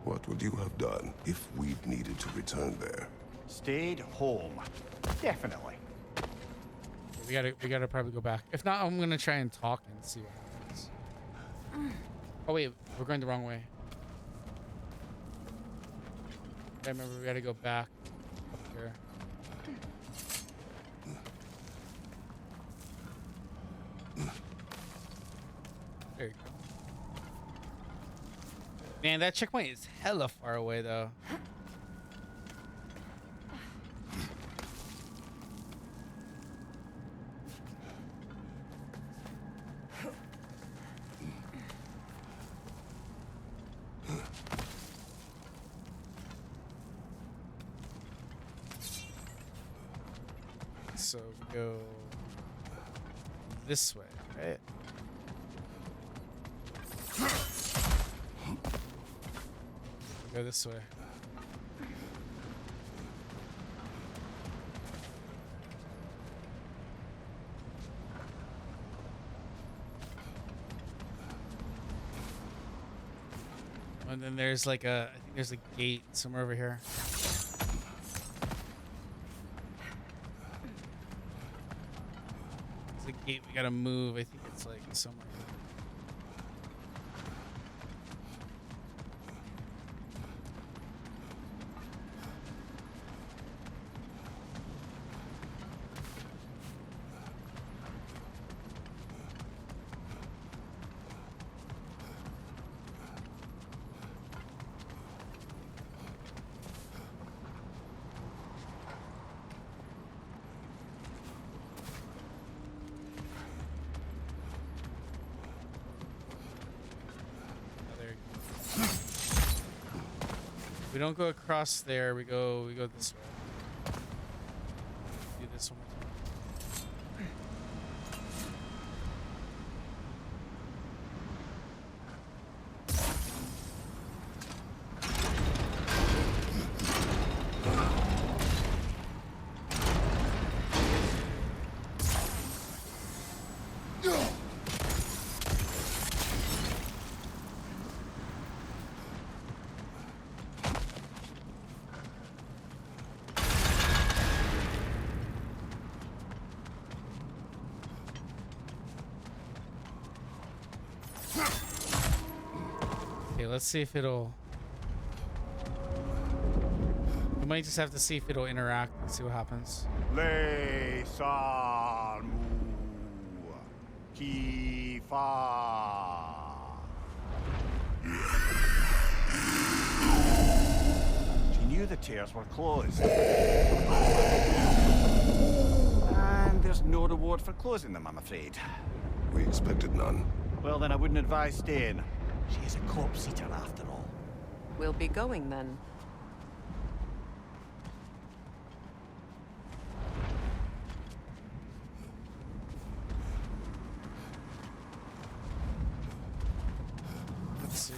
What would you have done if we'd needed to return there? Stayed home. Definitely. We gotta probably go back. If not, I'm gonna try and talk and see what happens. Oh wait, we're going the wrong way. I remember we gotta go back up here. There you go. Man, that checkpoint is hella far away though. So we go this way, right? We go this way. And then there's like I think there's a gate somewhere over here. There's a gate we gotta move. I think it's like somewhere. We don't go across there. We go this way. Do this one more time. Okay, let's see if it'll... We might just have to see if it'll interact and see what happens. Le salmu kifa. She knew the tears were closed. And there's no reward for closing them, I'm afraid. We expected none. Well, then I wouldn't advise staying. She is a corpse eater after all. We'll be going then. Let's see.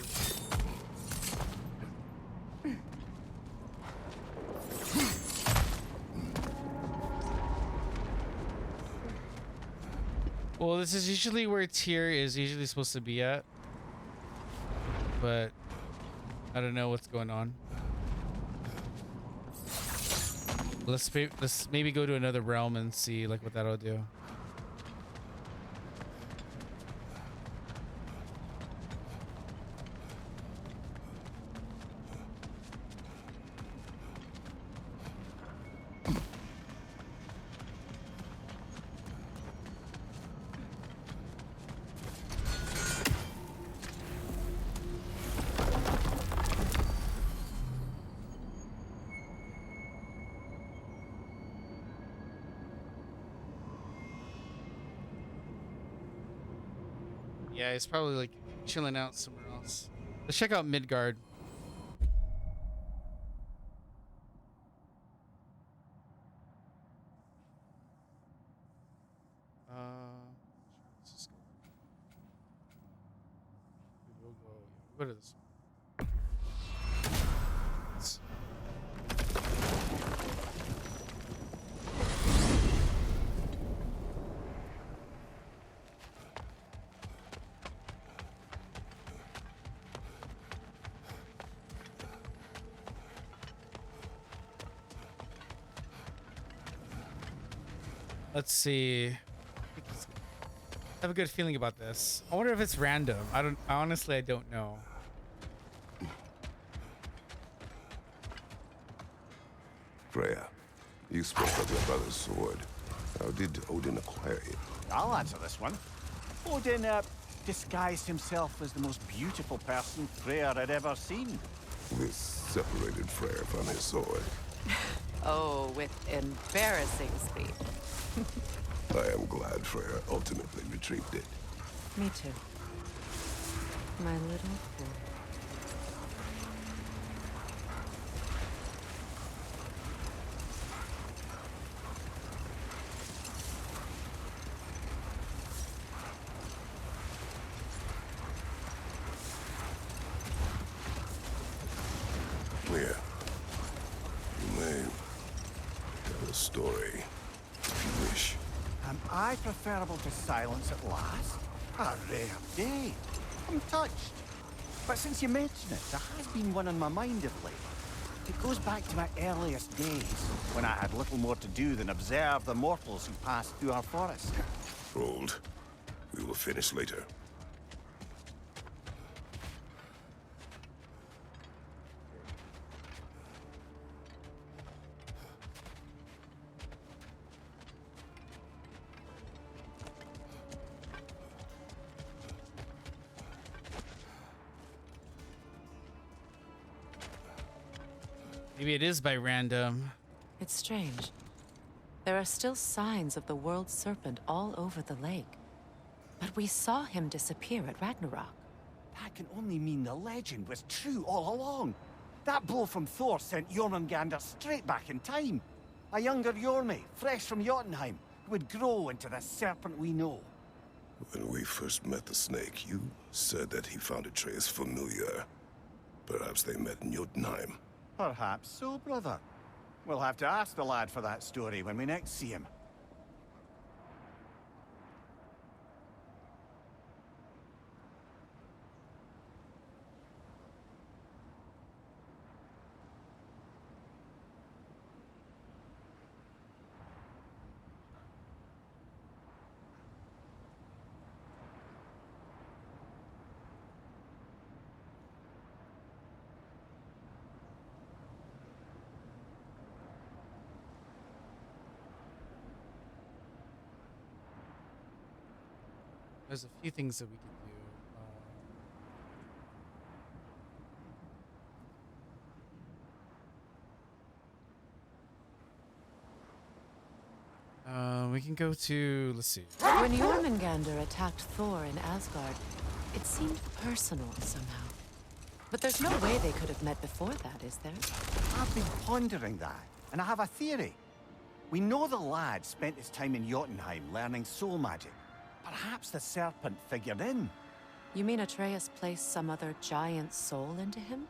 Well, this is usually where Tyr is usually supposed to be at, but I don't know what's going on. Let's maybe go to another realm and see like what that'll do. Yeah, he's probably like chilling out somewhere else. Let's check out Midgard. Let's just we'll go to this one. Let's- Let's see. I have a good feeling about this. I wonder if it's random. Honestly, I don't know. Freya, you spoke of your brother's sword. How did Odin acquire it? I'll answer this one. Odin, disguised himself as the most beautiful person Freya had ever seen. This separated Freya from his sword. Oh, with embarrassing speed. I am glad Freya ultimately retrieved it. Me too. My little fool. Here. You may tell a story if you wish. Am I preferable to silence at last? A rare day. I'm touched. But since you mention it, there has been one on my mind of late. It goes back to my earliest days, when I had little more to do than observe the mortals who passed through our forest. Hold. We will finish later. Maybe it is by random. It's strange. There are still signs of the world serpent all over the lake. But we saw him disappear at Ragnarok. That can only mean the legend was true all along. That blow from Thor sent Jormungandr straight back in time. A younger Jormi, fresh from Jotunheim, who would grow into the serpent we know. When we first met the snake, you said that he found Atreus familiar. Perhaps they met in Jotunheim. Perhaps so, brother. We'll have to ask the lad for that story when we next see him. There's a few things that we can do. We can go to, let's see. When Jormungandr attacked Thor in Asgard, it seemed personal somehow. But there's no way they could have met before that, is there? I've been pondering that, and I have a theory. We know the lad spent his time in Jotunheim learning soul magic. Perhaps the serpent figured in. You mean Atreus placed some other giant soul into him?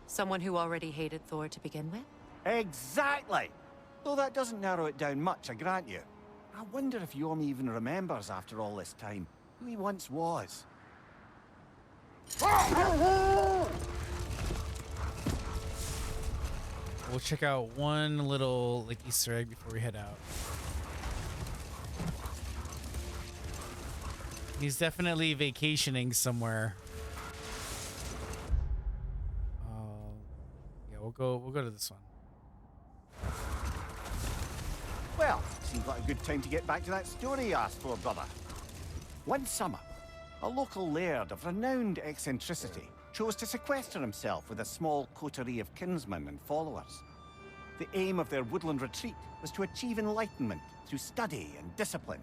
Someone who already hated Thor to begin with? Exactly! Though that doesn't narrow it down much, I grant you. I wonder if Jorm even remembers after all this time who he once was. We'll check out one little like Easter egg before we head out. He's definitely vacationing somewhere. Yeah, we'll go to this one. Well, seems like a good time to get back to that story you asked for, brother. One summer, a local laird of renowned eccentricity chose to sequester himself with a small coterie of kinsmen and followers. The aim of their woodland retreat was to achieve enlightenment through study and discipline.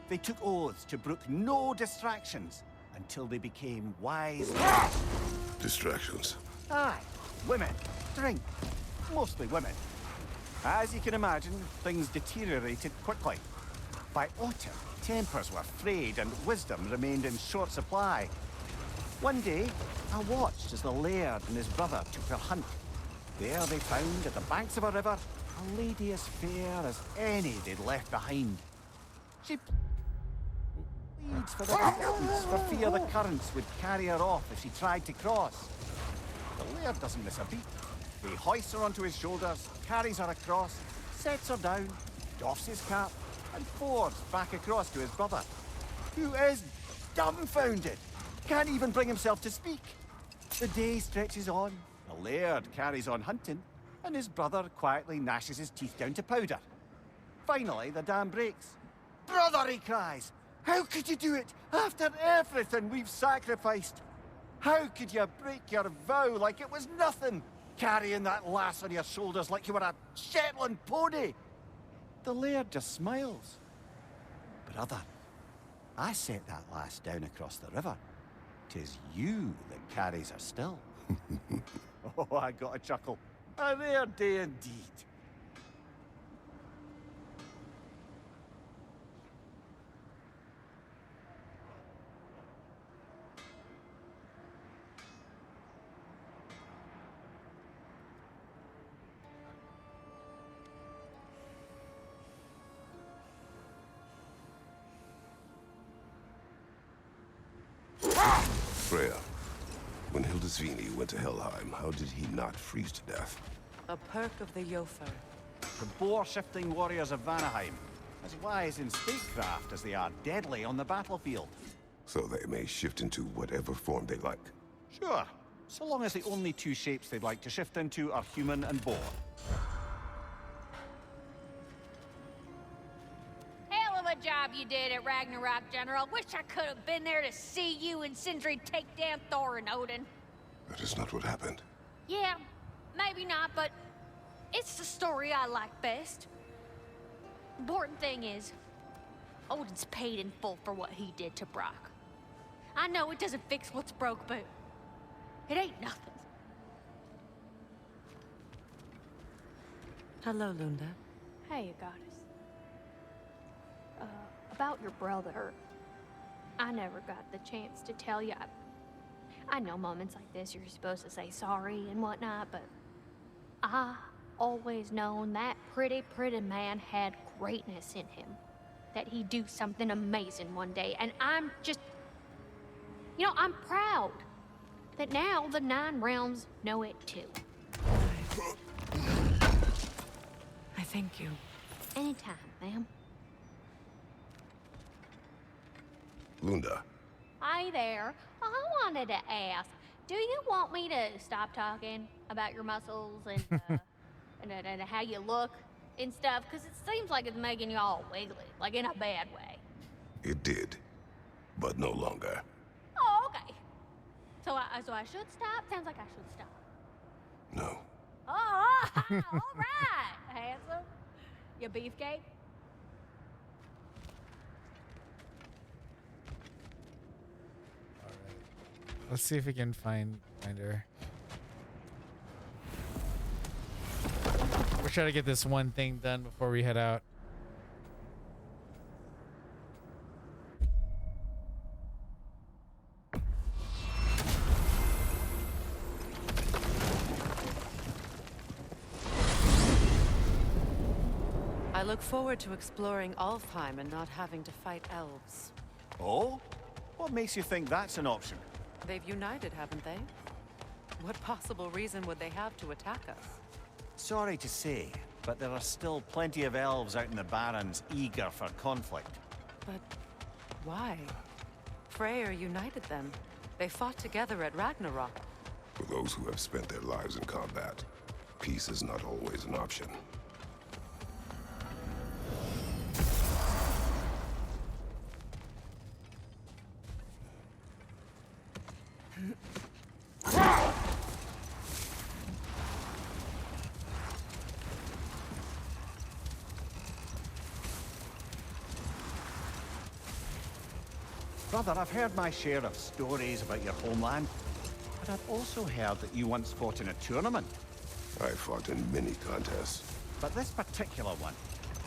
They took oaths to brook no distractions until they became wise. Distractions? Aye, women, drink, mostly women. As you can imagine, things deteriorated quickly. By autumn, tempers were frayed and wisdom remained in short supply. One day, I watched as the laird and his brother took their hunt. There they found, at the banks of a river, a lady as fair as any they'd left behind. She pleads for the currents for fear the currents would carry her off if she tried to cross. The laird doesn't miss a beat. He hoists her onto his shoulders, carries her across, sets her down, doffs his cap, and fords back across to his brother, who is dumbfounded, can't even bring himself to speak. The day stretches on, the laird carries on hunting, and his brother quietly gnashes his teeth down to powder. Finally, the dam breaks. "Brother," he cries, "how could you do it after everything we've sacrificed? How could you break your vow like it was nothing, carrying that lass on your shoulders like you were a Shetland pony?" The laird just smiles. "Brother, I set that lass down across the river. 'Tis you that carries her still." Oh, I got a chuckle. A rare day indeed. Freya, when Hildisvini went to Helheim, how did he not freeze to death? A perk of the Jofer. The boar-shifting warriors of Vanaheim, as wise in statecraft as they are deadly on the battlefield. So they may shift into whatever form they like. Sure, so long as the only two shapes they'd like to shift into are human and boar. Hell of a job you did at Ragnarok, General. Wish I could have been there to see you and Sindri take down Thor and Odin. That is not what happened. Yeah, maybe not, but it's the story I like best. Important thing is, Odin's paid in full for what he did to Brock. I know it doesn't fix what's broke, but it ain't nothing. Hello, Lunda. Hey, goddess. About your brother, I never got the chance to tell you. I know moments like this you're supposed to say sorry and whatnot, but I always known that pretty man had greatness in him. That he'd do something amazing one day, and I'm just... You know, I'm proud that now the Nine Realms know it too. I thank you. Anytime, ma'am. Lunda. Hi there. I wanted to ask, do you want me to stop talking about your muscles and, and how you look and stuff? Because it seems like it's making you all wiggly, like in a bad way. It did, but no longer. Oh, okay. So I should stop? Sounds like I should stop. No. Oh, all right, handsome. You beefcake? Let's see if we can find her. We're trying to get this one thing done before we head out. I look forward to exploring Alfheim and not having to fight elves. Oh? What makes you think that's an option? They've united, haven't they? What possible reason would they have to attack us? Sorry to say, but there are still plenty of elves out in the Barrens eager for conflict. But why? Freyr united them. They fought together at Ragnarok. For those who have spent their lives in combat, peace is not always an option. Brother, I've heard my share of stories about your homeland, but I've also heard that you once fought in a tournament. I fought in many contests. But this particular one,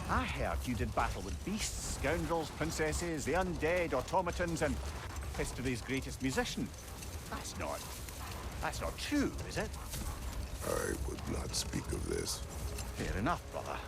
I heard you did battle with beasts, scoundrels, princesses, the undead, automatons, and history's greatest musician. That's not true, is it? I would not speak of this. Fair enough, brother.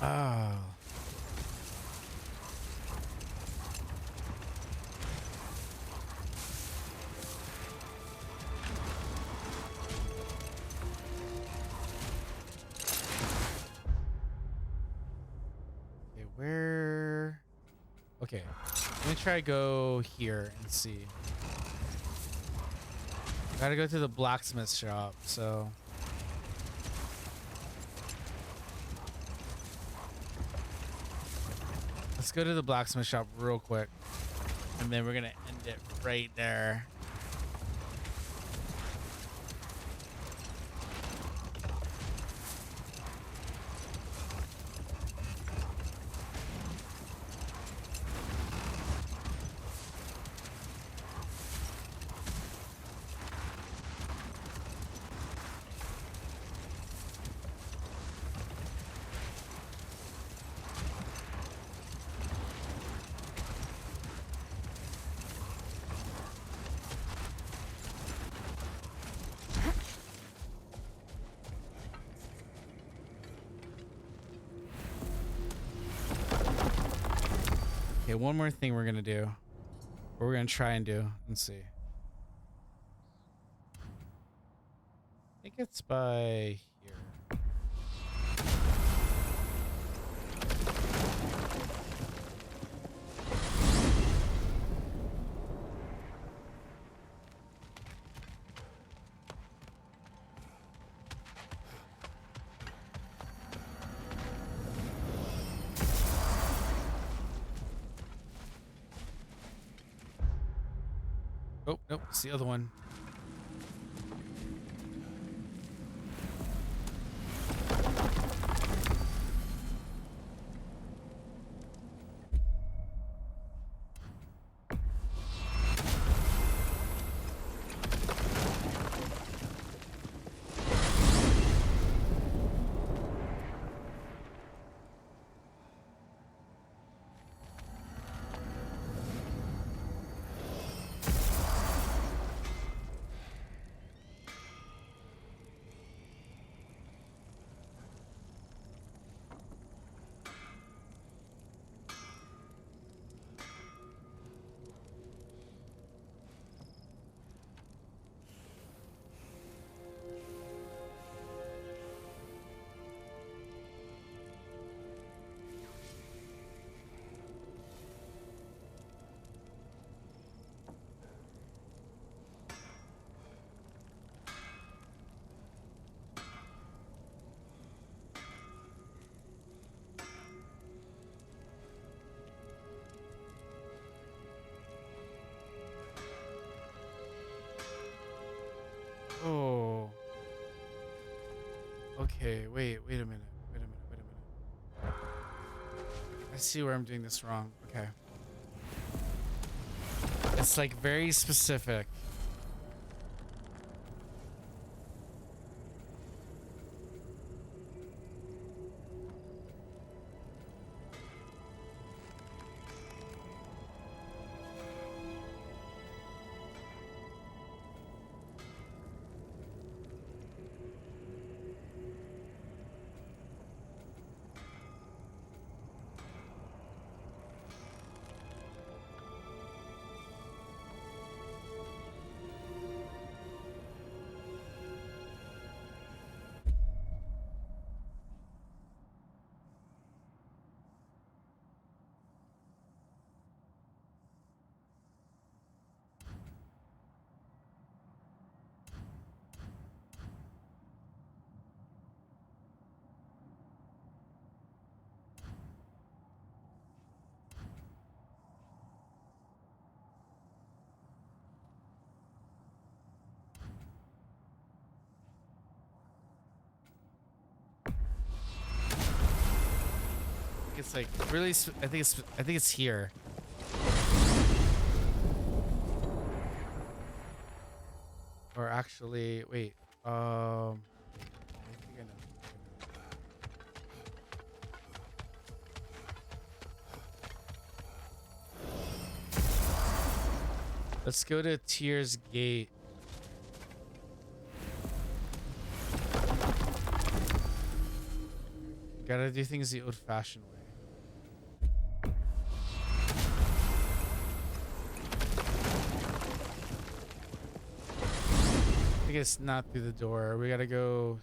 Oh. Okay, where? Okay, let me try to go here and see. Gotta go to the blacksmith shop, so. Let's go to the blacksmith shop real quick. And then we're gonna end it right there. Okay, one more thing we're gonna do. Or we're gonna try and do. Let's see. I think it's by here. Oh, nope, it's the other one. Oh. Okay, wait a minute. Wait a minute. I see where I'm doing this wrong. Okay. It's like very specific. It's like really. I think it's here. Or actually, wait. I think I know. Let's go to Tyr's Gate. Gotta do things the old-fashioned way. I guess not through the door. We gotta go.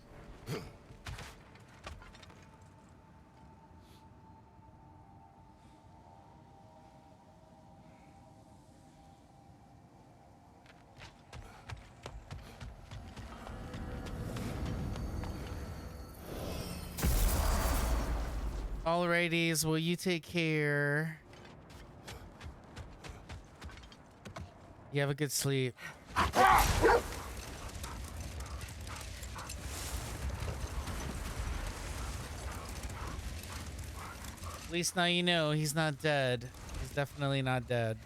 Alrighties, well, you take care. You have a good sleep. At least now you know he's not dead. He's definitely not dead.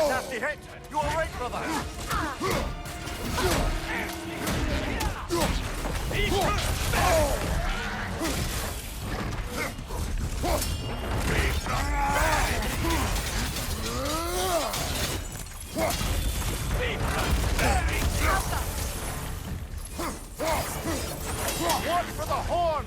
Nasty hit! You all right, brother? One for the horn!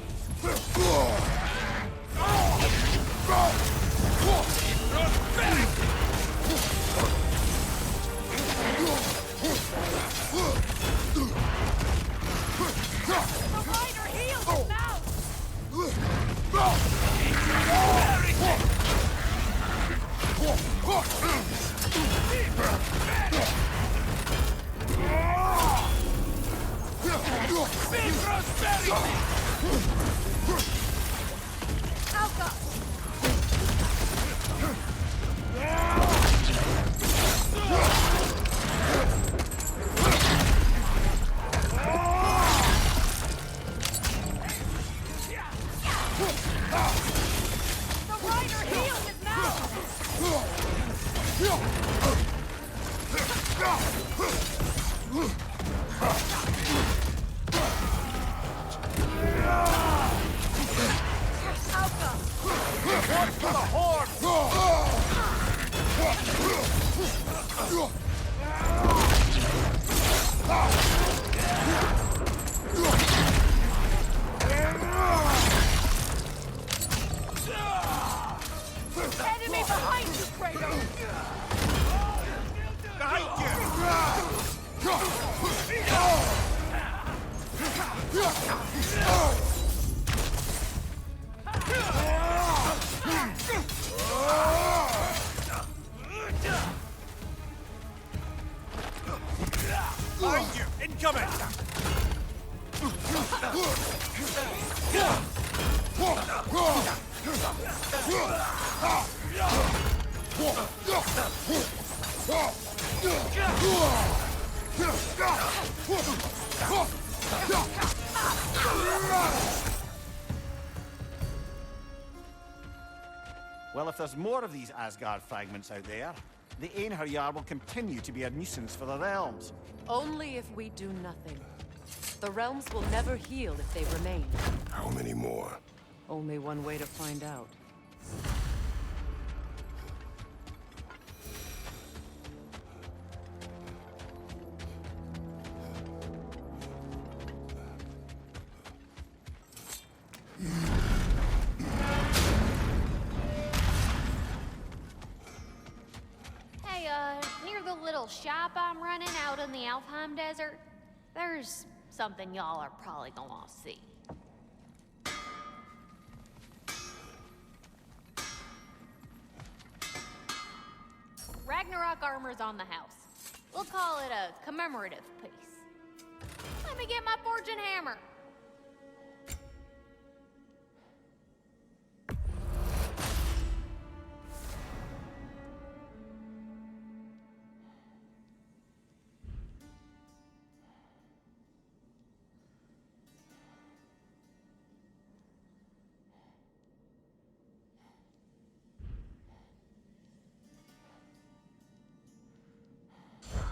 The rider heals his mouth! Watch for the horde! Enemy behind you, Kratos! Behind you! Incoming! Well, if there's more of these Asgard fragments out there, the Einherjar will continue to be a nuisance for the realms. Only if we do nothing. The realms will never heal if they remain. How many more? Only one way to find out. Hey, near the little shop I'm running out in the Alfheim Desert, there's something y'all are probably gonna want to see. Ragnarok armor's on the house. We'll call it a commemorative piece. Let me get my fortune hammer.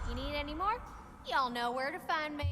You need any more? Y'all know where to find me.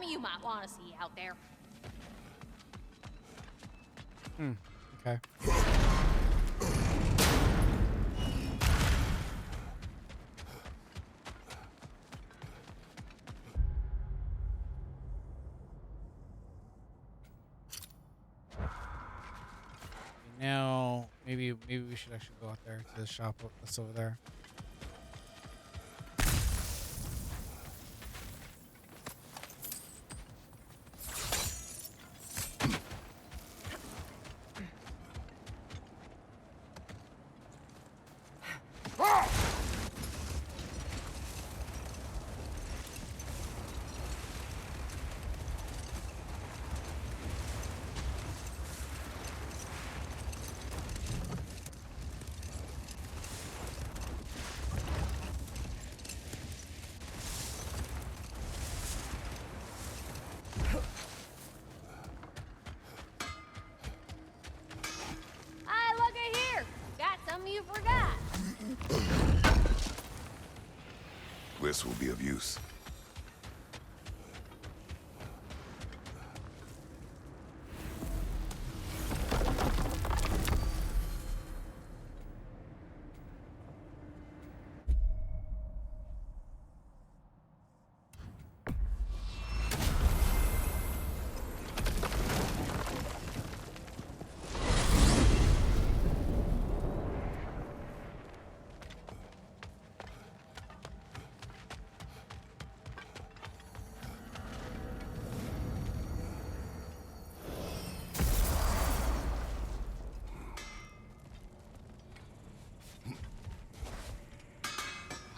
You might want to see out there. Okay. Now, maybe we should actually go out there to the shop that's over there. This will be of use.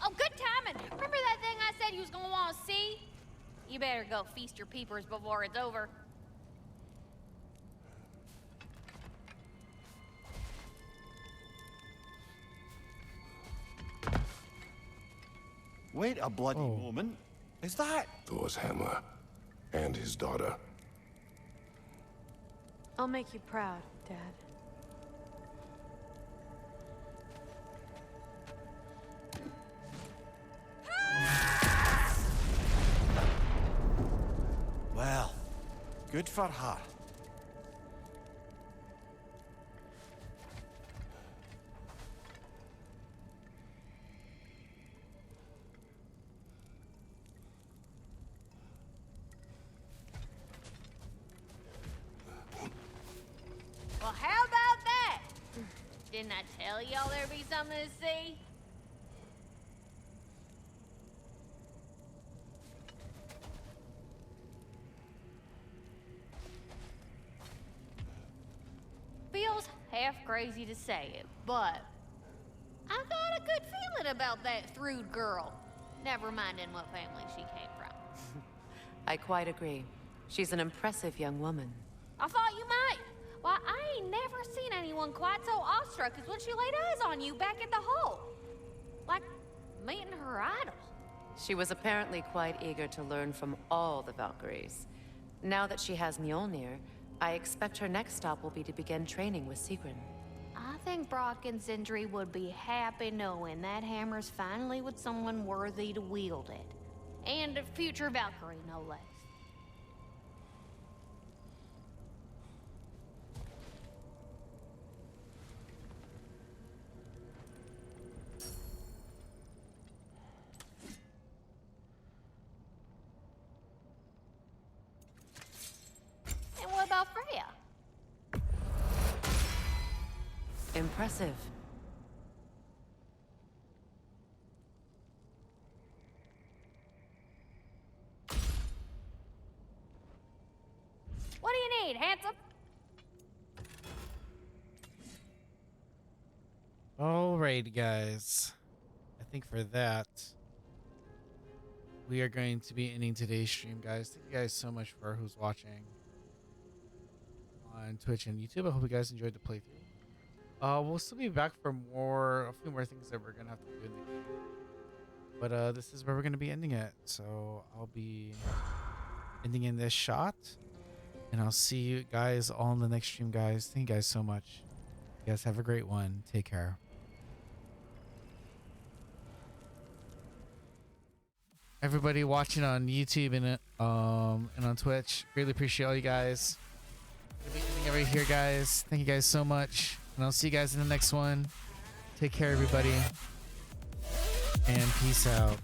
Oh, good timing. Remember that thing I said you was gonna want to see? You better go feast your peepers before it's over. Wait a bloody moment. Is that? Thor's hammer and his daughter. I'll make you proud, Dad. Well, good for her. Well, how about that? Didn't I tell y'all there'd be something to see? Feels half crazy to say it, but I got a good feeling about that Thrud girl. Never minding what family she came from. I quite agree. She's an impressive young woman. I thought you might. Why, I ain't never seen anyone quite so awestruck as when she laid eyes on you back at the hole. Like meeting her idol. She was apparently quite eager to learn from all the Valkyries. Now that she has Mjolnir, I expect her next stop will be to begin training with Sigrun. I think Brock and Sindri would be happy knowing that hammer's finally with someone worthy to wield it. And a future Valkyrie, no less. And what about Freya? Impressive. What do you need, handsome? Alright, guys. I think for that, we are going to be ending today's stream, guys. Thank you guys so much for who's watching on Twitch and YouTube. I hope you guys enjoyed the playthrough. We'll still be back for a few more things that we're gonna have to do in the game. But this is where we're gonna be ending it. So I'll be ending in this shot, and I'll see you guys all in the next stream, guys. Thank you guys so much. You guys have a great one. Take care. Everybody watching on YouTube and on Twitch, really appreciate all you guys. Gonna be ending it right here, guys. Thank you guys so much, and I'll see you guys in the next one. Take care, everybody, and peace out.